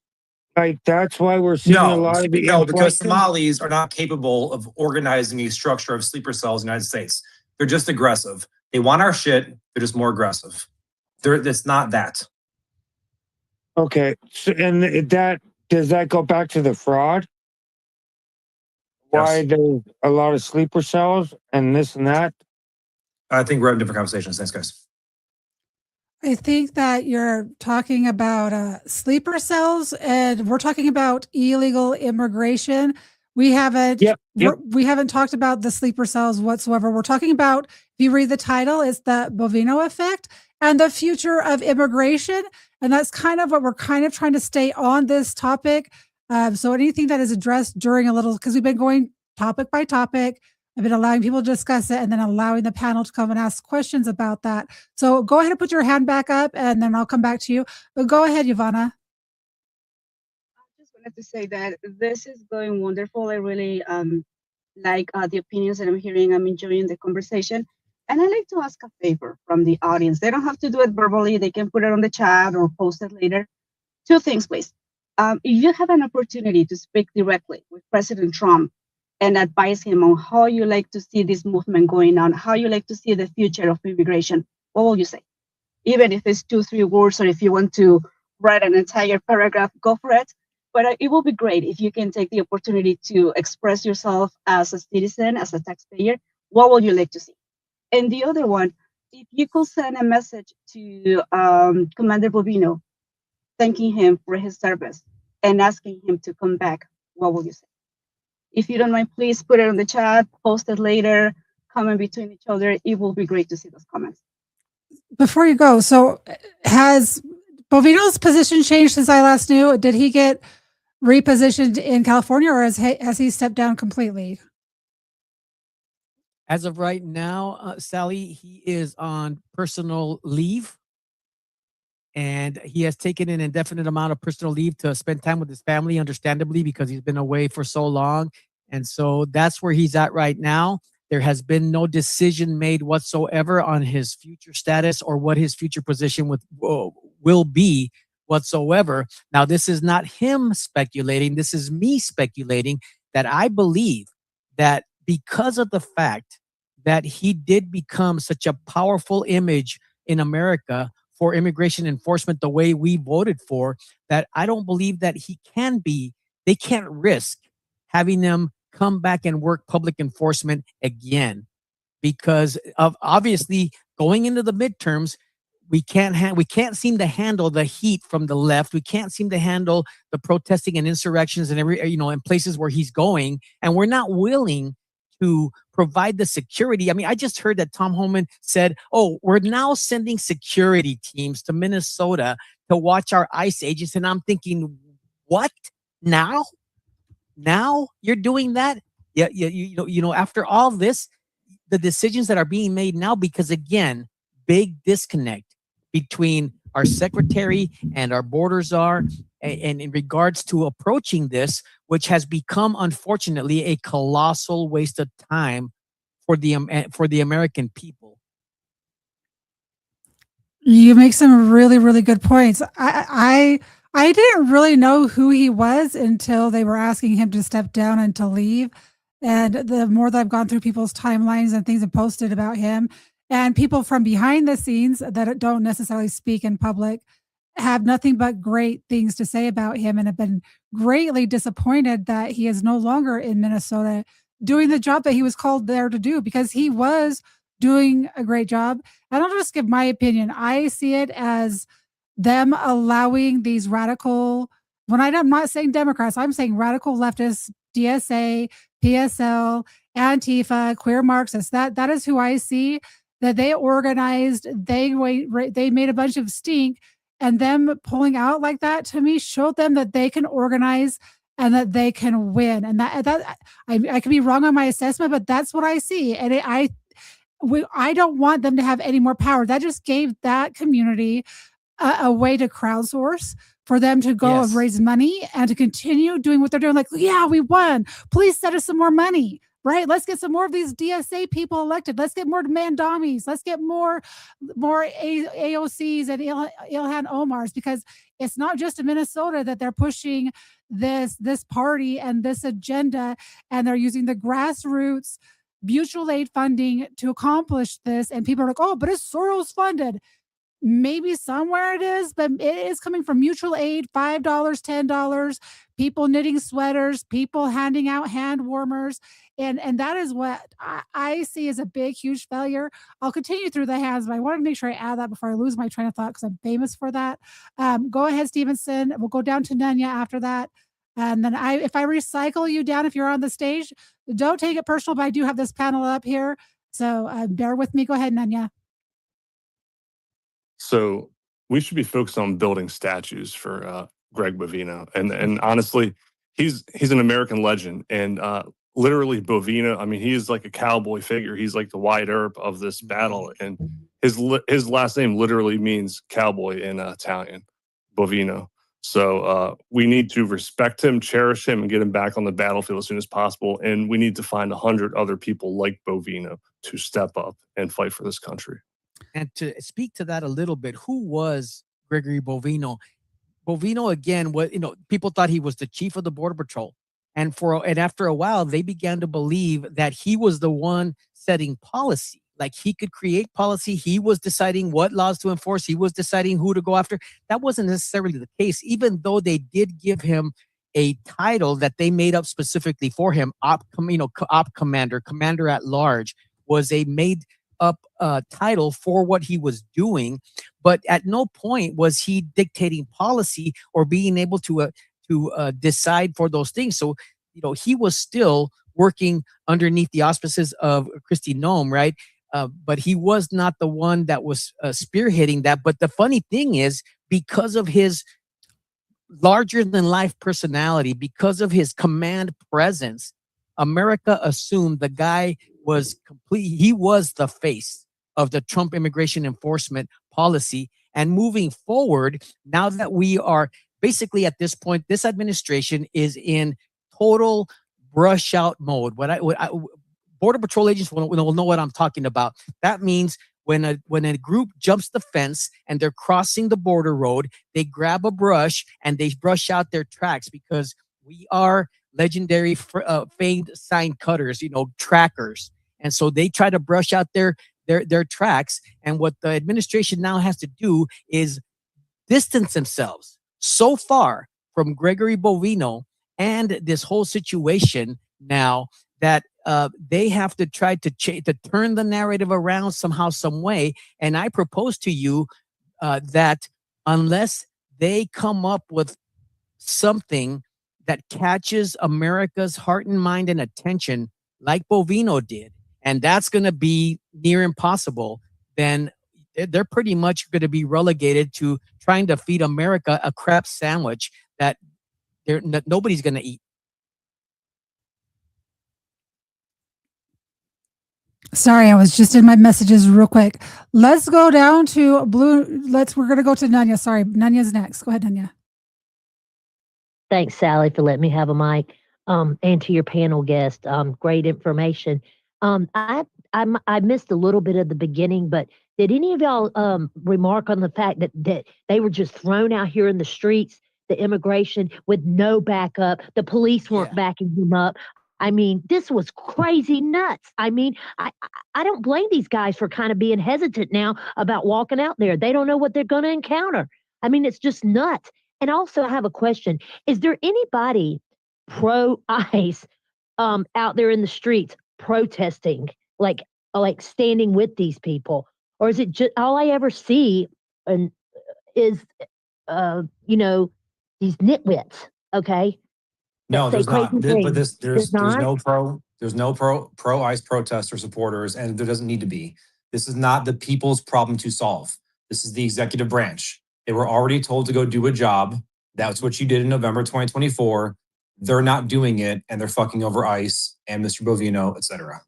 Like, that's why we're seeing a lot of the because Somalis are not capable of organizing a structure of sleeper cells in the United States. They're just aggressive. They want our shit. They're just more aggressive. It's not that. Okay, so, and does that go back to the fraud? Why there's a lot of sleeper cells and this and that? I think we're having different conversations. Thanks, guys. I think that you're talking about sleeper cells, and we're talking about illegal immigration. We haven't we haven't talked about the sleeper cells whatsoever. We're talking about, if you read the title, it's the Bovino effect and the future of immigration. And that's kind of what we're kind of trying to stay on this topic. So anything that is addressed during because we've been going topic by topic. I've been allowing people to discuss it and then allowing the panel to come and ask questions about that. So go ahead and put your hand back up and then I'll come back to you. But go ahead, Ivana. I just wanted to say that this is going wonderful. I really like the opinions that I'm hearing. I'm enjoying the conversation. And I'd like to ask a favor from the audience. They don't have to do it verbally. They can put it on the chat or post it later. Two things, please. If you have an opportunity to speak directly with President Trump and advise him on how you like to see this movement going on, how you like to see the future of immigration, what will you say? Even if it's 2-3 words, or if you want to write an entire paragraph, go for it. But it will be great if you can take the opportunity to express yourself as a citizen, as a taxpayer. What would you like to see? And the other one, if you could send a message to Commander Bovino, thanking him for his service and asking him to come back, what will you say? If you don't mind, please put it on the chat, post it later, comment between each other. It will be great to see those comments. Before you go, so has Bovino's position changed since I last knew? Did he get repositioned in California, or has he stepped down completely? As of right now, Sally, he is on personal leave. And he has taken an indefinite amount of personal leave to spend time with his family, understandably, because he's been away for so long. And so that's where he's at right now. There has been no decision made whatsoever on his future status or what his future position will be whatsoever. Now, this is not him speculating. This is me speculating that I believe that because of the fact that he did become such a powerful image in America for immigration enforcement the way we voted for, that I don't believe that they can't risk having them come back and work public enforcement again, because of obviously going into the midterms, we can't seem to handle the heat from the left. We can't seem to handle the protesting and insurrections and in places where he's going, and we're not willing to provide the security. I mean, I just heard that Tom Homan said, "Oh, we're now sending security teams to Minnesota to watch our ICE agents." And I'm thinking, what? Now you're doing that? Yeah, after all this, the decisions that are being made now, because again, big disconnect between our secretary and our border czar, and in regards to approaching this, which has become, unfortunately, a colossal waste of time for the American people. You make some really, really good points. I didn't really know who he was until they were asking him to step down and to leave. And the more that I've gone through people's timelines and things and posted about him, and people from behind the scenes that don't necessarily speak in public have nothing but great things to say about him, and have been greatly disappointed that he is no longer in Minnesota doing the job that he was called there to do, because he was doing a great job. And I'll just give my opinion. I see it as them allowing these radical, I'm not saying Democrats, I'm saying radical leftists, DSA, PSL, Antifa, queer Marxists. That is who I see, that they organized, they made a bunch of stink, and them pulling out like that, to me, showed them that they can organize and that they can win. And that I could be wrong on my assessment, but that's what I see. And I don't want them to have any more power. That just gave that community a way to crowdsource for them to go and raise money and to continue doing what they're doing. Like, yeah, we won. Please send us some more money, right? Let's get some more of these DSA people elected. Let's get more Mandamis. Let's get more AOCs and Ilhan Omars, because it's not just in Minnesota that they're pushing this party and this agenda, and they're using the grassroots mutual aid funding to accomplish this. And people are like, oh, but it's Soros funded. Maybe somewhere it is, but it is coming from mutual aid, $5, $10, people knitting sweaters, people handing out hand warmers. And that is what I see as a big, huge failure. I'll continue through the hands, but I want to make sure I add that before I lose my train of thought, because I'm famous for that. Go ahead, Stevenson. We'll go down to Nanya after that. And then if I recycle you down, if you're on the stage, don't take it personal, but I do have this panel up here. So bear with me. Go ahead, Nanya. So we should be focused on building statues for Greg Bovino, and honestly, he's an American legend. And literally Bovino. I mean, he is like a cowboy figure. He's like the Wyatt Earp of this battle, and his last name literally means cowboy in Italian, Bovino. So we need to respect him, cherish him, and get him back on the battlefield as soon as possible. And we need to find 100 other people like Bovino to step up and fight for this country. And to speak to that a little bit, who was Gregory Bovino? Bovino, again, what people thought he was the chief of the Border Patrol. And after a while, they began to believe that he was the one setting policy. Like he could create policy. He was deciding what laws to enforce. He was deciding who to go after. That wasn't necessarily the case, even though they did give him a title that they made up specifically for him. Op commander, commander at large was a made up title for what he was doing. But at no point was he dictating policy or being able to decide for those things. So, he was still working underneath the auspices of Kristi Noem, right? But he was not the one that was spearheading that. But the funny thing is, because of his larger than life personality, because of his command presence, America assumed the guy was he was the face of the Trump immigration enforcement policy. And moving forward, now that we are basically at this point, this administration is in total brush out mode. Border Patrol agents will know what I'm talking about. That means when a group jumps the fence and they're crossing the border road, they grab a brush and they brush out their tracks, because we are legendary famed sign cutters, trackers. And so they try to brush out their tracks. And what the administration now has to do is distance themselves so far from Gregory Bovino and this whole situation now that they have to try to turn the narrative around somehow, some way. And I propose to you that unless they come up with something that catches America's heart and mind and attention like Bovino did, and that's going to be near impossible, then they're pretty much going to be relegated to trying to feed America a crap sandwich that nobody's going to eat. Sorry, I was just in my messages real quick. Let's go down to blue. We're going to go to Nanya. Sorry, Nanya's next. Go ahead, Nanya. Thanks, Sally, for letting me have a mic. And to your panel guest, great information. I missed a little bit of the beginning, but did any of y'all remark on the fact that they were just thrown out here in the streets, the immigration, with no backup? The police weren't backing them up. I mean, this was crazy nuts. I mean, I don't blame these guys for kind of being hesitant now about walking out there. They don't know what they're going to encounter. I mean, it's just nuts. And also, I have a question. Is there anybody pro-ICE out there in the streets protesting, like standing with these people? Or is it just all I ever see is, these nitwits, okay? No, there's not. But there's not? no pro ICE protest or supporters, and there doesn't need to be. This is not the people's problem to solve. This is the executive branch. They were already told to go do a job. That's what you did in November 2024. They're not doing it, and they're fucking over ICE and Mr. Bovino, et cetera.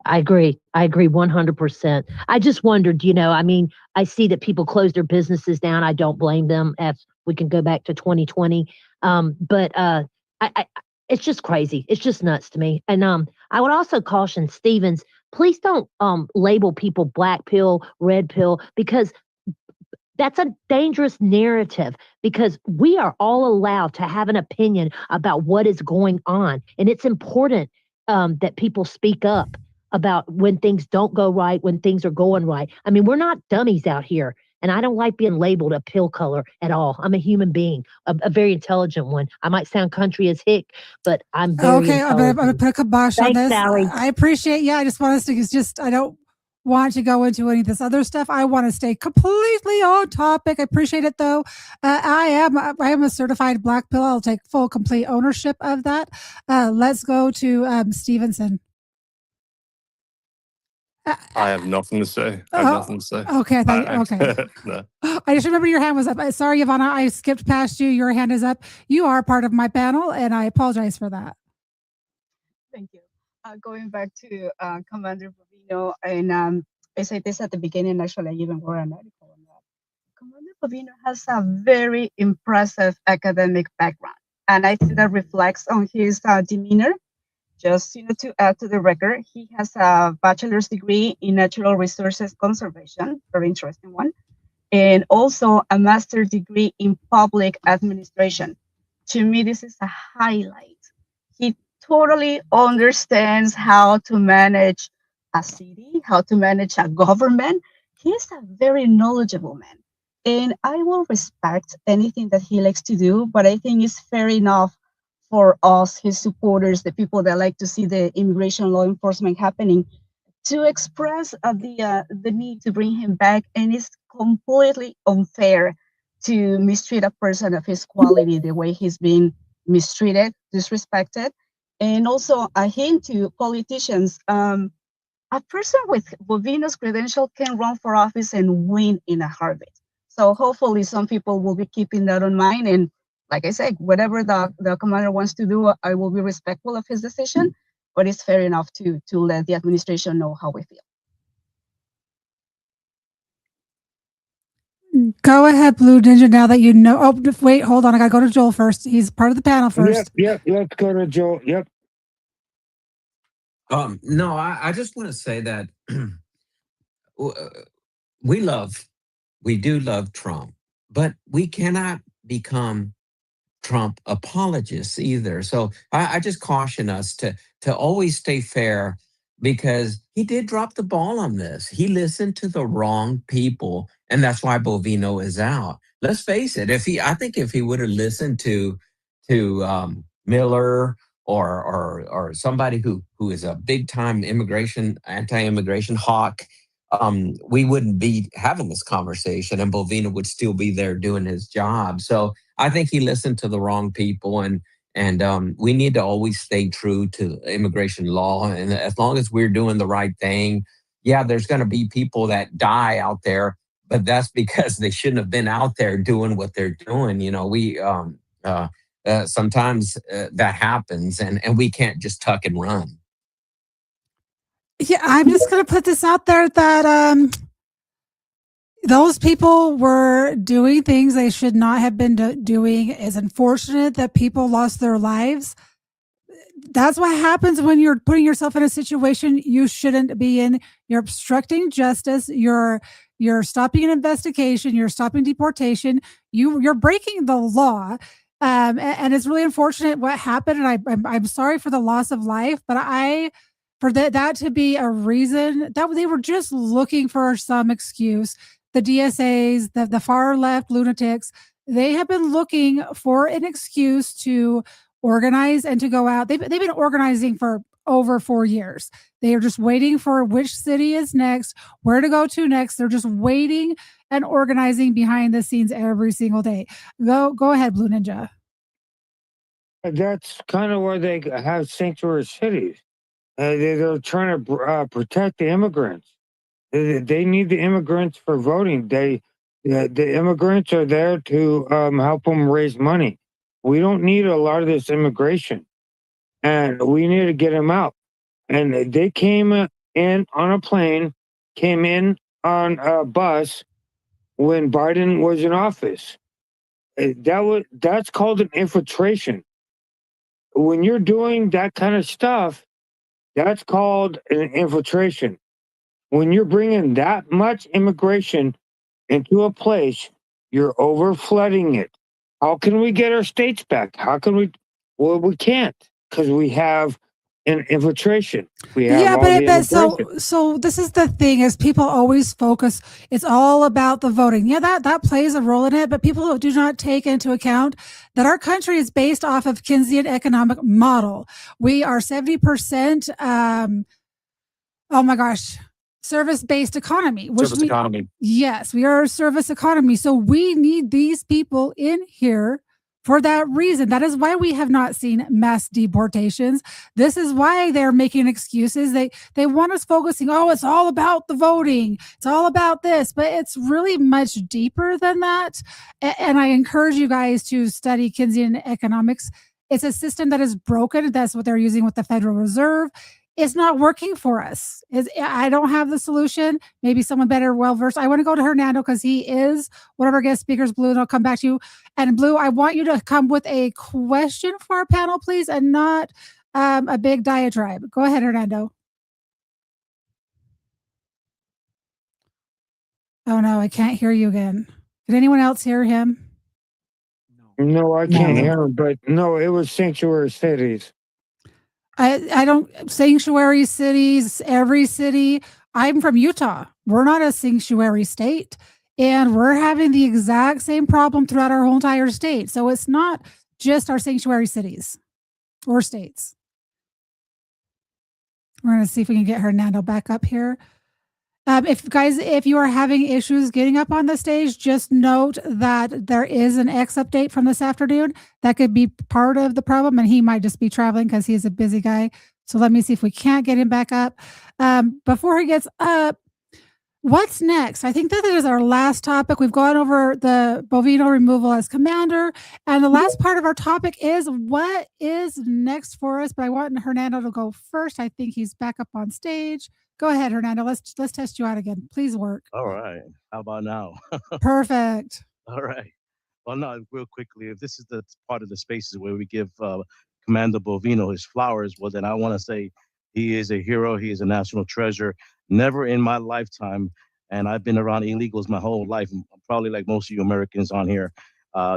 I agree 100%. I just wondered, I see that people close their businesses down. I don't blame them, if we can go back to 2020. But it's just crazy. It's just nuts to me. And I would also caution Stevens, please don't label people black pill, red pill, because that's a dangerous narrative, because we are all allowed to have an opinion about what is going on. And it's important that people speak up about when things don't go right, when things are going right. I mean, we're not dummies out here. And I don't like being labeled a pill color at all. I'm a human being, a very intelligent one. I might sound country as hick, but I'm very intelligent. I'm going to put a kibosh on this. Sally. I appreciate, I just want us to, I don't want to go into any of this other stuff. I want to stay completely on topic. I appreciate it, though. I am a certified black pill. I'll take full, complete ownership of that. Let's go to Stevenson. I have nothing to say. Okay, okay. No. I just remember your hand was up. Sorry, Ivana, I skipped past you. Your hand is up. You are part of my panel, and I apologize for that. Thank you. Going back to Commander Bovino, and I said this at the beginning, actually, I even wrote an article on that. Commander Bovino has a very impressive academic background, and I think that reflects on his demeanor. Just to add to the record, he has a bachelor's degree in natural resources conservation, very interesting one, and also a master's degree in public administration. To me, this is a highlight. He totally understands how to manage a city, how to manage a government. He's a very knowledgeable man. And I will respect anything that he likes to do, but I think it's fair enough for us, his supporters, the people that like to see the immigration law enforcement happening, to express the need to bring him back, and it's completely unfair to mistreat a person of his quality the way he's being mistreated, disrespected, and also a hint to politicians. A person with Bovino's credential can run for office and win in a heartbeat. So hopefully some people will be keeping that in mind. And like I said, whatever the commander wants to do, I will be respectful of his decision, but it's fair enough to let the administration know how we feel. Go ahead, Blue Ninja, now that you know. Oh, wait, hold on. I got to go to Joel first. He's part of the panel first. Yep. Let's go to Joel. Yep. No, I just want to say that we do love Trump, but we cannot become Trump apologists either. So I just caution us to always stay fair, because he did drop the ball on this. He listened to the wrong people, and that's why Bovino is out. Let's face it. I think if he would have listened to Miller or somebody who is a big time anti-immigration hawk, we wouldn't be having this conversation, and Bovino would still be there doing his job. So I think he listened to the wrong people, and we need to always stay true to immigration law. And as long as we're doing the right thing, yeah, there's going to be people that die out there, but that's because they shouldn't have been out there doing what they're doing. We sometimes that happens, and we can't just tuck and run. Yeah, I'm just going to put this out there that those people were doing things they should not have been doing. It's unfortunate that people lost their lives. That's what happens when you're putting yourself in a situation you shouldn't be in. You're obstructing justice. You're stopping an investigation. You're stopping deportation. You're breaking the law. And it's really unfortunate what happened. And I'm sorry for the loss of life, but for that to be a reason that they were just looking for some excuse. The DSAs, the far left lunatics, they have been looking for an excuse to organize and to go out. They've been organizing for over 4 years. They are just waiting for which city is next, where to go to next. They're just waiting and organizing behind the scenes every single day. Go ahead, Blue Ninja. That's kind of why they have sanctuary cities. They're trying to protect the immigrants. They need the immigrants for voting. The immigrants are there to help them raise money. We don't need a lot of this immigration, and we need to get them out. And they came in on a plane, came in on a bus when Biden was in office. That's called an infiltration. When you're doing that kind of stuff, that's called an infiltration. When you're bringing that much immigration into a place, you're over flooding it. How can we get our states back? How can we? Well, we can't, because we have an infiltration. We have So this is the thing: is people always focus. It's all about the voting. Yeah, that plays a role in it, but people do not take into account that our country is based off of Keynesian economic model. We are 70%. Oh my gosh. Service-based economy. Yes, we are a service economy. So we need these people in here for that reason. That is why we have not seen mass deportations. This is why they're making excuses. They want us focusing, it's all about the voting. It's all about this, but it's really much deeper than that. And I encourage you guys to study Keynesian economics. It's a system that is broken. That's what they're using with the Federal Reserve. It's not working for us. I don't have the solution. Maybe someone better, well-versed. I want to go to Hernando because he is one of our guest speakers, Blue, and I'll come back to you. And Blue, I want you to come with a question for our panel, please, and not a big diatribe. Go ahead, Hernando. Oh, no, I can't hear you again. Did anyone else hear him? No, I can't hear him, but no, it was sanctuary cities. I don't, sanctuary cities, every city. I'm from Utah. We're not a sanctuary state, and we're having the exact same problem throughout our whole entire state. So it's not just our sanctuary cities or states. We're going to see if we can get Hernando back up here. If you are having issues getting up on the stage, just note that there is an X update from this afternoon that could be part of the problem, and he might just be traveling because he's a busy guy. So let me see if we can't get him back up. Before he gets up, what's next? I think that is our last topic. We've gone over the Bovino removal as commander, and the last part of our topic is what is next for us. But I want Hernando to go first. I think he's back up on stage. Go ahead, Hernando. Let's test you out again. Please work. All right. How about now? Perfect. All right. Well, no, real quickly, if this is the part of the spaces where we give Commander Bovino his flowers, well, then I want to say he is a hero. He is a national treasure. Never in my lifetime, and I've been around illegals my whole life, probably like most of you Americans on here,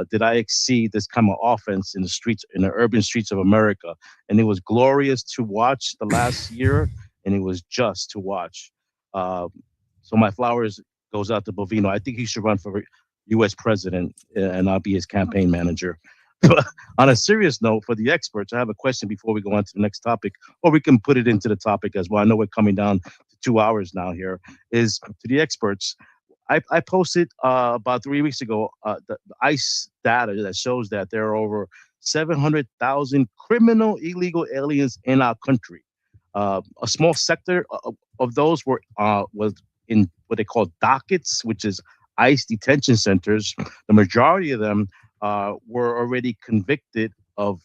did I exceed this kind of offense in the streets, in the urban streets of America. And it was glorious to watch the last year, and it was just to watch. So my flowers goes out to Bovino. I think he should run for U.S. president, and I'll be his campaign manager. On a serious note, for the experts, I have a question before we go on to the next topic, or we can put it into the topic as well. I know we're coming down to 2 hours now here. Is to the experts, I posted about 3 weeks ago the ICE data that shows that there are over 700,000 criminal illegal aliens in our country. A small sector of those was in what they call dockets, which is ICE detention centers. The majority of them were already convicted of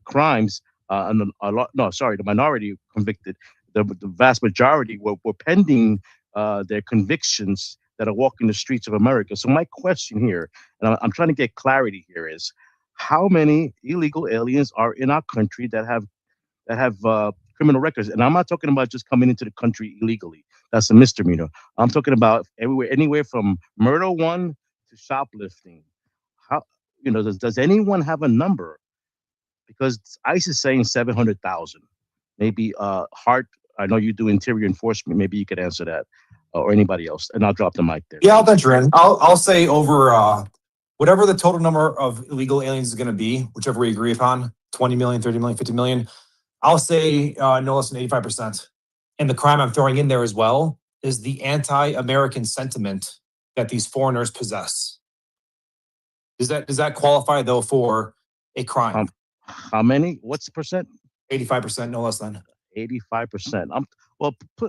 crimes. The minority convicted. The vast majority were pending their convictions that are walking the streets of America. So my question here, and I'm trying to get clarity here, is how many illegal aliens are in our country that have criminal records? And I'm not talking about just coming into the country illegally. That's a misdemeanor. I'm talking about anywhere from murder one to shoplifting. How, does anyone have a number? Because ICE is saying 700,000. Maybe Hart, I know you do interior enforcement. Maybe you could answer that, or anybody else. And I'll drop the mic there. Yeah, I'll venture in. I'll say over whatever the total number of illegal aliens is going to be, whichever we agree upon, 20 million, 30 million, 50 million. I'll say no less than 85%. And the crime I'm throwing in there as well is the anti-American sentiment that these foreigners possess. Does that qualify though for a crime? How many? What's the percent? 85%, no less than. 85%.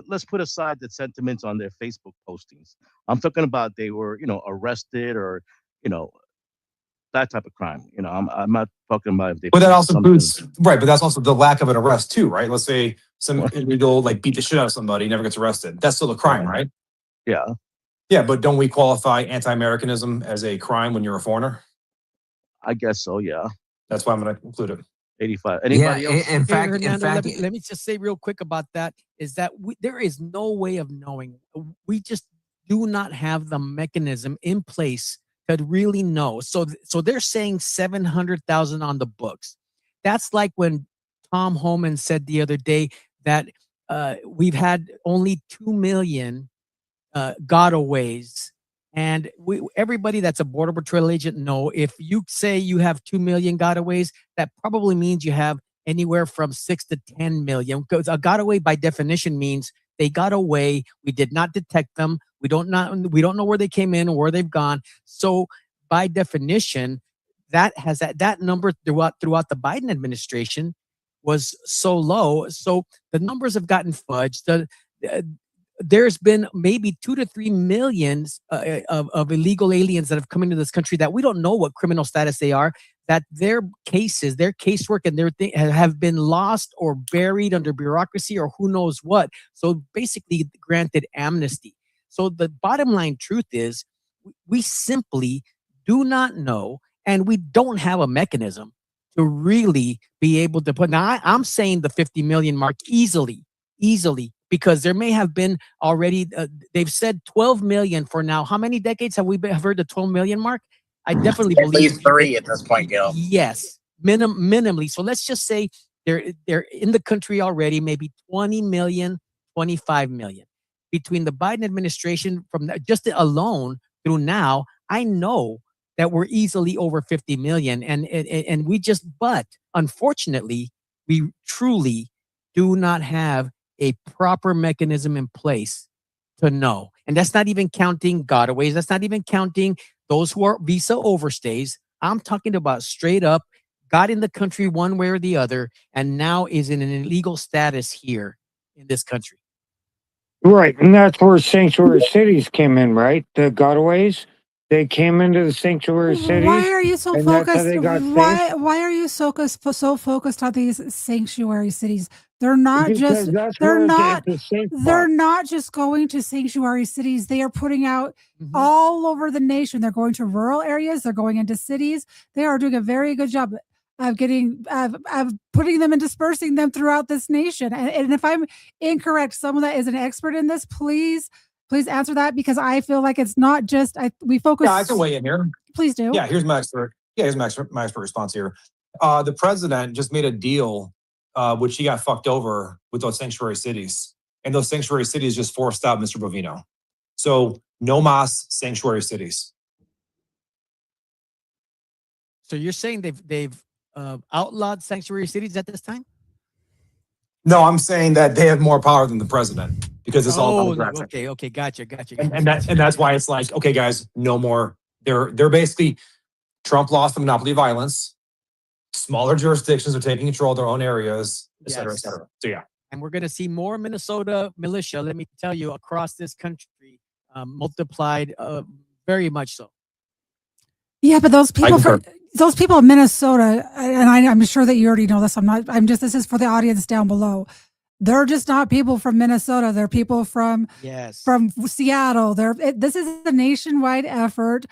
Let's put aside the sentiments on their Facebook postings. I'm talking about they were, arrested or, that type of crime. I'm not talking about if they. But that also includes, right? But that's also the lack of an arrest too, right? Let's say some illegal beat the shit out of somebody, never gets arrested. That's still a crime, right? Yeah. Yeah, but don't we qualify anti-Americanism as a crime when you're a foreigner? I guess so. Yeah. That's why I'm going to include it. 85. Anybody else? In fact, let me just say real quick about that is that there is no way of knowing. We just do not have the mechanism in place to really know. So they're saying 700,000 on the books. That's like when Tom Homan said the other day that we've had only 2 million gotaways. And everybody that's a Border Patrol agent know if you say you have 2 million gotaways, that probably means you have anywhere from 6 to 10 million. Because a gotaway by definition means they got away. We did not detect them. We don't know where they came in or where they've gone. So by definition, that number throughout the Biden administration was so low. So the numbers have gotten fudged. there's been maybe 2 to 3 millions of illegal aliens that have come into this country that we don't know what criminal status they are, that their cases, their casework, and their have been lost or buried under bureaucracy or who knows what. So basically granted amnesty. So the bottom line truth is we simply do not know, and we don't have a mechanism to really be able to put. Now, I'm saying the 50 million mark easily, because there may have been already, they've said 12 million for now. How many decades have we heard the 12 million mark? I definitely At believe least 3 at this point, Gil. yes, minimally. So let's just say they're in the country already, maybe 20 million, 25 million. Between the Biden administration from just alone through now, I know that we're easily over 50 million. And we just, but unfortunately, we truly do not have a proper mechanism in place to know. And that's not even counting gotaways. That's not even counting those who are visa overstays. I'm talking about straight up got in the country one way or the other and now is in an illegal status here in this country. Right, and that's where sanctuary cities came in, right? The gotaways, they came into the sanctuary cities. Why are you so and that's how focused? they got Why are you so focused on these sanctuary cities? They're not Because just that's they're where not it's a safe they're spot. not just going to sanctuary cities. They are putting out all over the nation. They're going to rural areas. They're going into cities. They are doing a very good job of getting of putting them and dispersing them throughout this nation. And if I'm incorrect, someone that is an expert in this, please answer that, because I feel like it's not just we focus. Yeah, I can weigh in here. Please do. Yeah, here's my expert. Yeah, here's my expert response here. The president just made a deal, which he got fucked over with those sanctuary cities, and those sanctuary cities just forced out Mr. Bovino. So no mas sanctuary cities. So you're saying they've outlawed sanctuary cities at this time? No, I'm saying that they have more power than the president because it's all democratic. Okay, gotcha. And that's why it's like, okay, guys, no more. They're basically, Trump lost the monopoly of violence. Smaller jurisdictions are taking control of their own areas, et cetera, et Yes. cetera. So yeah. And we're going to see more Minnesota militia, let me tell you, across this country, multiplied very much so. Yeah, but those people in Minnesota, and I'm sure that you already know this. This is for the audience down below. They're just not people from Minnesota. They're people from Seattle. This is a nationwide effort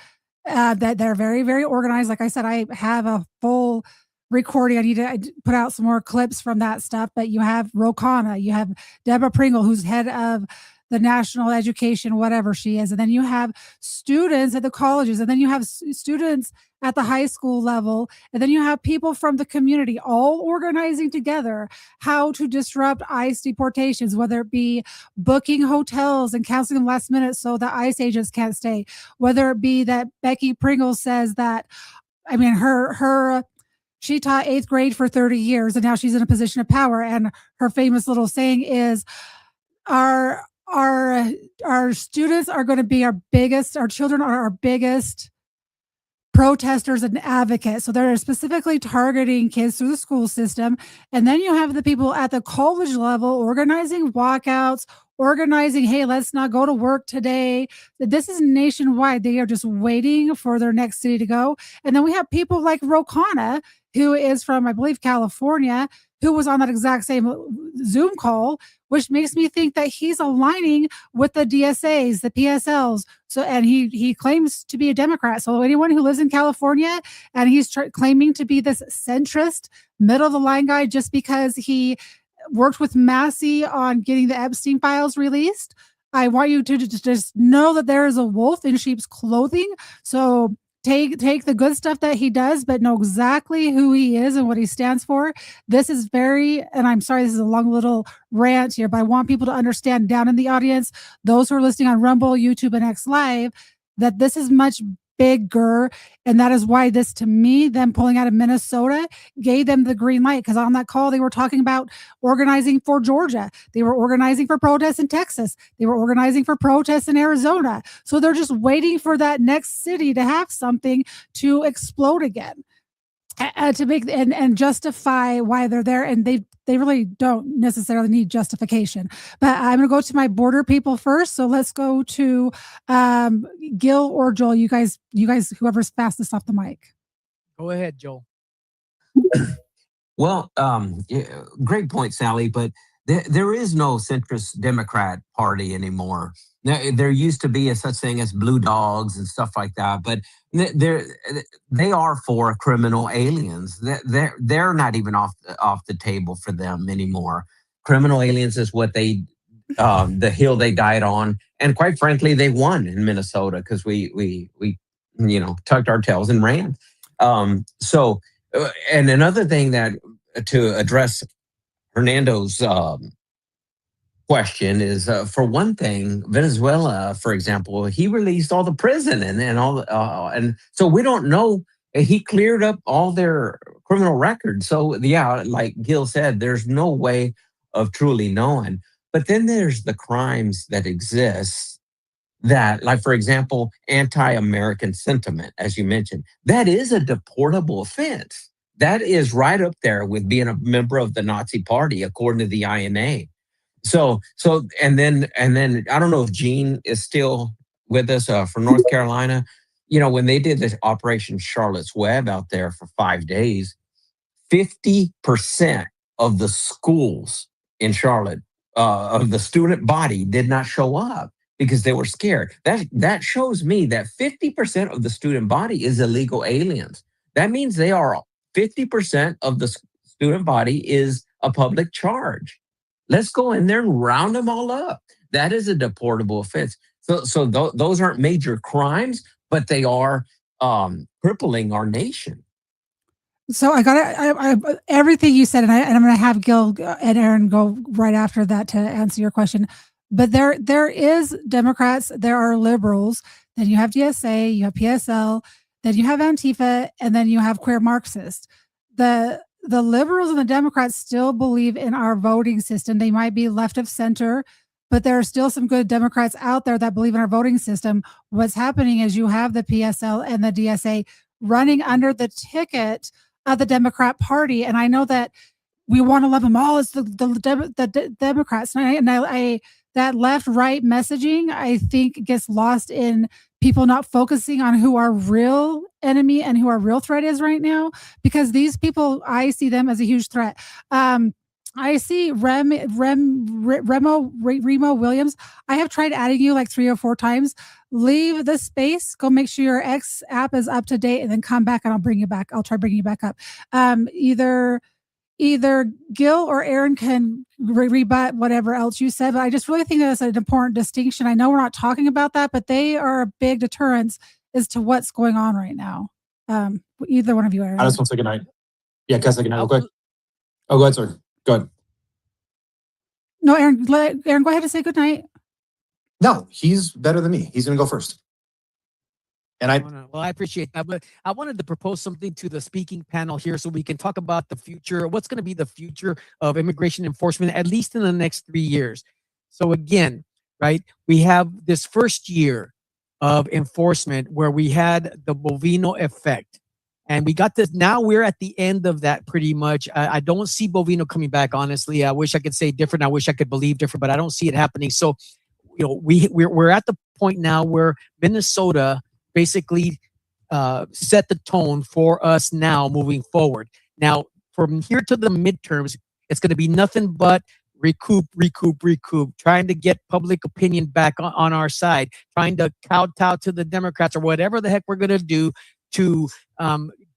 that they're very, very organized. Like I said, I have a full recording. I need to put out some more clips from that stuff. But you have Rokana, you have Deborah Pringle, who's head of the national education, whatever she is. And then you have students at the colleges, and then you have students at the high school level. And then you have people from the community all organizing together how to disrupt ICE deportations, whether it be booking hotels and canceling them last minute so the ICE agents can't stay, whether it be that Becky Pringle says that, I mean, she taught 8th grade for 30 years and now she's in a position of power. And her famous little saying is, our students are going to be our children are our biggest protesters and advocates. So they're specifically targeting kids through the school system. And then you have the people at the college level organizing walkouts, organizing, hey, let's not go to work today. This is nationwide. They are just waiting for their next city to go. And then we have people like Rokana, who is from, I believe, California, who was on that exact same Zoom call, which makes me think that he's aligning with the DSAs, the PSLs. So, and he claims to be a Democrat. So anyone who lives in California and he's claiming to be this centrist, middle of the line guy just because he worked with Massey on getting the Epstein files released, I want you to just know that there is a wolf in sheep's clothing. So take the good stuff that he does, but know exactly who he is and what he stands for. This is and I'm sorry, this is a long little rant here, but I want people to understand down in the audience, those who are listening on Rumble, YouTube, and X Live, that this is much bigger. And that is why this, to me, them pulling out of Minnesota gave them the green light. Because on that call, they were talking about organizing for Georgia. They were organizing for protests in Texas. They were organizing for protests in Arizona. So they're just waiting for that next city to have something to explode again. to make and justify why they're there, and they really don't necessarily need justification. But I'm going to go to my border people first. So let's go to Gil or Joel. You guys, whoever's fastest off the mic. Go ahead, Joel. Well, yeah, great point, Sally. But there is no centrist Democrat Party anymore. There used to be a such thing as blue dogs and stuff like that, but they are for criminal aliens. They're not even off the table for them anymore. Criminal aliens is what the hill they died on, and quite frankly, they won in Minnesota because we tucked our tails and ran. And another thing that to address Hernando's question is, for one thing, Venezuela, for example, he released all the prison and all, and so we don't know. He cleared up all their criminal records. So yeah, like Gil said, there's no way of truly knowing. But then there's the crimes that exist that, like, for example, anti-American sentiment, as you mentioned, that is a deportable offense. That is right up there with being a member of the Nazi Party, according to the INA. And then I don't know if Gene is still with us from North Carolina. When they did this Operation Charlotte's Web out there for 5 days, 50% of the schools in Charlotte, of the student body, did not show up because they were scared. That shows me that 50% of the student body is illegal aliens. That means 50% of the student body is a public charge. Let's go in there and round them all up. That is a deportable offense. So those aren't major crimes, but they are crippling our nation. So I got everything you said, and I'm going to have Gil and Aaron go right after that to answer your question. But there is Democrats, there are liberals, then you have DSA, you have PSL, then you have Antifa, and then you have queer Marxists. The liberals and the Democrats still believe in our voting system. They might be left of center, but there are still some good Democrats out there that believe in our voting system. What's happening is you have the PSL and the DSA running under the ticket of the Democrat Party. And I know that we want to love them all as the Democrats. And I that left-right messaging, I think, gets lost in people not focusing on who our real enemy and who our real threat is right now, because these people, I see them as a huge threat. I see Remo Williams. I have tried adding you like 3 or 4 times. Leave the space. Go make sure your X app is up to date, and then come back and I'll bring you back. I'll try bringing you back up. Either Gil or Aaron can rebut whatever else you said, but I just really think that's an important distinction. I know we're not talking about that, but they are a big deterrence as to what's going on right now. Either one of you, Aaron. I just want to say good night. Yeah, can I say good night real quick? Oh, go ahead, sir. Go ahead. No, Aaron, Aaron, go ahead and say good night. No, he's better than me. He's going to go first. And I appreciate that, but I wanted to propose something to the speaking panel here so we can talk about the future. What's going to be the future of immigration enforcement, at least in the next 3 years? So again, right, we have this first year of enforcement where we had the Bovino effect. And we got this. Now we're at the end of that pretty much. I don't see Bovino coming back, honestly. I wish I could say different. I wish I could believe different, but I don't see it happening. So, we're at the point now where Minnesota basically set the tone for us now moving forward. Now, from here to the midterms, it's going to be nothing but recoup, trying to get public opinion back on our side, trying to kowtow to the Democrats or whatever the heck we're going to do to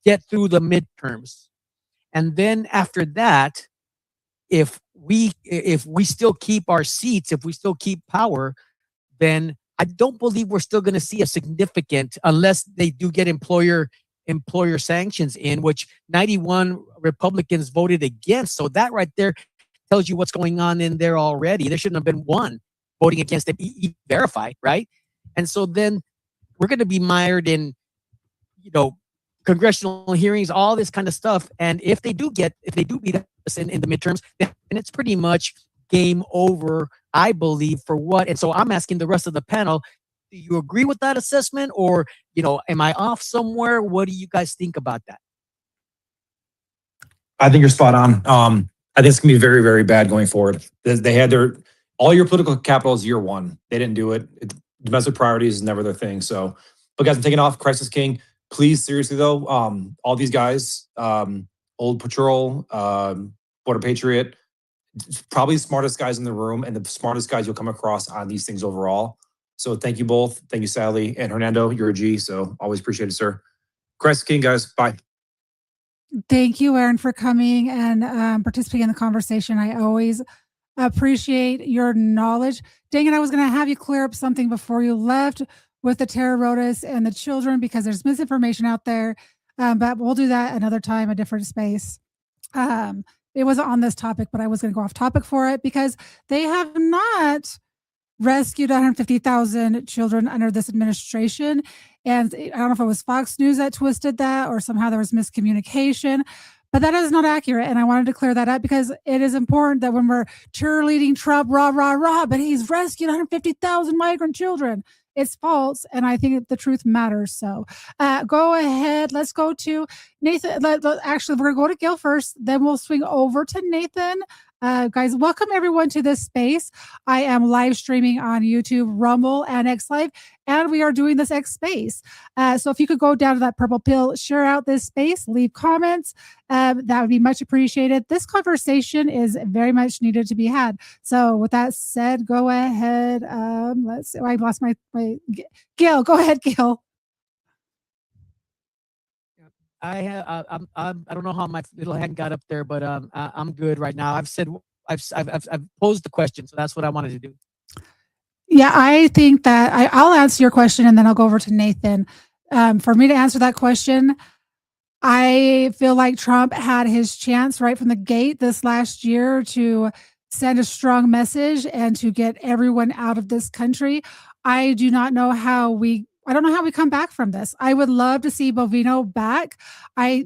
get through the midterms. And then after that, if we still keep our seats, if we still keep power, then I don't believe we're still going to see a significant, unless they do get employer sanctions in, which 91 Republicans voted against. So that right there tells you what's going on in there already. There shouldn't have been one voting against it, verify, right? And so then we're going to be mired in, congressional hearings, all this kind of stuff. And if they do beat us in the midterms, then it's pretty much game over, I believe, for what? And so I'm asking the rest of the panel, do you agree with that assessment, or, am I off somewhere? What do you guys think about that? I think you're spot on. I think it's gonna be very, very bad going forward. They had all your political capital is year one. They didn't do it. Domestic priorities is never their thing. So, but guys, I'm taking off. Crisis King. Please, seriously though, all these guys, Old Patrol, Border Patriot, probably the smartest guys in the room and the smartest guys you'll come across on these things overall. So thank you both. Thank you, Sally and Hernando. You're a G, so always appreciate it, sir. Crisis King, guys. Bye. Thank you, Aaron, for coming and participating in the conversation. I always appreciate your knowledge. Dang it, I was going to have you clear up something before you left with the Terra Rotus and the children because there's misinformation out there. But we'll do that another time, a different space. It wasn't on this topic, but I was going to go off topic for it because they have not rescued 150,000 children under this administration. And I don't know if it was Fox News that twisted that or somehow there was miscommunication, but that is not accurate. And I wanted to clear that up because it is important that when we're cheerleading Trump, rah, rah, rah, but he's rescued 150,000 migrant children. It's false. And I think the truth matters. So go ahead. Let's go to Nathan. Actually, we're going to go to Gil first. Then we'll swing over to Nathan. Guys, welcome everyone to this space. I am live streaming on YouTube, Rumble, and X Live, and we are doing this X Space. So if you could go down to that purple pill, share out this space, leave comments, that would be much appreciated. This conversation is very much needed to be had. So with that said, go ahead. Let's see. I lost my Gil. Go ahead, Gil. I don't know how my little hand got up there, but I'm good right now. I've posed the question, so that's what I wanted to do. Yeah, I think that I'll answer your question and then I'll go over to Nathan. For me to answer that question, I feel like Trump had his chance right from the gate this last year to send a strong message and to get everyone out of this country. I don't know how we come back from this. I would love to see Bovino back.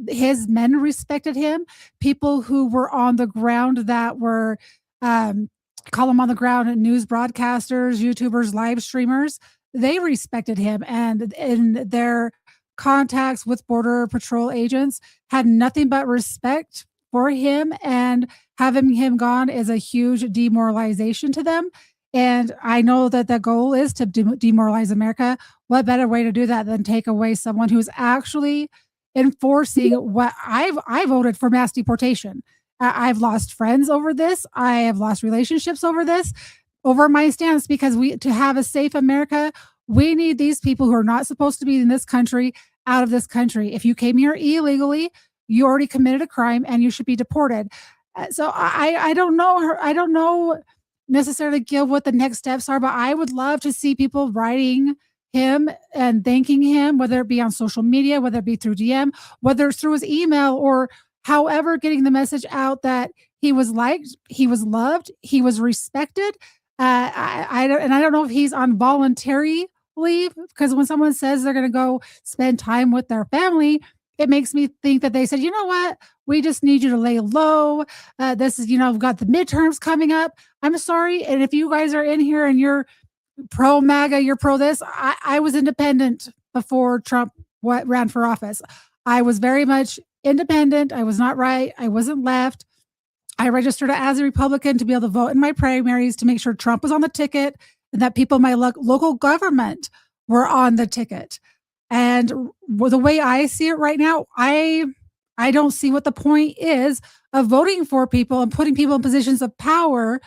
His men respected him. People who were on the ground that were, call them on the ground, news broadcasters, YouTubers, live streamers, they respected him. And in their contacts with Border Patrol agents had nothing but respect for him. And having him gone is a huge demoralization to them. And I know that the goal is to demoralize America. What better way to do that than take away someone who's actually enforcing what I voted for mass deportation. I've lost friends over this. I have lost relationships over this, over my stance, because to have a safe America, we need these people who are not supposed to be in this country out of this country. If you came here illegally, you already committed a crime and you should be deported. So I don't know. I don't know necessarily, Gil, what the next steps are, but I would love to see people writing him and thanking him, whether it be on social media, whether it be through DM, whether it's through his email, or however getting the message out that he was liked, he was loved, he was respected. I don't know if he's on voluntary leave, because when someone says they're going to go spend time with their family, it makes me think that they said, you know what, we just need you to lay low. This is, we've got the midterms coming up. I'm sorry. And if you guys are in here and you're pro MAGA, you're pro this, I was independent before Trump ran for office. I was very much independent. I was not right. I wasn't left. I registered as a Republican to be able to vote in my primaries to make sure Trump was on the ticket and that people in my local government were on the ticket. And the way I see it right now, I don't see what the point is of voting for people and putting people in positions of power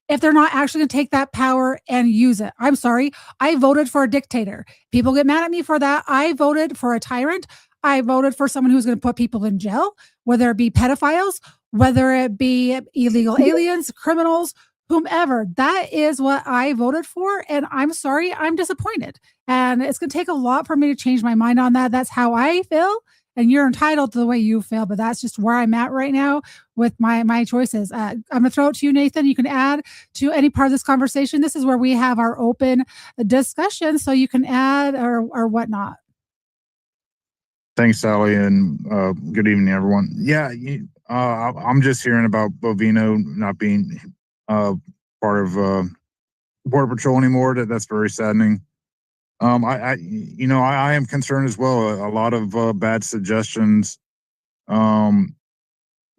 if they're not actually going to take that power and use it. I'm sorry. I voted for a dictator. People get mad at me for that. I voted for a tyrant. I voted for someone who's going to put people in jail, whether it be pedophiles, whether it be illegal aliens, criminals, whomever. That is what I voted for. And I'm sorry, I'm disappointed. And it's going to take a lot for me to change my mind on that. That's how I feel. And you're entitled to the way you feel, but that's just where I'm at right now with my choices. I'm going to throw it to you, Nathan. You can add to any part of this conversation. This is where we have our open discussion, so you can add or whatnot. Thanks, Sally, and good evening, everyone. Yeah, I'm just hearing about Bovino not being part of Border Patrol anymore. That's very saddening. I am concerned as well. A lot of bad suggestions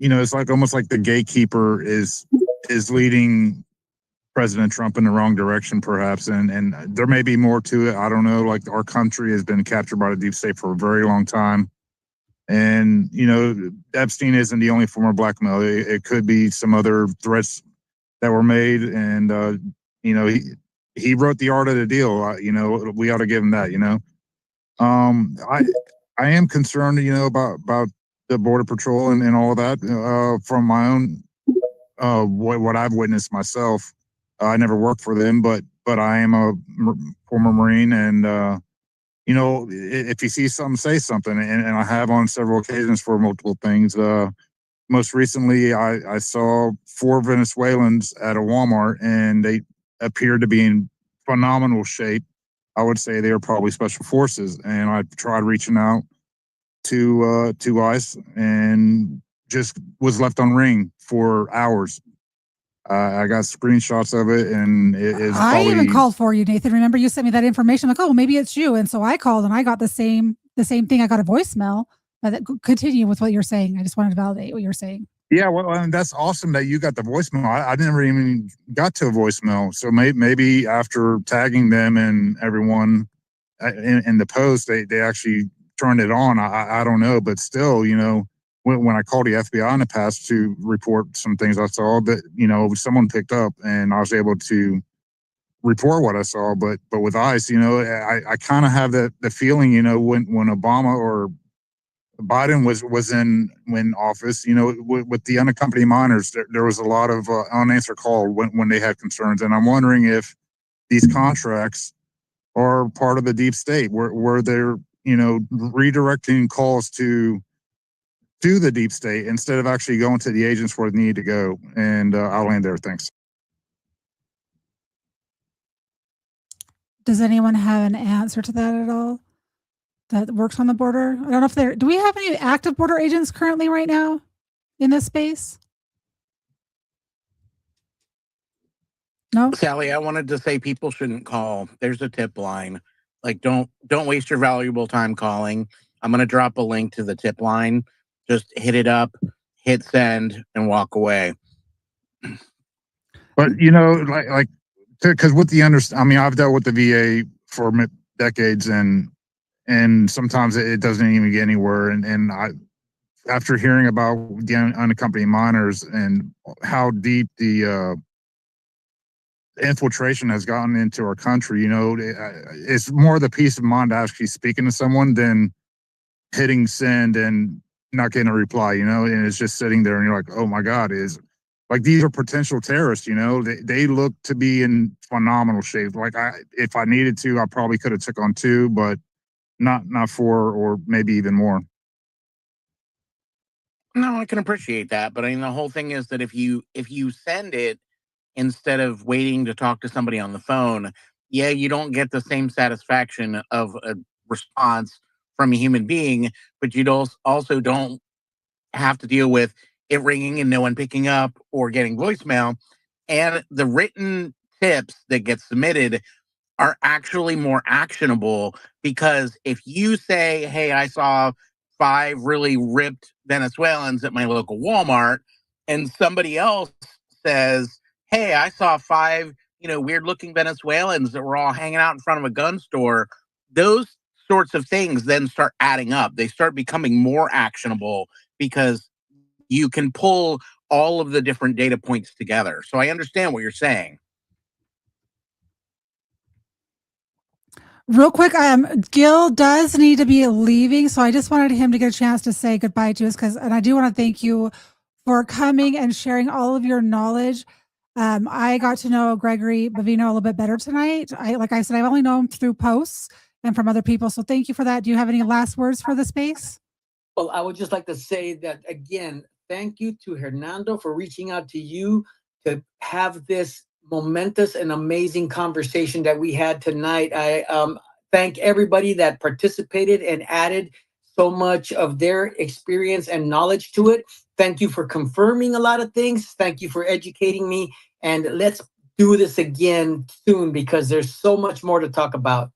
it's like almost like the gatekeeper is leading President Trump in the wrong direction, perhaps, and there may be more to it. I don't know. Like our country has been captured by the deep state for a very long time, and Epstein isn't the only form of blackmail. It could be some other threats that were made, and he wrote the art of the deal. We ought to give him that. I am concerned, about the border patrol and all of that from my own what I've witnessed myself. I never worked for them, but I am a former Marine, and if you see something, say something, and I have on several occasions for multiple things. Most recently, I saw 4 Venezuelans at a Walmart, and they appeared to be in phenomenal shape. I would say they were probably special forces, and I tried reaching out to ICE and just was left on ring for hours. I got screenshots of it, and it is. I even called for you, Nathan. Remember, you sent me that information. I'm like, oh, maybe it's you, and so I called, and I got the same thing. I got a voicemail. But continue with what you're saying. I just wanted to validate what you're saying. Yeah, well, and that's awesome that you got the voicemail. I never even got to a voicemail. So maybe after tagging them and everyone in the post, they actually turned it on. I don't know, but still, when I called the FBI in the past to report some things I saw, that someone picked up, and I was able to report what I saw. But with ICE, I kind of have the feeling, when Obama or Biden was in office, with the unaccompanied minors, there was a lot of unanswered call when they had concerns, and I'm wondering if these contracts are part of the deep state, where they're redirecting calls to the deep state instead of actually going to the agents where they need to go. And I'll land there. Thanks. Does anyone have an answer to that at all? That works on the border? I don't know if do we have any active border agents currently right now in this space? No? Sally, I wanted to say people shouldn't call. There's a tip line. Like, don't waste your valuable time calling. I'm going to drop a link to the tip line. Just hit it up, hit send, and walk away. But like because with the I've dealt with the VA for decades, and sometimes it doesn't even get anywhere. And I, after hearing about the unaccompanied minors and how deep the infiltration has gotten into our country, it's more the peace of mind actually speaking to someone than hitting send and not getting a reply, and it's just sitting there, and you're like, oh my God, like these are potential terrorists, they look to be in phenomenal shape. Like if I needed to, I probably could have took on 2, but not 4 or maybe even more. No, I can appreciate that, but I mean, the whole thing is that if you send it instead of waiting to talk to somebody on the phone, yeah, you don't get the same satisfaction of a response from a human being, but you also don't have to deal with it ringing and no one picking up or getting voicemail. And the written tips that get submitted are actually more actionable, because if you say, hey, I saw 5 really ripped Venezuelans at my local Walmart, and somebody else says, hey, I saw 5, weird looking Venezuelans that were all hanging out in front of a gun store, those sorts of things then start adding up. They start becoming more actionable because you can pull all of the different data points together. So I understand what you're saying. Real quick, Gil does need to be leaving, so I just wanted him to get a chance to say goodbye to us, and I do want to thank you for coming and sharing all of your knowledge. I got to know Gregory Bovino a little bit better tonight. Like I said, I've only known him through posts and from other people, so thank you for that. Do you have any last words for the space? Well, I would just like to say that, again, thank you to Hernando for reaching out to you to have this momentous and amazing conversation that we had tonight. I thank everybody that participated and added so much of their experience and knowledge to it. Thank you for confirming a lot of things. Thank you for educating me. And let's do this again soon, because there's so much more to talk about.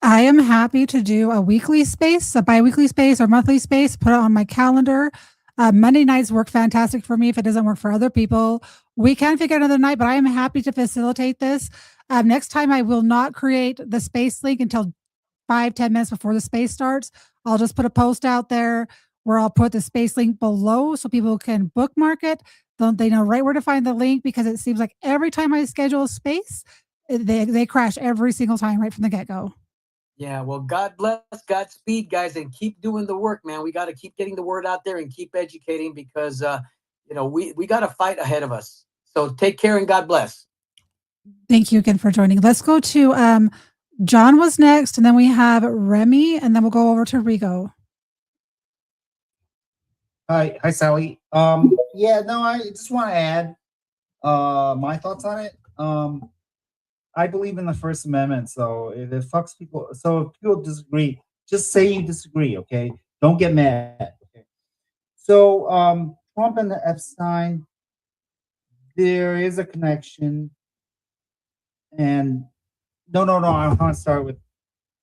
I am happy to do a weekly space, a bi-weekly space or monthly space, put it on my calendar. Monday nights work fantastic for me. If it doesn't work for other people, we can figure out another night, but I am happy to facilitate this. Next time I will not create the space link until 5-10 minutes before the space starts. I'll just put a post out there where I'll put the space link below so people can bookmark it. They know right where to find the link, because it seems like every time I schedule a space, they crash every single time right from the get-go. Yeah, well, God bless, Godspeed, guys, and keep doing the work, man. We got to keep getting the word out there and keep educating, because we got a fight ahead of us. So take care and God bless. Thank you again for joining. Let's go to John was next, and then we have Remy, and then we'll go over to Rigo. Hi, Sally. Yeah, no, I just want to add my thoughts on it. I believe in the First Amendment, so if it fucks people, so if people disagree, just say you disagree, okay? Don't get mad. Okay? So Trump and the Epstein, there is a connection, and no, I want to start with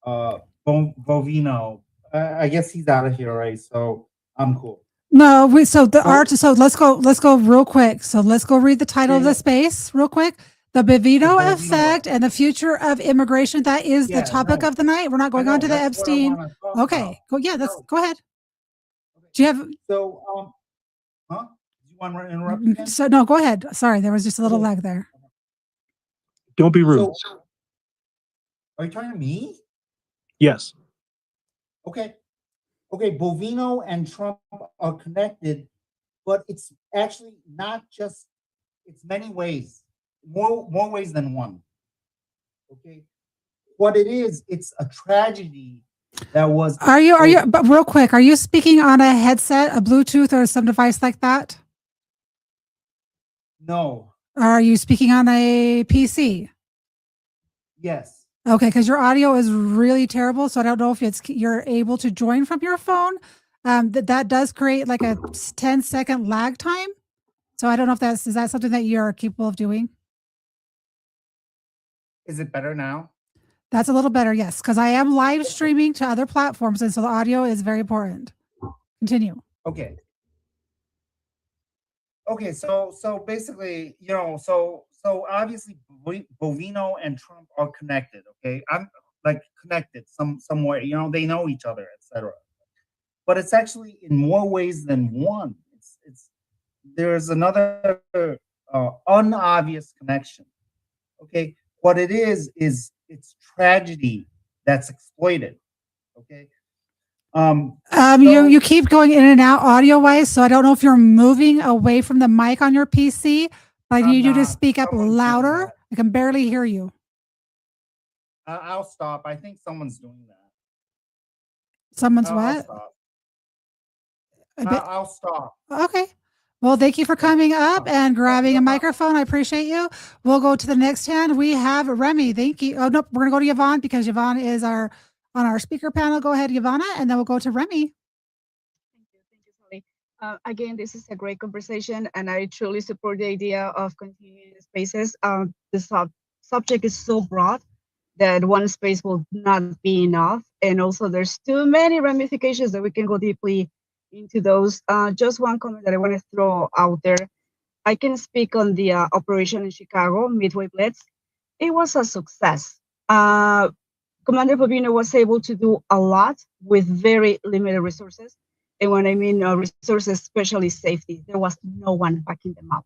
Bovino. I guess he's out of here, right? So I'm cool. No, so let's go real quick. So let's go read the title of the space real quick. The Bovino effect and the future of immigration. That is the topic of the night. We're not going on to the Epstein. Okay. Go ahead. Do you have Do you want to interrupt again? So no, go ahead. Sorry, there was just a little lag there. Don't be rude. Are you talking to me? Yes. Okay, Bovino and Trump are connected, but it's actually not just, it's many ways, more ways than one. Okay, what it is, it's a tragedy that was. But real quick, are you speaking on a headset, a Bluetooth, or some device like that? No. Are you speaking on a PC? Yes. Okay, because your audio is really terrible, so I don't know if you're able to join from your phone. That does create like a 10-second lag time. So I don't know if is that something that you're capable of doing? Is it better now? That's a little better, yes, because I am live streaming to other platforms, and so the audio is very important. Continue. Okay. So basically, so obviously Bovino and Trump are connected. Okay, I'm like connected somewhere. They know each other, etc. But it's actually in more ways than one. There's another unobvious connection. Okay, what it is it's tragedy that's exploited. Okay. You keep going in and out audio wise, so I don't know if you're moving away from the mic on your PC, but I need you to speak up louder. I can barely hear you. I'll stop. I think someone's doing that. Someone's what? I'll stop. Okay. Well, thank you for coming up and grabbing a microphone. I appreciate you. We'll go to the next hand. We have Remy. Thank you. Oh, no, we're going to go to Yvonne because Yvonne is on our speaker panel. Go ahead, Yvonne, and then we'll go to Remy. Thank you, Sally. Again, this is a great conversation, and I truly support the idea of continuing spaces. The subject is so broad that one space will not be enough, and also there's too many ramifications that we can go deeply into those. Just one comment that I want to throw out there. I can speak on the operation in Chicago, Midway Blitz. It was a success. Commander Bovino was able to do a lot with very limited resources. And when I mean resources, especially safety, there was no one backing them up.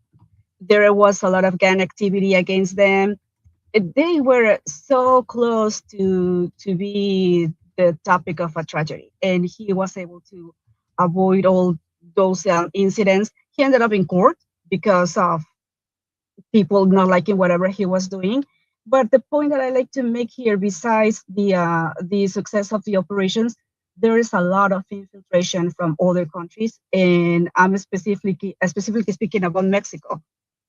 There was a lot of gang activity against them. They were so close to be the topic of a tragedy. And he was able to avoid all those incidents. He ended up in court because of people not liking whatever he was doing. But the point that I like to make here, besides the success of the operations, there is a lot of infiltration from other countries, and I'm specifically speaking about Mexico.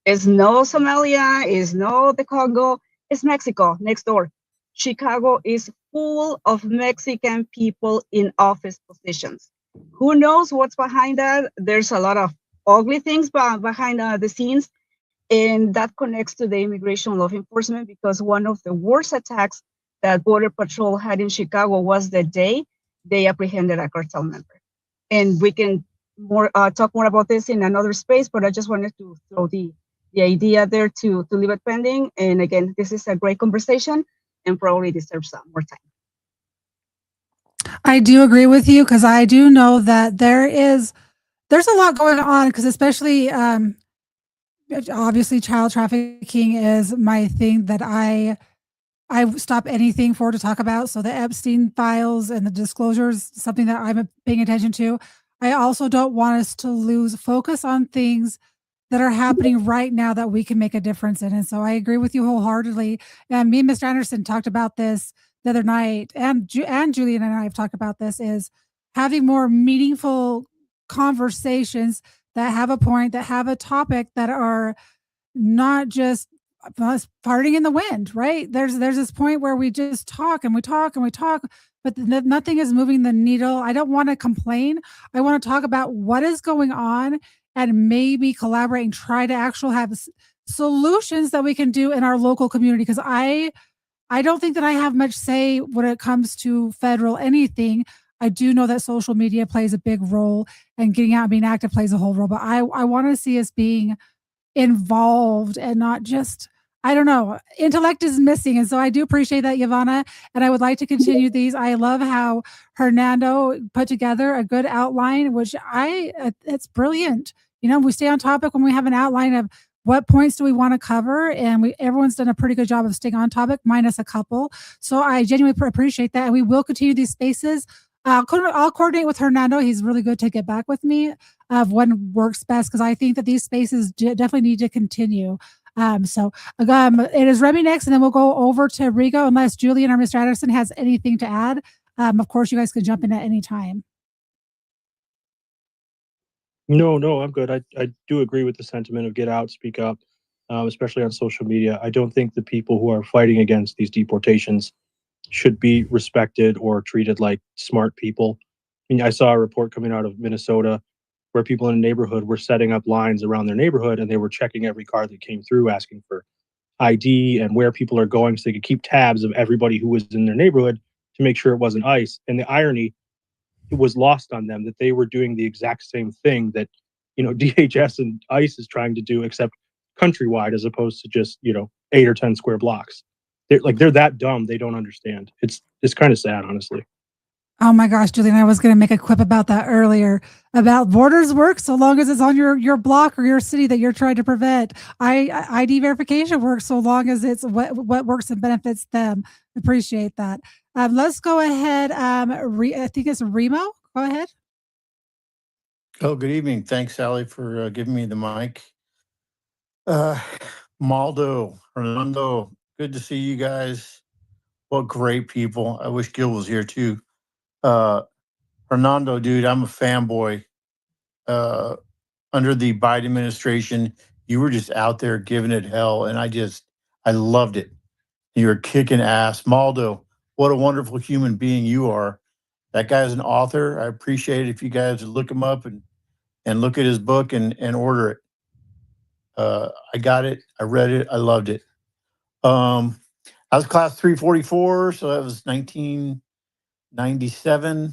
It's no Somalia, it's no the Congo, it's Mexico next door. Chicago is full of Mexican people in office positions. Who knows what's behind that? There's a lot of ugly things behind the scenes. And that connects to the immigration law enforcement, because one of the worst attacks that Border Patrol had in Chicago was the day they apprehended a cartel member. And we can more talk more about this in another space, but I just wanted to throw the idea there to leave it pending. And again, this is a great conversation and probably deserves some more time. I do agree with you because I do know that there's a lot going on because especially obviously child trafficking is my thing that I stop anything for to talk about. So the Epstein files and the disclosures, something that I'm paying attention to. I also don't want us to lose focus on things that are happening right now that we can make a difference in. And so I agree with you wholeheartedly. And me and Mr. Anderson talked about this the other night, and Julian and I have talked about this, is having more meaningful conversations that have a point, that have a topic, that are not just us farting in the wind, right? There's this point where we just talk and we talk and we talk, but nothing is moving the needle. I don't want to complain. I want to talk about what is going on and maybe collaborate and try to actually have solutions that we can do in our local community. Because I don't think that I have much say when it comes to federal anything. I do know that social media plays a big role and getting out and being active plays a whole role, but I want to see us being involved and not just, I don't know, intellect is missing. And so I do appreciate that, Yvonne, and I would like to continue these. I love how Hernando put together a good outline, which it's brilliant. You know, we stay on topic when we have an outline of what points do we want to cover, and everyone's done a pretty good job of staying on topic, minus a couple. So I genuinely appreciate that, and we will continue these spaces. I'll coordinate with Hernando. He's really good to get back with me of when works best, because I think that these spaces definitely need to continue. It is Remy next, and then we'll go over to Rigo unless Julian or Mr. Anderson has anything to add. Of course, you guys can jump in at any time. No, I'm good. I do agree with the sentiment of get out, speak up, especially on social media. I don't think the people who are fighting against these deportations should be respected or treated like smart people. I mean, I saw a report coming out of Minnesota where people in a neighborhood were setting up lines around their neighborhood and they were checking every car that came through, asking for ID and where people are going so they could keep tabs of everybody who was in their neighborhood to make sure it wasn't ICE. And the irony, it was lost on them that they were doing the exact same thing that, DHS and ICE is trying to do, except countrywide as opposed to just, 8 or 10 square blocks. They're that dumb. They don't understand. It's kind of sad, honestly. Oh my gosh, Julian, I was going to make a quip about that earlier, about borders work so long as it's on your block or your city that you're trying to prevent. ID verification works so long as it's what works and benefits them. Appreciate that. Let's go ahead. I think it's Remo. Go ahead. Oh, good evening. Thanks, Sally, for giving me the mic. Maldo, Fernando, good to see you guys. What great people. I wish Gil was here too. Fernando, dude, I'm a fanboy. Under the Biden administration, you were just out there giving it hell, and I loved it. You were kicking ass. Maldo, what a wonderful human being you are. That guy's an author. I appreciate it if you guys would look him up and look at his book and order it. I got it. I read it. I loved it. I was class 344, so that was 1997.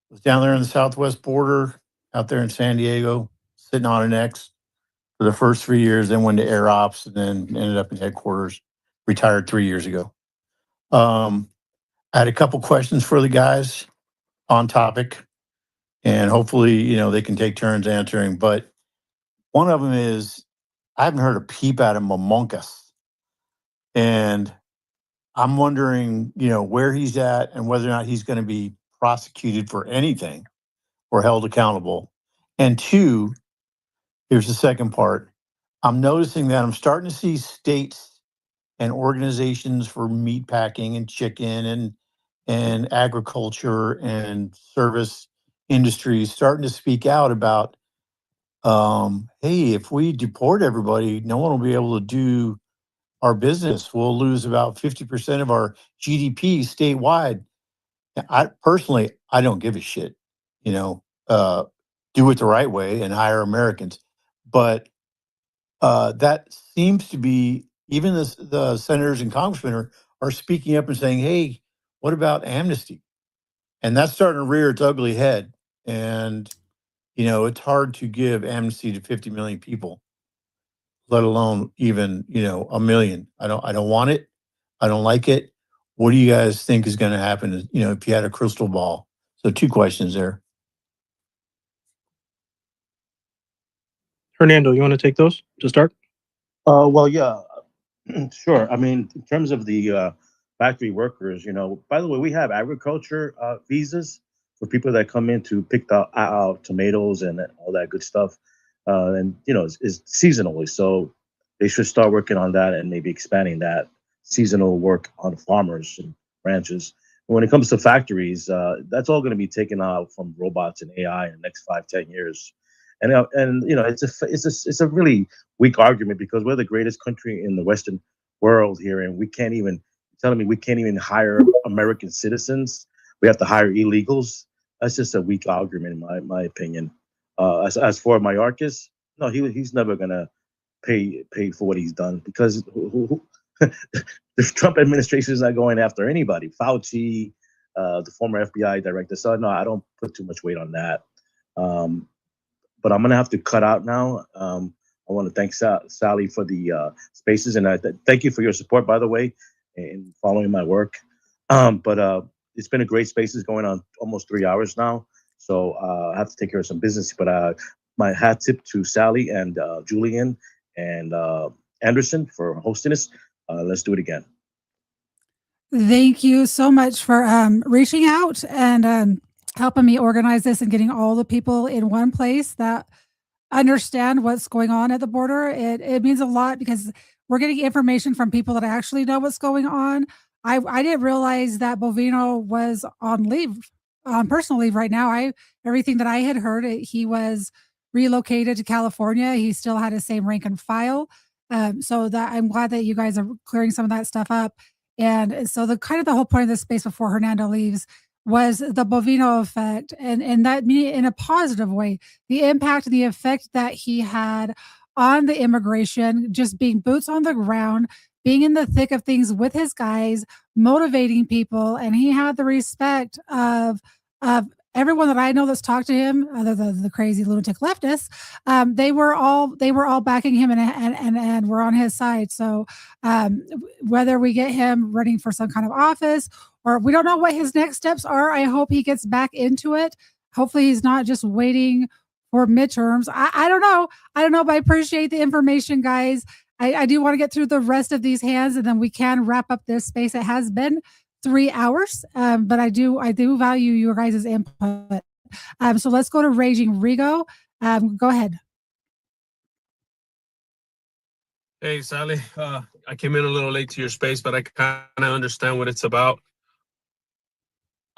I was down there on the southwest border, out there in San Diego, sitting on an X for the first 3 years, then went to Air Ops, and then ended up in headquarters, retired 3 years ago. I had a couple questions for the guys on topic, and hopefully, they can take turns answering. But one of them is, I haven't heard a peep out of Mamonkas. And I'm wondering, where he's at and whether or not he's going to be prosecuted for anything or held accountable. And two, here's the second part. I'm noticing that I'm starting to see states and organizations for meat packing and chicken and agriculture and service industries starting to speak out about, hey, if we deport everybody, no one will be able to do our business. We'll lose about 50% of our GDP statewide. I personally, I don't give a shit, do it the right way and hire Americans. But that seems to be, even the senators and congressmen are speaking up and saying, hey, what about amnesty? And that's starting to rear its ugly head. And, You know, it's hard to give amnesty to 50 million people, let alone even, you know, a million. I don't want it. I don't like it. What do you guys think is going to happen, you know, if you had a crystal ball? So 2 questions there. Hernando, you want to take those to start? Well, yeah, sure. I mean, in terms of the factory workers, you know, by the way, we have agriculture visas for people that come in to pick out tomatoes and all that good stuff. And, you know, it's seasonally. So they should start working on that and maybe expanding that seasonal work on farmers and ranches. And when it comes to factories, that's all going to be taken out from robots and AI in the next 5, 10 years. And you know, it's a really weak argument because we're the greatest country in the Western world here, and we can't even telling me we can't even hire American citizens. We have to hire illegals. That's just a weak argument, in my opinion. As for Mayorkas, no, he's never gonna pay for what he's done because the Trump administration is not going after anybody. Fauci, the former FBI director. So no, I don't put too much weight on that. But I'm gonna have to cut out now. I want to thank Sally for the spaces, and thank you for your support, by the way, in following my work. But it's been a great spaces going on almost 3 hours now, so I have to take care of some business. But my hat tip to Sally and Julian and Anderson for hosting us. Let's do it again. Thank you so much for reaching out and helping me organize this and getting all the people in one place that understand what's going on at the border. It means a lot because we're getting information from people that actually know what's going on. I didn't realize that Bovino was on leave, on personal leave right now. Everything that I had heard, he was relocated to California. He still had his same rank and file. So that I'm glad that you guys are clearing some of that stuff up. And so the whole point of this space before Hernando leaves was the Bovino effect, and that mean in a positive way, the impact and the effect that he had on the immigration, just being boots on the ground, being in the thick of things with his guys, motivating people, and he had the respect of everyone that I know that's talked to him, other than the crazy lunatic leftists. They were all backing him and were on his side. So whether we get him running for some kind of office or we don't know what his next steps are, I hope he gets back into it. Hopefully he's not just waiting for midterms. I don't know. I don't know, but I appreciate the information, guys. I do want to get through the rest of these hands and then we can wrap up this space. It has been 3 hours, but I do value your guys' input. So let's go to Raging Rigo. Go ahead. Hey, Sally. I came in a little late to your space, but I kind of understand what it's about.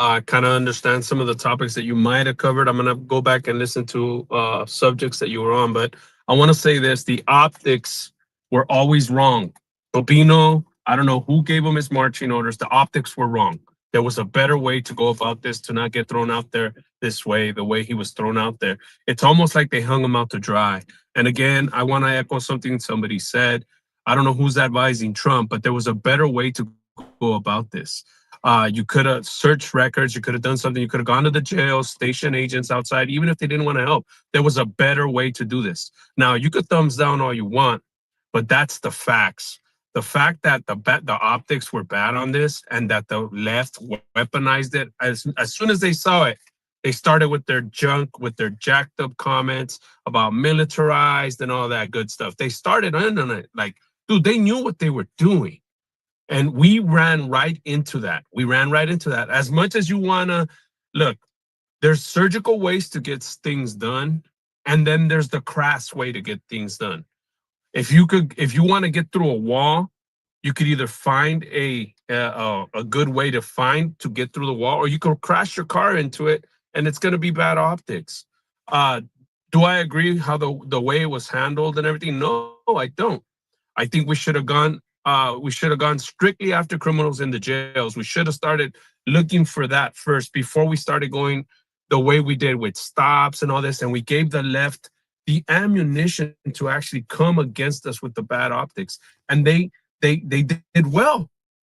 I kind of understand some of the topics that you might have covered. I'm going to go back and listen to subjects that you were on, but I want to say this. The optics were always wrong. Bobino, I don't know who gave him his marching orders. The optics were wrong. There was a better way to go about this, to not get thrown out there this way, the way he was thrown out there. It's almost like they hung him out to dry. And again, I want to echo something somebody said. I don't know who's advising Trump, but there was a better way to go about this. You could have searched records. You could have done something. You could have gone to the jail, stationed agents outside, even if they didn't want to help. There was a better way to do this. Now, you could thumbs down all you want, but that's the facts. The fact that the optics were bad on this and that the left weaponized it, as soon as they saw it, they started with their junk, with their jacked up comments about militarized and all that good stuff. They started on it like, dude, they knew what they were doing. And we ran right into that. We ran right into that. As much as you want to, look, there's surgical ways to get things done. And then there's the crass way to get things done. If you want to get through a wall, you could either find a good way to get through the wall, or you could crash your car into it and it's going to be bad optics. Do I agree how the way it was handled and everything? No, I don't. I think we should have gone strictly after criminals in the jails. We should have started looking for that first before we started going the way we did with stops and all this. And we gave the left the ammunition to actually come against us with the bad optics. And they did well.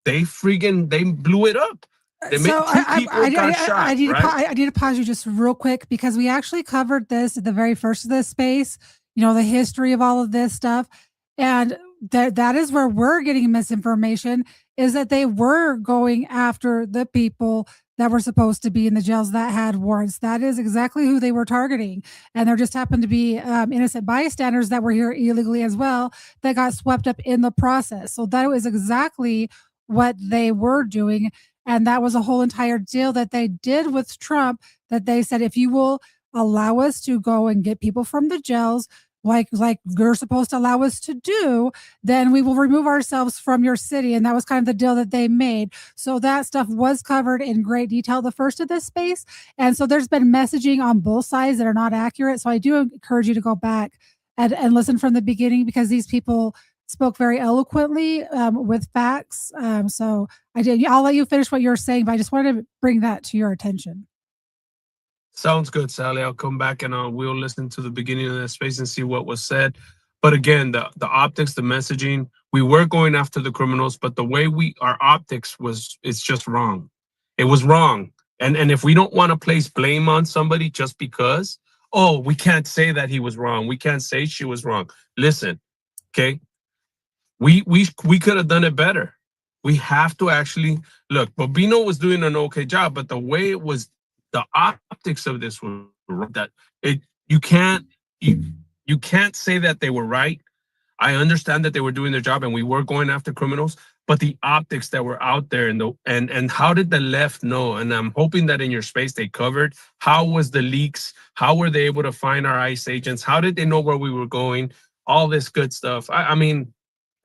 They blew it up. So I need right? I need to pause you just real quick because we actually covered this at the very first of this space. You know, the history of all of this stuff, and that is where we're getting misinformation. Is that they were going after the people that were supposed to be in the jails that had warrants. That is exactly who they were targeting, and there just happened to be innocent bystanders that were here illegally as well that got swept up in the process. So that was exactly what they were doing. And that was a whole entire deal that they did with Trump, that they said, if you will allow us to go and get people from the jails, like you're supposed to allow us to do, then we will remove ourselves from your city. And that was kind of the deal that they made. So that stuff was covered in great detail the first of this space. And so there's been messaging on both sides that are not accurate. So I do encourage you to go back and listen from the beginning, because these people spoke very eloquently with facts. So I'll let you finish what you're saying, but I just wanted to bring that to your attention. Sounds good, Sally. I'll come back and we'll listen to the beginning of that space and see what was said. But again, the optics, the messaging, we were going after the criminals, but the way our optics it's just wrong. It was wrong. And if we don't want to place blame on somebody just because, oh, we can't say that he was wrong. We can't say she was wrong. Listen, okay? We could have done it better. We have to actually look. Bovino was doing an okay job, but the way it was, the optics of this were that you can't say that they were right. I understand that they were doing their job and we were going after criminals, but the optics that were out there and how did the left know? And I'm hoping that in your space they covered how was the leaks, how were they able to find our ICE agents, how did they know where we were going, all this good stuff. I mean,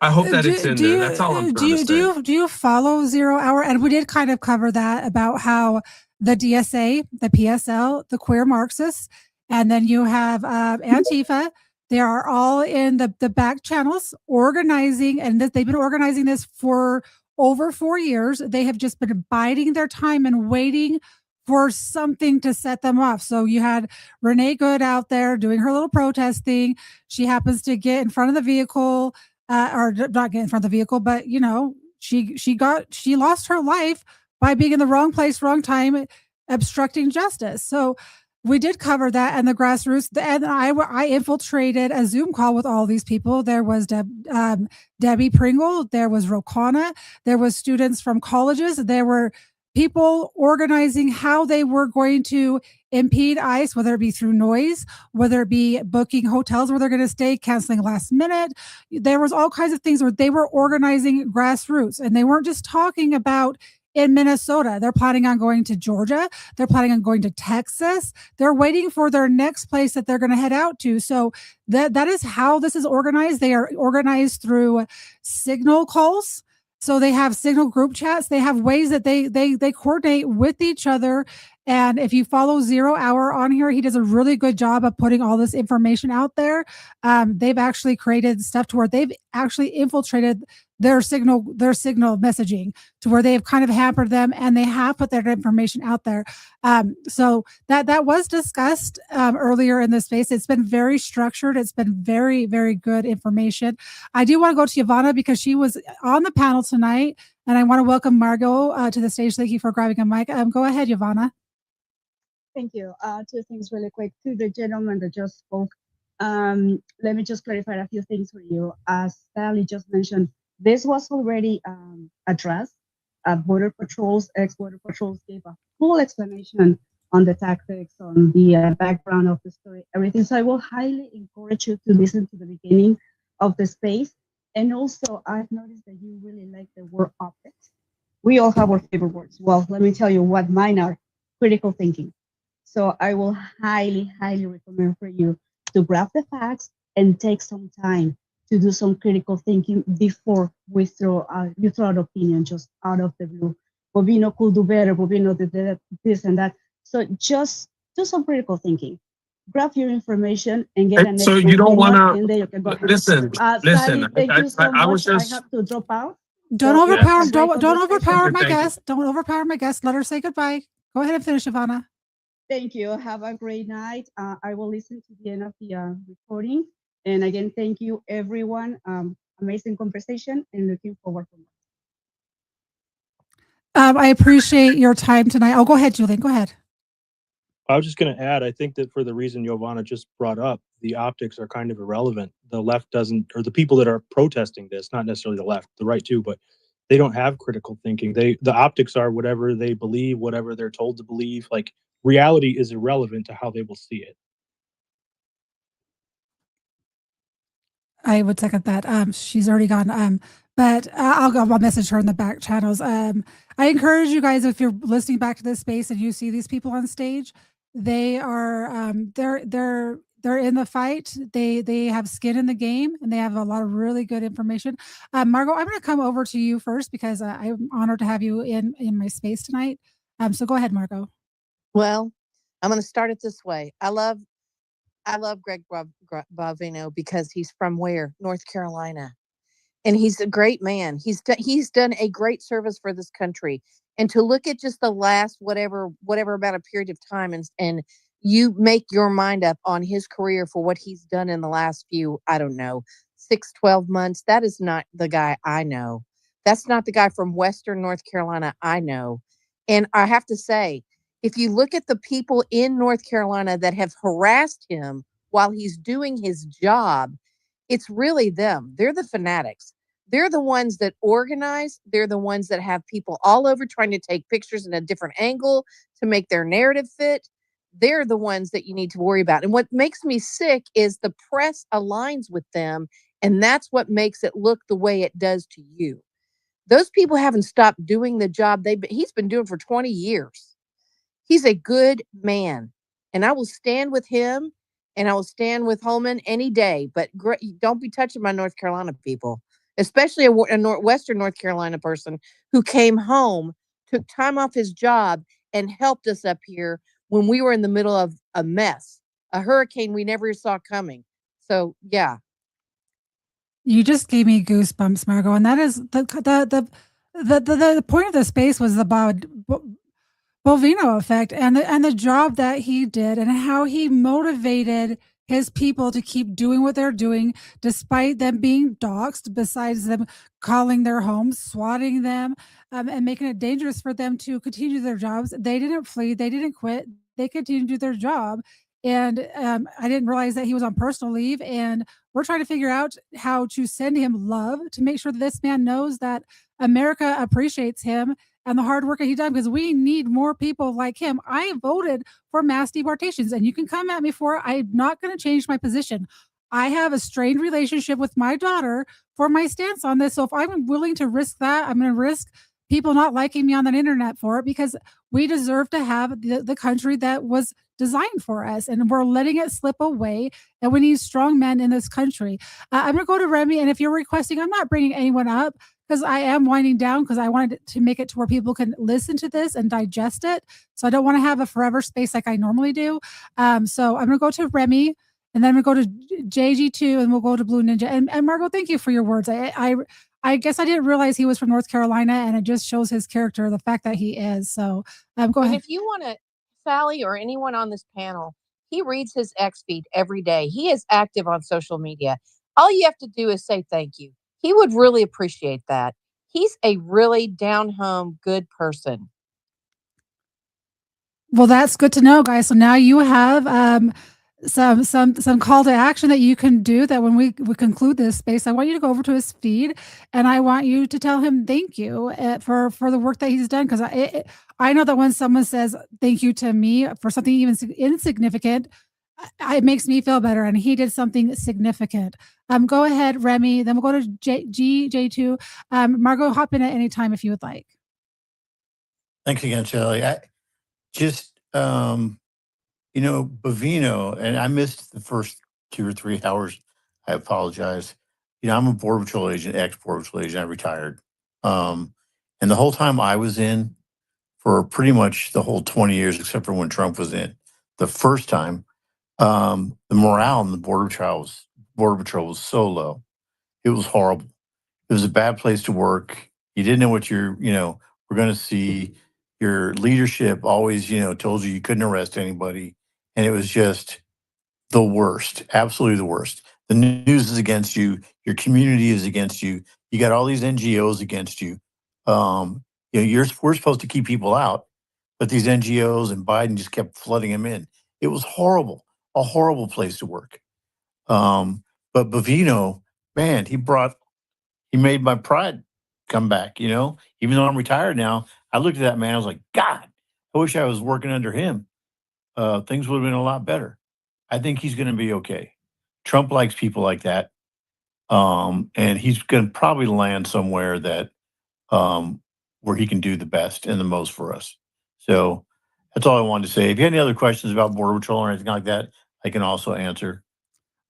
I hope that it's in there. That's all I'm trying to say. Do you follow 0 Hour? And we did kind of cover that about how the DSA, the PSL, the queer Marxists, and then you have Antifa. They are all in the back channels organizing, and they've been organizing this for over 4 years. They have just been biding their time and waiting for something to set them off. So you had Renee Good out there doing her little protest thing. She happens to get in front of the vehicle. Or not get in front of the vehicle, but you know, she lost her life by being in the wrong place, wrong time, obstructing justice. So we did cover that and the grassroots. And I infiltrated a Zoom call with all these people. There was Debbie Pringle, there was Rokana, there was students from colleges, there were people organizing how they were going to impede ICE, whether it be through noise, whether it be booking hotels where they're going to stay, canceling last minute. There was all kinds of things where they were organizing grassroots, and they weren't just talking about in Minnesota. They're planning on going to Georgia. They're planning on going to Texas. They're waiting for their next place that they're going to head out to. So that is how this is organized. They are organized through signal calls. So they have signal group chats. They have ways that they coordinate with each other. And if you follow 0 Hour on here, he does a really good job of putting all this information out there. They've actually created stuff to where they've actually infiltrated their signal messaging to where they've kind of hampered them, and they have put their information out there. So that was discussed earlier in this space. It's been very structured. It's been very, very good information. I do want to go to Ivana because she was on the panel tonight, and I want to welcome Margot to the stage. Thank you for grabbing a mic. Go ahead, Ivana. Thank you. Two things really quick. To the gentleman that just spoke, let me just clarify a few things for you. As Sally just mentioned, this was already addressed. Border Patrols, ex-Border Patrols gave a full explanation on the tactics, on the background of the story, everything. So I will highly encourage you to listen to the beginning of the space. And also, I've noticed that you really like the word optics. We all have our favorite words. Well, let me tell you what mine are: critical thinking. So I will highly, highly recommend for you to grab the facts and take some time to do some critical thinking before you throw out opinion just out of the blue. Bovino could do better. Bovino did this and that. So just do some critical thinking. Grab your information and get an So you don't want to listen. Sally, thank you so I was much. just. I have to drop out. Don't So overpower. it's a great Don't overpower conversation. my Thank you. guest. Don't overpower my guest. Let her say goodbye. Go ahead and finish, Ivana. Thank you. Have a great night. I will listen to the end of the recording. And again, thank you, everyone. Amazing conversation and looking forward to more. I appreciate your time tonight. Oh, go ahead, Julian. Go ahead. I was just going to add, I think that for the reason Giovanna just brought up, the optics are kind of irrelevant. The left doesn't, or the people that are protesting this, not necessarily the left, the right too, but they don't have critical thinking. The optics are whatever they believe, whatever they're told to believe. Like, reality is irrelevant to how they will see it. I would second that. She's already gone. But I'll message her in the back channels. I encourage you guys, if you're listening back to this space and you see these people on stage, they are they're in the fight. They have skin in the game, and they have a lot of really good information. Margot, I'm going to come over to you first because I'm honored to have you in my space tonight. So go ahead, Margot. Well, I'm going to start it this way. I love Greg Bovino because he's from where? North Carolina. And he's a great man. He's done a great service for this country. And to look at just the last whatever about a period of time and you make your mind up on his career for what he's done in the last few, I don't know, 6-12 months, that is not the guy I know. That's not the guy from Western North Carolina I know. And I have to say, if you look at the people in North Carolina that have harassed him while he's doing his job, it's really them. They're the fanatics. They're the ones that organize. They're the ones that have people all over trying to take pictures in a different angle to make their narrative fit. They're the ones that you need to worry about. And what makes me sick is the press aligns with them, and that's what makes it look the way it does to you. Those people haven't stopped doing the job he's been doing for 20 years. He's a good man, and I will stand with him, and I will stand with Homan any day. But don't be touching my North Carolina people, especially a Western North Carolina person who came home, took time off his job, and helped us up here when we were in the middle of a mess, a hurricane we never saw coming. So, yeah. You just gave me goosebumps, Margot, and that is the point of the space was about Bovino effect and the job that he did and how he motivated his people to keep doing what they're doing despite them being doxxed, besides them calling their homes, swatting them, and making it dangerous for them to continue their jobs. They didn't flee, they didn't quit, they continued to do their job. And I didn't realize that he was on personal leave, and we're trying to figure out how to send him love to make sure that this man knows that America appreciates him and the hard work that he done, because we need more people like him. I voted for mass deportations, and you can come at me for it. I'm not going to change my position. I have a strained relationship with my daughter for my stance on this. So if I'm willing to risk that, I'm going to risk people not liking me on the internet for it, because we deserve to have the country that was designed for us, and we're letting it slip away, and we need strong men in this country. I'm going to go to Remy, and if you're requesting, I'm not bringing anyone up because I am winding down, because I wanted to make it to where people can listen to this and digest it. So I don't want to have a forever space like I normally do. So I'm going to go to Remy, and then I'm going to go to JG2, and we'll go to Blue Ninja. And Margot, thank you for your words. I guess I didn't realize he was from North Carolina, and it just shows his character, the fact that he is. So go ahead. And if you want to, Sally, or anyone on this panel, he reads his X feed every day. He is active on social media. All you have to do is say thank you. He would really appreciate that. He's a really down home, good person. Well, that's good to know, guys. So now you have some call to action that you can do, that when we conclude this space, I want you to go over to his feed, and I want you to tell him thank you for the work that he's done. Because I know that when someone says thank you to me for something even insignificant, it makes me feel better, and he did something significant. Go ahead, Remy. Then we'll go to J2. Margot, hop in at any time if you would like. Thanks again, Shelley. Bovino, and I missed the first 2 or 3 hours. I apologize. I'm a Border Patrol agent, ex-Border Patrol agent. I retired. And the whole time I was in, for pretty much the whole 20 years, except for when Trump was in, the first time, the morale in the Border Patrol was so low. It was horrible. It was a bad place to work. You didn't know what were going to see. Your leadership always, told you couldn't arrest anybody. And it was just the worst, absolutely the worst. The news is against you. Your community is against you. You got all these NGOs against you. we're supposed to keep people out, but these NGOs and Biden just kept flooding them in. It was horrible, a horrible place to work. But Bovino, man, he made my pride come back, even though I'm retired now. I looked at that man, I was like, God, I wish I was working under him. Things would have been a lot better. I think he's going to be okay. Trump likes people like that. And he's going to probably land somewhere that where he can do the best and the most for us. So that's all I wanted to say. If you have any other questions about Border Patrol or anything like that, I can also answer.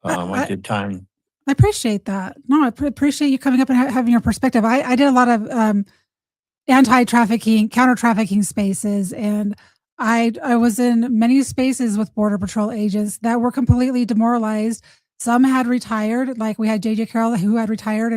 I did time. I appreciate that. No, I appreciate you coming up and having your perspective. I did a lot of anti-trafficking, counter-trafficking spaces, and I was in many spaces with Border Patrol agents that were completely demoralized. Some had retired, like we had JJ Carroll who had retired,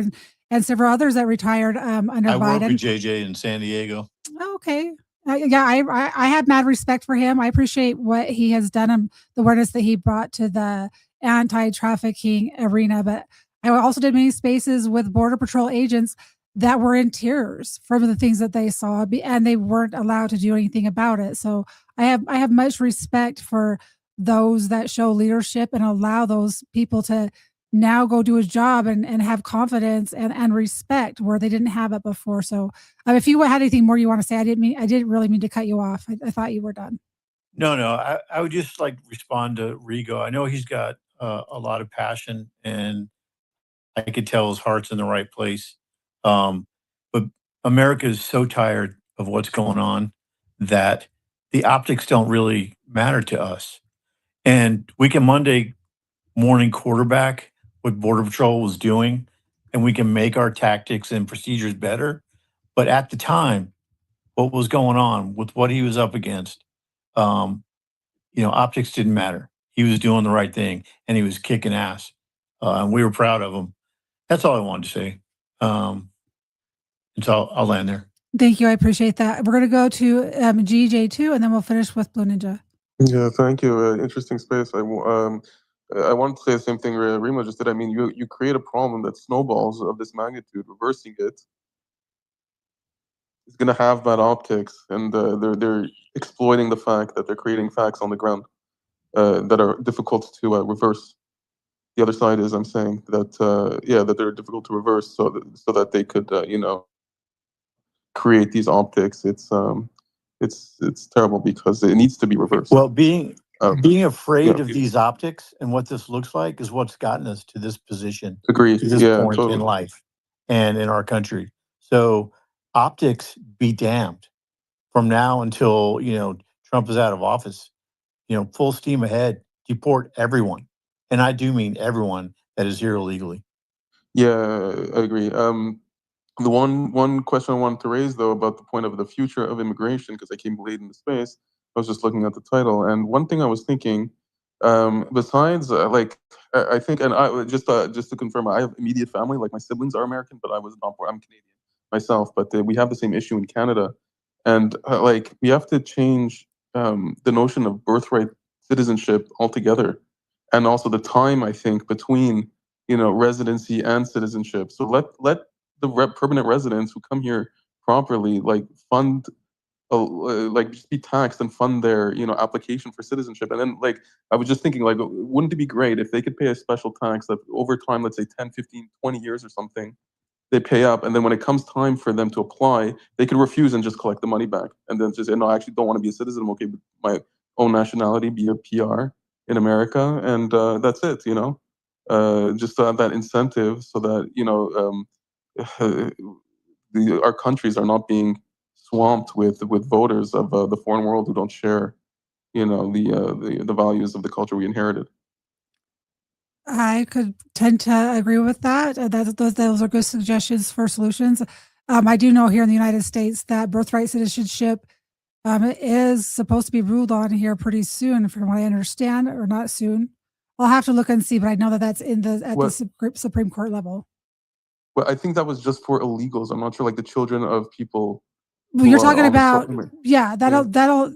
and several others that retired under I Biden. worked with JJ in San Diego. Oh, okay. Yeah, I had mad respect for him. I appreciate what he has done and the awareness that he brought to the anti-trafficking arena. But I also did many spaces with Border Patrol agents that were in tears from the things that they saw, and they weren't allowed to do anything about it. So I have much respect for those that show leadership and allow those people to now go do his job and have confidence and respect where they didn't have it before. So if you had anything more you want to say, I didn't really mean to cut you off. I thought you were done. No, I would just like to respond to Rigo. I know he's got a lot of passion, and I could tell his heart's in the right place. But America is so tired of what's going on that the optics don't really matter to us. And we can Monday morning quarterback what Border Patrol was doing, and we can make our tactics and procedures better. But at the time, what was going on with what he was up against, optics didn't matter. He was doing the right thing, and he was kicking ass, and we were proud of him. That's all I wanted to say. And so I'll land there. Thank you. I appreciate that. We're going to go to GJ2, and then we'll finish with Blue Ninja. Yeah, thank you. Interesting space. I wanted to say the same thing Remo just did. I mean, you create a problem that snowballs of this magnitude. Reversing it is going to have bad optics, and they're exploiting the fact that they're creating facts on the ground that are difficult to reverse. The other side is I'm saying that that they're difficult to reverse, so that they could create these optics. It's terrible because it needs to be reversed. Well, being afraid of these optics and what this looks like is what's gotten us to this position. Agree. To this Yeah, point totally. in life and in our country. So optics be damned from now until, Trump is out of office, full steam ahead, deport everyone. And I do mean everyone that is here illegally. Yeah, I agree. The one question I wanted to raise though about the point of the future of immigration, because I came late in the space, I was just looking at the title, and one thing I was thinking, besides I think, and I just to confirm, I have immediate family, like my siblings are American, but I'm Canadian myself, but we have the same issue in Canada, and we have to change the notion of birthright citizenship altogether, and also the time I think between residency and citizenship. So let the permanent residents who come here properly fund just be taxed and fund their application for citizenship. And then I was just thinking wouldn't it be great if they could pay a special tax that over time, let's say 10, 15, 20 years or something, they pay up, and then when it comes time for them to apply, they could refuse and just collect the money back, and then just say, no, I actually don't want to be a citizen. I'm okay with my own nationality, be a PR in America, and that's it. Just to have that incentive so that our countries are not being swamped with voters of the foreign world who don't share the values of the culture we inherited. I could tend to agree with that. Those are good suggestions for solutions. I do know here in the United States that birthright citizenship is supposed to be ruled on here pretty soon, from what I understand, or not soon. I'll have to look and see, but I know that that's at the Supreme Court level. Well, I think that was just for illegals. I'm not sure, the children of people. Well, you're talking about,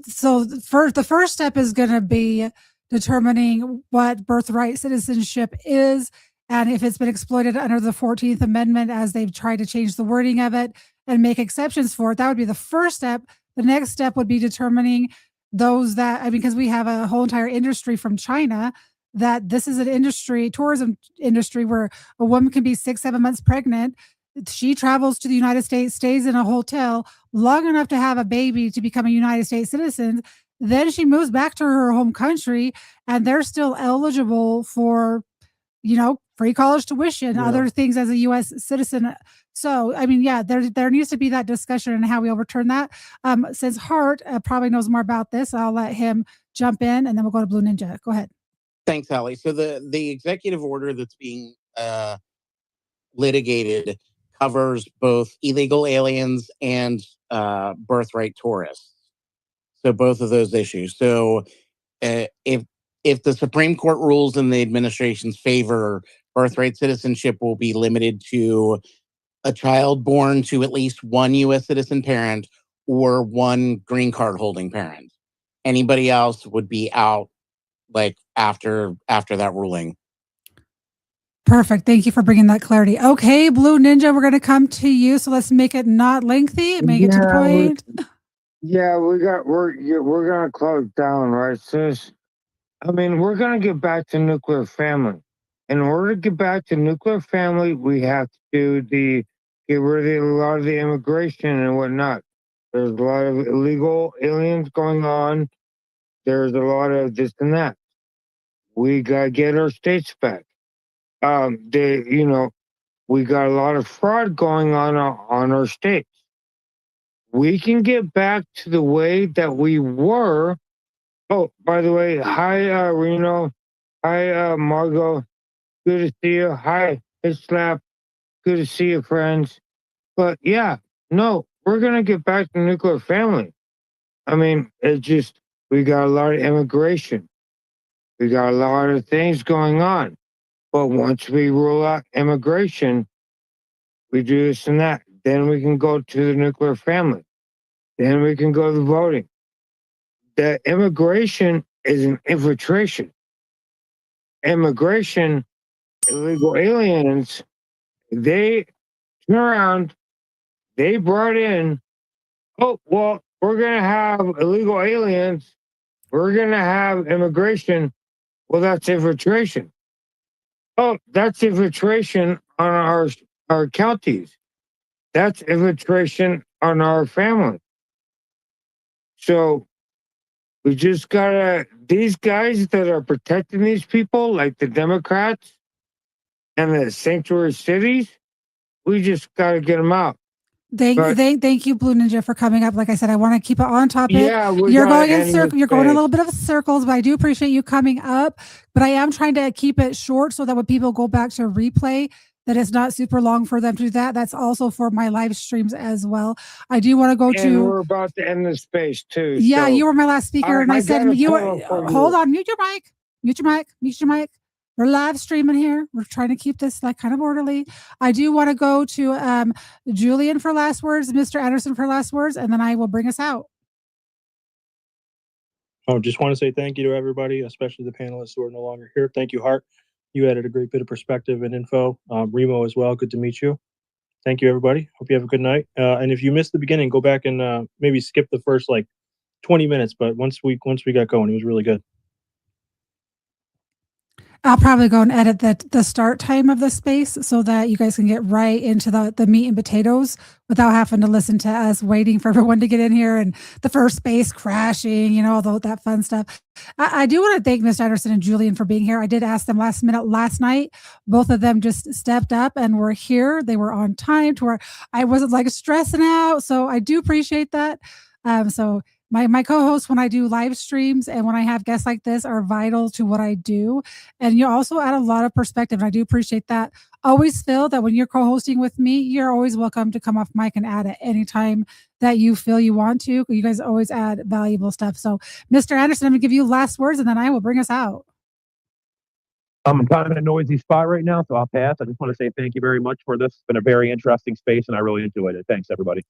so the first step is going to be determining what birthright citizenship is, and if it's been exploited under the 14th Amendment, as they've tried to change the wording of it. and make exceptions for it. That would be the first step. The next step would be determining those that, I mean, because we have a whole entire industry from China, that this is an industry, tourism industry, where a woman can be 6-7 months pregnant. She travels to the United States, stays in a hotel long enough to have a baby to become a United States citizen. Then she moves back to her home country, and they're still eligible for, free college tuition, other things as a U.S. citizen. So, I mean, yeah, there needs to be that discussion on how we overturn that. Since Hart probably knows more about this, I'll let him jump in, and then we'll go to Blue Ninja. Go ahead. Thanks, Allie. So the executive order that's being litigated covers both illegal aliens and birthright tourists. So both of those issues. So if the Supreme Court rules in the administration's favor, birthright citizenship will be limited to a child born to at least one U.S. citizen parent or one green card holding parent. Anybody else would be out like after that ruling. Perfect. Thank you for bringing that clarity. Okay, Blue Ninja, we're going to come to you. So let's make it not lengthy. Make it to the point. We're gonna close down, right, sis? I mean, we're gonna get back to nuclear family. In order to get back to nuclear family, we have to get rid of a lot of the immigration and whatnot. There's a lot of illegal aliens going on. There's a lot of this and that. We gotta get our states back. We got a lot of fraud going on our states. We can get back to the way that we were. Oh, by the way, hi, Reno. Hi, Margot. Good to see you. Hi, it's Slap. Good to see you, friends. But yeah, no, we're going to get back to nuclear family. I mean, it's just, we got a lot of immigration. We got a lot of things going on. But once we rule out immigration, we do this and that. Then we can go to the nuclear family. Then we can go to voting. The immigration is an infiltration. Immigration, illegal aliens, they turn around, they brought in, oh, well, we're going to have illegal aliens, we're going to have immigration. Well, that's infiltration. Oh, that's infiltration on our counties. That's infiltration on our family. So we just gotta, these guys that are protecting these people, like the Democrats and the sanctuary cities, we just gotta get them out. Thank you, Blue Ninja, for coming up. Like I said, I want to keep it on topic. Yeah, you're going in circles. You're going a little bit of circles, but I do appreciate you coming up. But I am trying to keep it short so that when people go back to replay, that it's not super long for them to do that. That's also for my live streams as well. I do want to go and we're about to end the space too. Yeah, so you were my last speaker, and I said you were. Hold on, mute your mic. Mute your mic. Mute your mic. We're live streaming here. We're trying to keep this like kind of orderly. I do want to go to Julian for last words, Mr. Anderson for last words, and then I will bring us out. Oh, just want to say thank you to everybody, especially the panelists who are no longer here. Thank you, Hart. You added a great bit of perspective and info. Remo as well. Good to meet you. Thank you, everybody. Hope you have a good night. And if you missed the beginning, go back and maybe skip the first like 20 minutes. But once we got going, it was really good. I'll probably go and edit the start time of the space so that you guys can get right into the meat and potatoes without having to listen to us waiting for everyone to get in here and the first space crashing, all that fun stuff. I do want to thank Mr. Anderson and Julian for being here. I did ask them last minute last night. Both of them just stepped up and were here. They were on time to where I wasn't like stressing out. So I do appreciate that. So my co-hosts, when I do live streams and when I have guests like this, are vital to what I do. And you also add a lot of perspective. And I do appreciate that. Always feel that when you're co-hosting with me, you're always welcome to come off mic and add at any time that you feel you want to. You guys always add valuable stuff. So, Mr. Anderson, I'm going to give you last words and then I will bring us out. I'm kind of in a noisy spot right now, so I'll pass. I just want to say thank you very much for this. It's been a very interesting space, and I really enjoyed it. Thanks, everybody.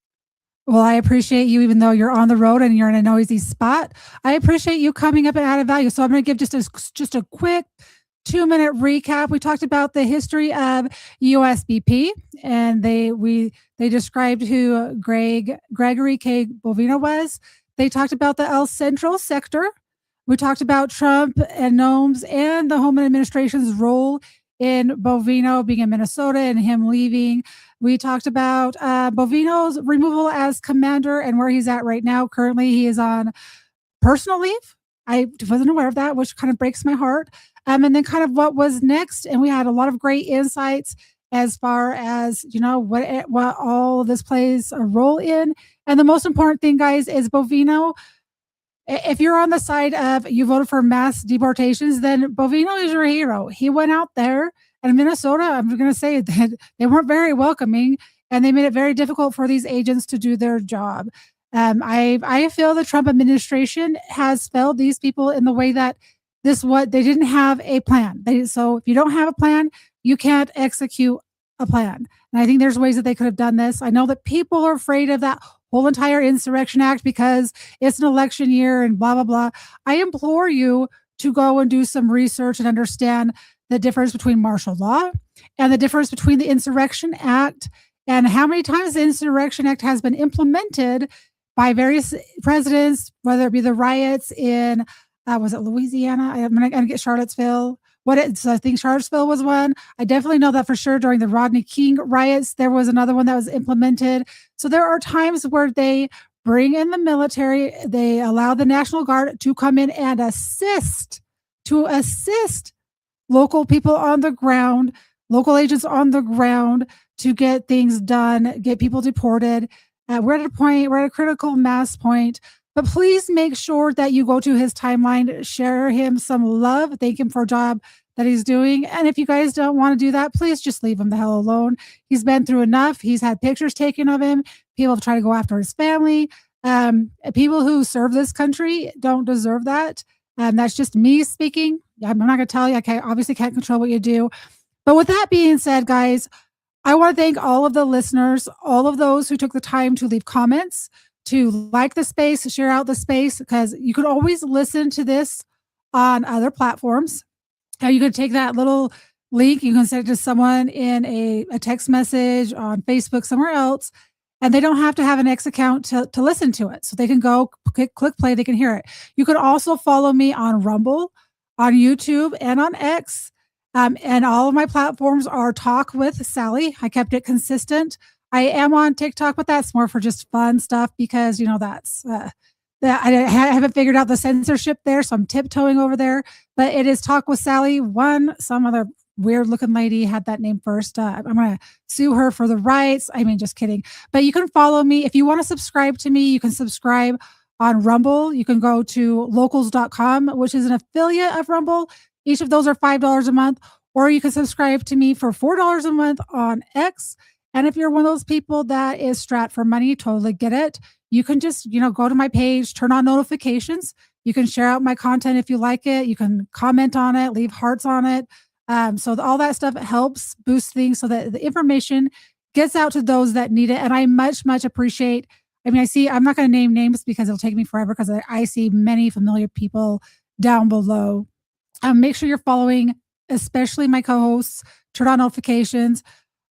Well, I appreciate you, even though you're on the road and you're in a noisy spot. I appreciate you coming up and adding value. So I'm going to give just a quick 2-minute recap. We talked about the history of USBP, and they described who Gregory K Bovino was. They talked about the Centro Sector. We talked about Trump and Nomes and the Homan administration's role in Bovino being in Minnesota and him leaving. We talked about Bovino's removal as commander and where he's at right now. Currently, he is on personal leave. I wasn't aware of that, which kind of breaks my heart. And then kind of what was next. And we had a lot of great insights as far as, what all of this plays a role in. And the most important thing, guys, is Bovino. If you're on the side of you voted for mass deportations, then Bovino is your hero. He went out there in Minnesota. I'm going to say that they weren't very welcoming, and they made it very difficult for these agents to do their job. I feel the Trump administration has failed these people in the way that they didn't have a plan. So if you don't have a plan, you can't execute a plan. And I think there's ways that they could have done this. I know that people are afraid of that whole entire Insurrection Act because it's an election year and blah, blah, blah. I implore you to go and do some research and understand the difference between martial law and the difference between the Insurrection Act and how many times the Insurrection Act has been implemented by various presidents, whether it be the riots in, was it Louisiana? I'm going to get Charlottesville. I think Charlottesville was one. I definitely know that for sure during the Rodney King riots, there was another one that was implemented. So there are times where they bring in the military, they allow the National Guard to come in and assist local people on the ground, local agents on the ground to get things done, get people deported. We're at a critical mass point. But please make sure that you go to his timeline, share him some love, thank him for a job that he's doing. And if you guys don't want to do that, please just leave him the hell alone. He's been through enough. He's had pictures taken of him. People have tried to go after his family. People who serve this country don't deserve that. That's just me speaking. I'm not going to tell you. I obviously can't control what you do. But with that being said, guys, I want to thank all of the listeners, all of those who took the time to leave comments, to like the space, share out the space, because you could always listen to this on other platforms. You could take that little link, you can send it to someone in a text message on Facebook, somewhere else, and they don't have to have an X account to listen to it. So they can go click play, they can hear it. You could also follow me on Rumble, on YouTube, and on X. And all of my platforms are Talk with Sally. I kept it consistent. I am on TikTok, but that's more for just fun stuff because, that's that I haven't figured out the censorship there. So I'm tiptoeing over there, but it is Talk with Sally. Some other weird looking lady had that name first. I'm going to sue her for the rights. I mean, just kidding. But you can follow me. If you want to subscribe to me, you can subscribe on Rumble. You can go to locals.com, which is an affiliate of Rumble. Each of those are $5 a month, or you can subscribe to me for $4 a month on X. And if you're one of those people that is strapped for money, totally get it. You can just, go to my page, turn on notifications. You can share out my content if you like it. You can comment on it, leave hearts on it. So all that stuff helps boost things so that the information gets out to those that need it. And I much, much appreciate, I'm not going to name names because it'll take me forever because I see many familiar people down below. Make sure you're following, especially my co-hosts, turn on notifications.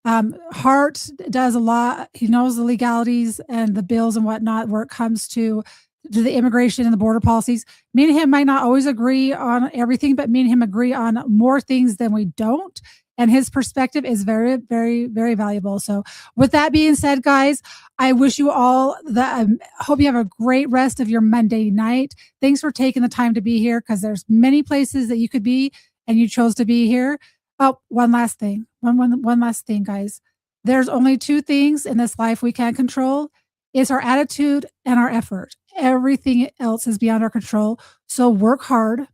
Hart does a lot. He knows the legalities and the bills and whatnot where it comes to the immigration and the border policies. Me and him might not always agree on everything, but me and him agree on more things than we don't. And his perspective is very, very, very valuable. So with that being said, guys, I wish you all hope you have a great rest of your Monday night. Thanks for taking the time to be here because there's many places that you could be and you chose to be here. Oh, one last thing. One last thing, guys. There's only two things in this life we can't control. It's our attitude and our effort. Everything else is beyond our control. So work hard,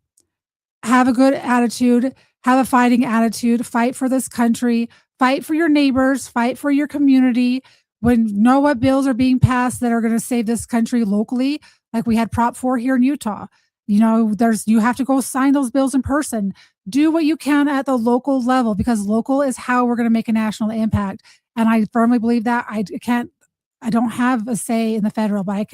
have a good attitude, have a fighting attitude, fight for this country, fight for your neighbors, fight for your community. Know what bills are being passed that are going to save this country locally, like we had Prop 4 here in Utah. You have to go sign those bills in person. Do what you can at the local level because local is how we're going to make a national impact. And I firmly believe that. I don't have a say in the federal, but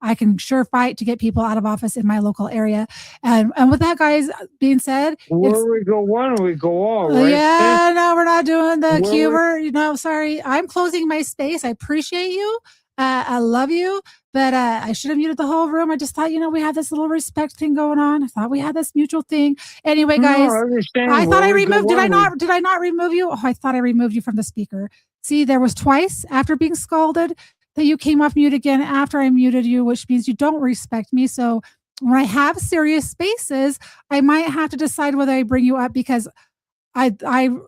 I can sure fight to get people out of office in my local area. And with that, guys, being said, Where we go one, we go all, right? yeah, no, we're not doing the Where Cuber. No, sorry. I'm closing my space. I appreciate you. I love you, but I should have muted the whole room. I just thought, we had this little respect thing going on. I thought we had this mutual thing. Anyway, guys, No, I understand. I thought Where I we go removed. Did I one, not? Did I not remove you? Oh, I thought I removed you from the speaker. See, there was twice after being scalded that you came off mute again after I muted you, which means you don't respect me. So when I have serious spaces, I might have to decide whether I bring you up because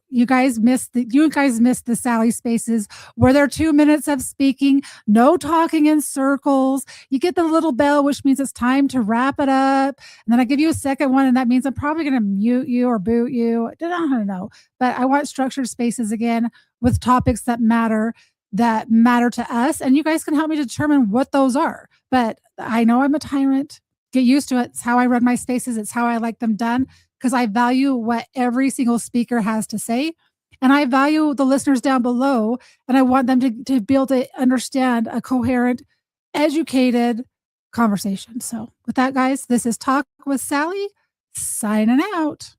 you guys missed the Sally spaces where there are 2 minutes of speaking, no talking in circles. You get the little bell, which means it's time to wrap it up. And then I give you a second one, and that means I'm probably going to mute you or boot you. I don't know, but I want structured spaces again with topics that matter to us. And you guys can help me determine what those are. But I know I'm a tyrant. Get used to it. It's how I run my spaces. It's how I like them done, because I value what every single speaker has to say. And I value the listeners down below. And I want them to be able to understand a coherent, educated conversation. So with that, guys, this is Talk with Sally, signing out.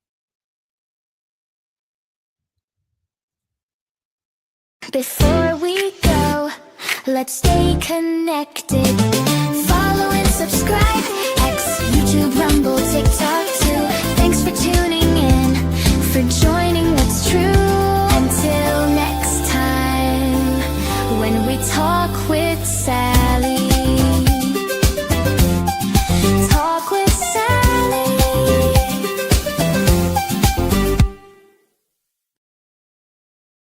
Before we go, let's stay connected. Follow and subscribe.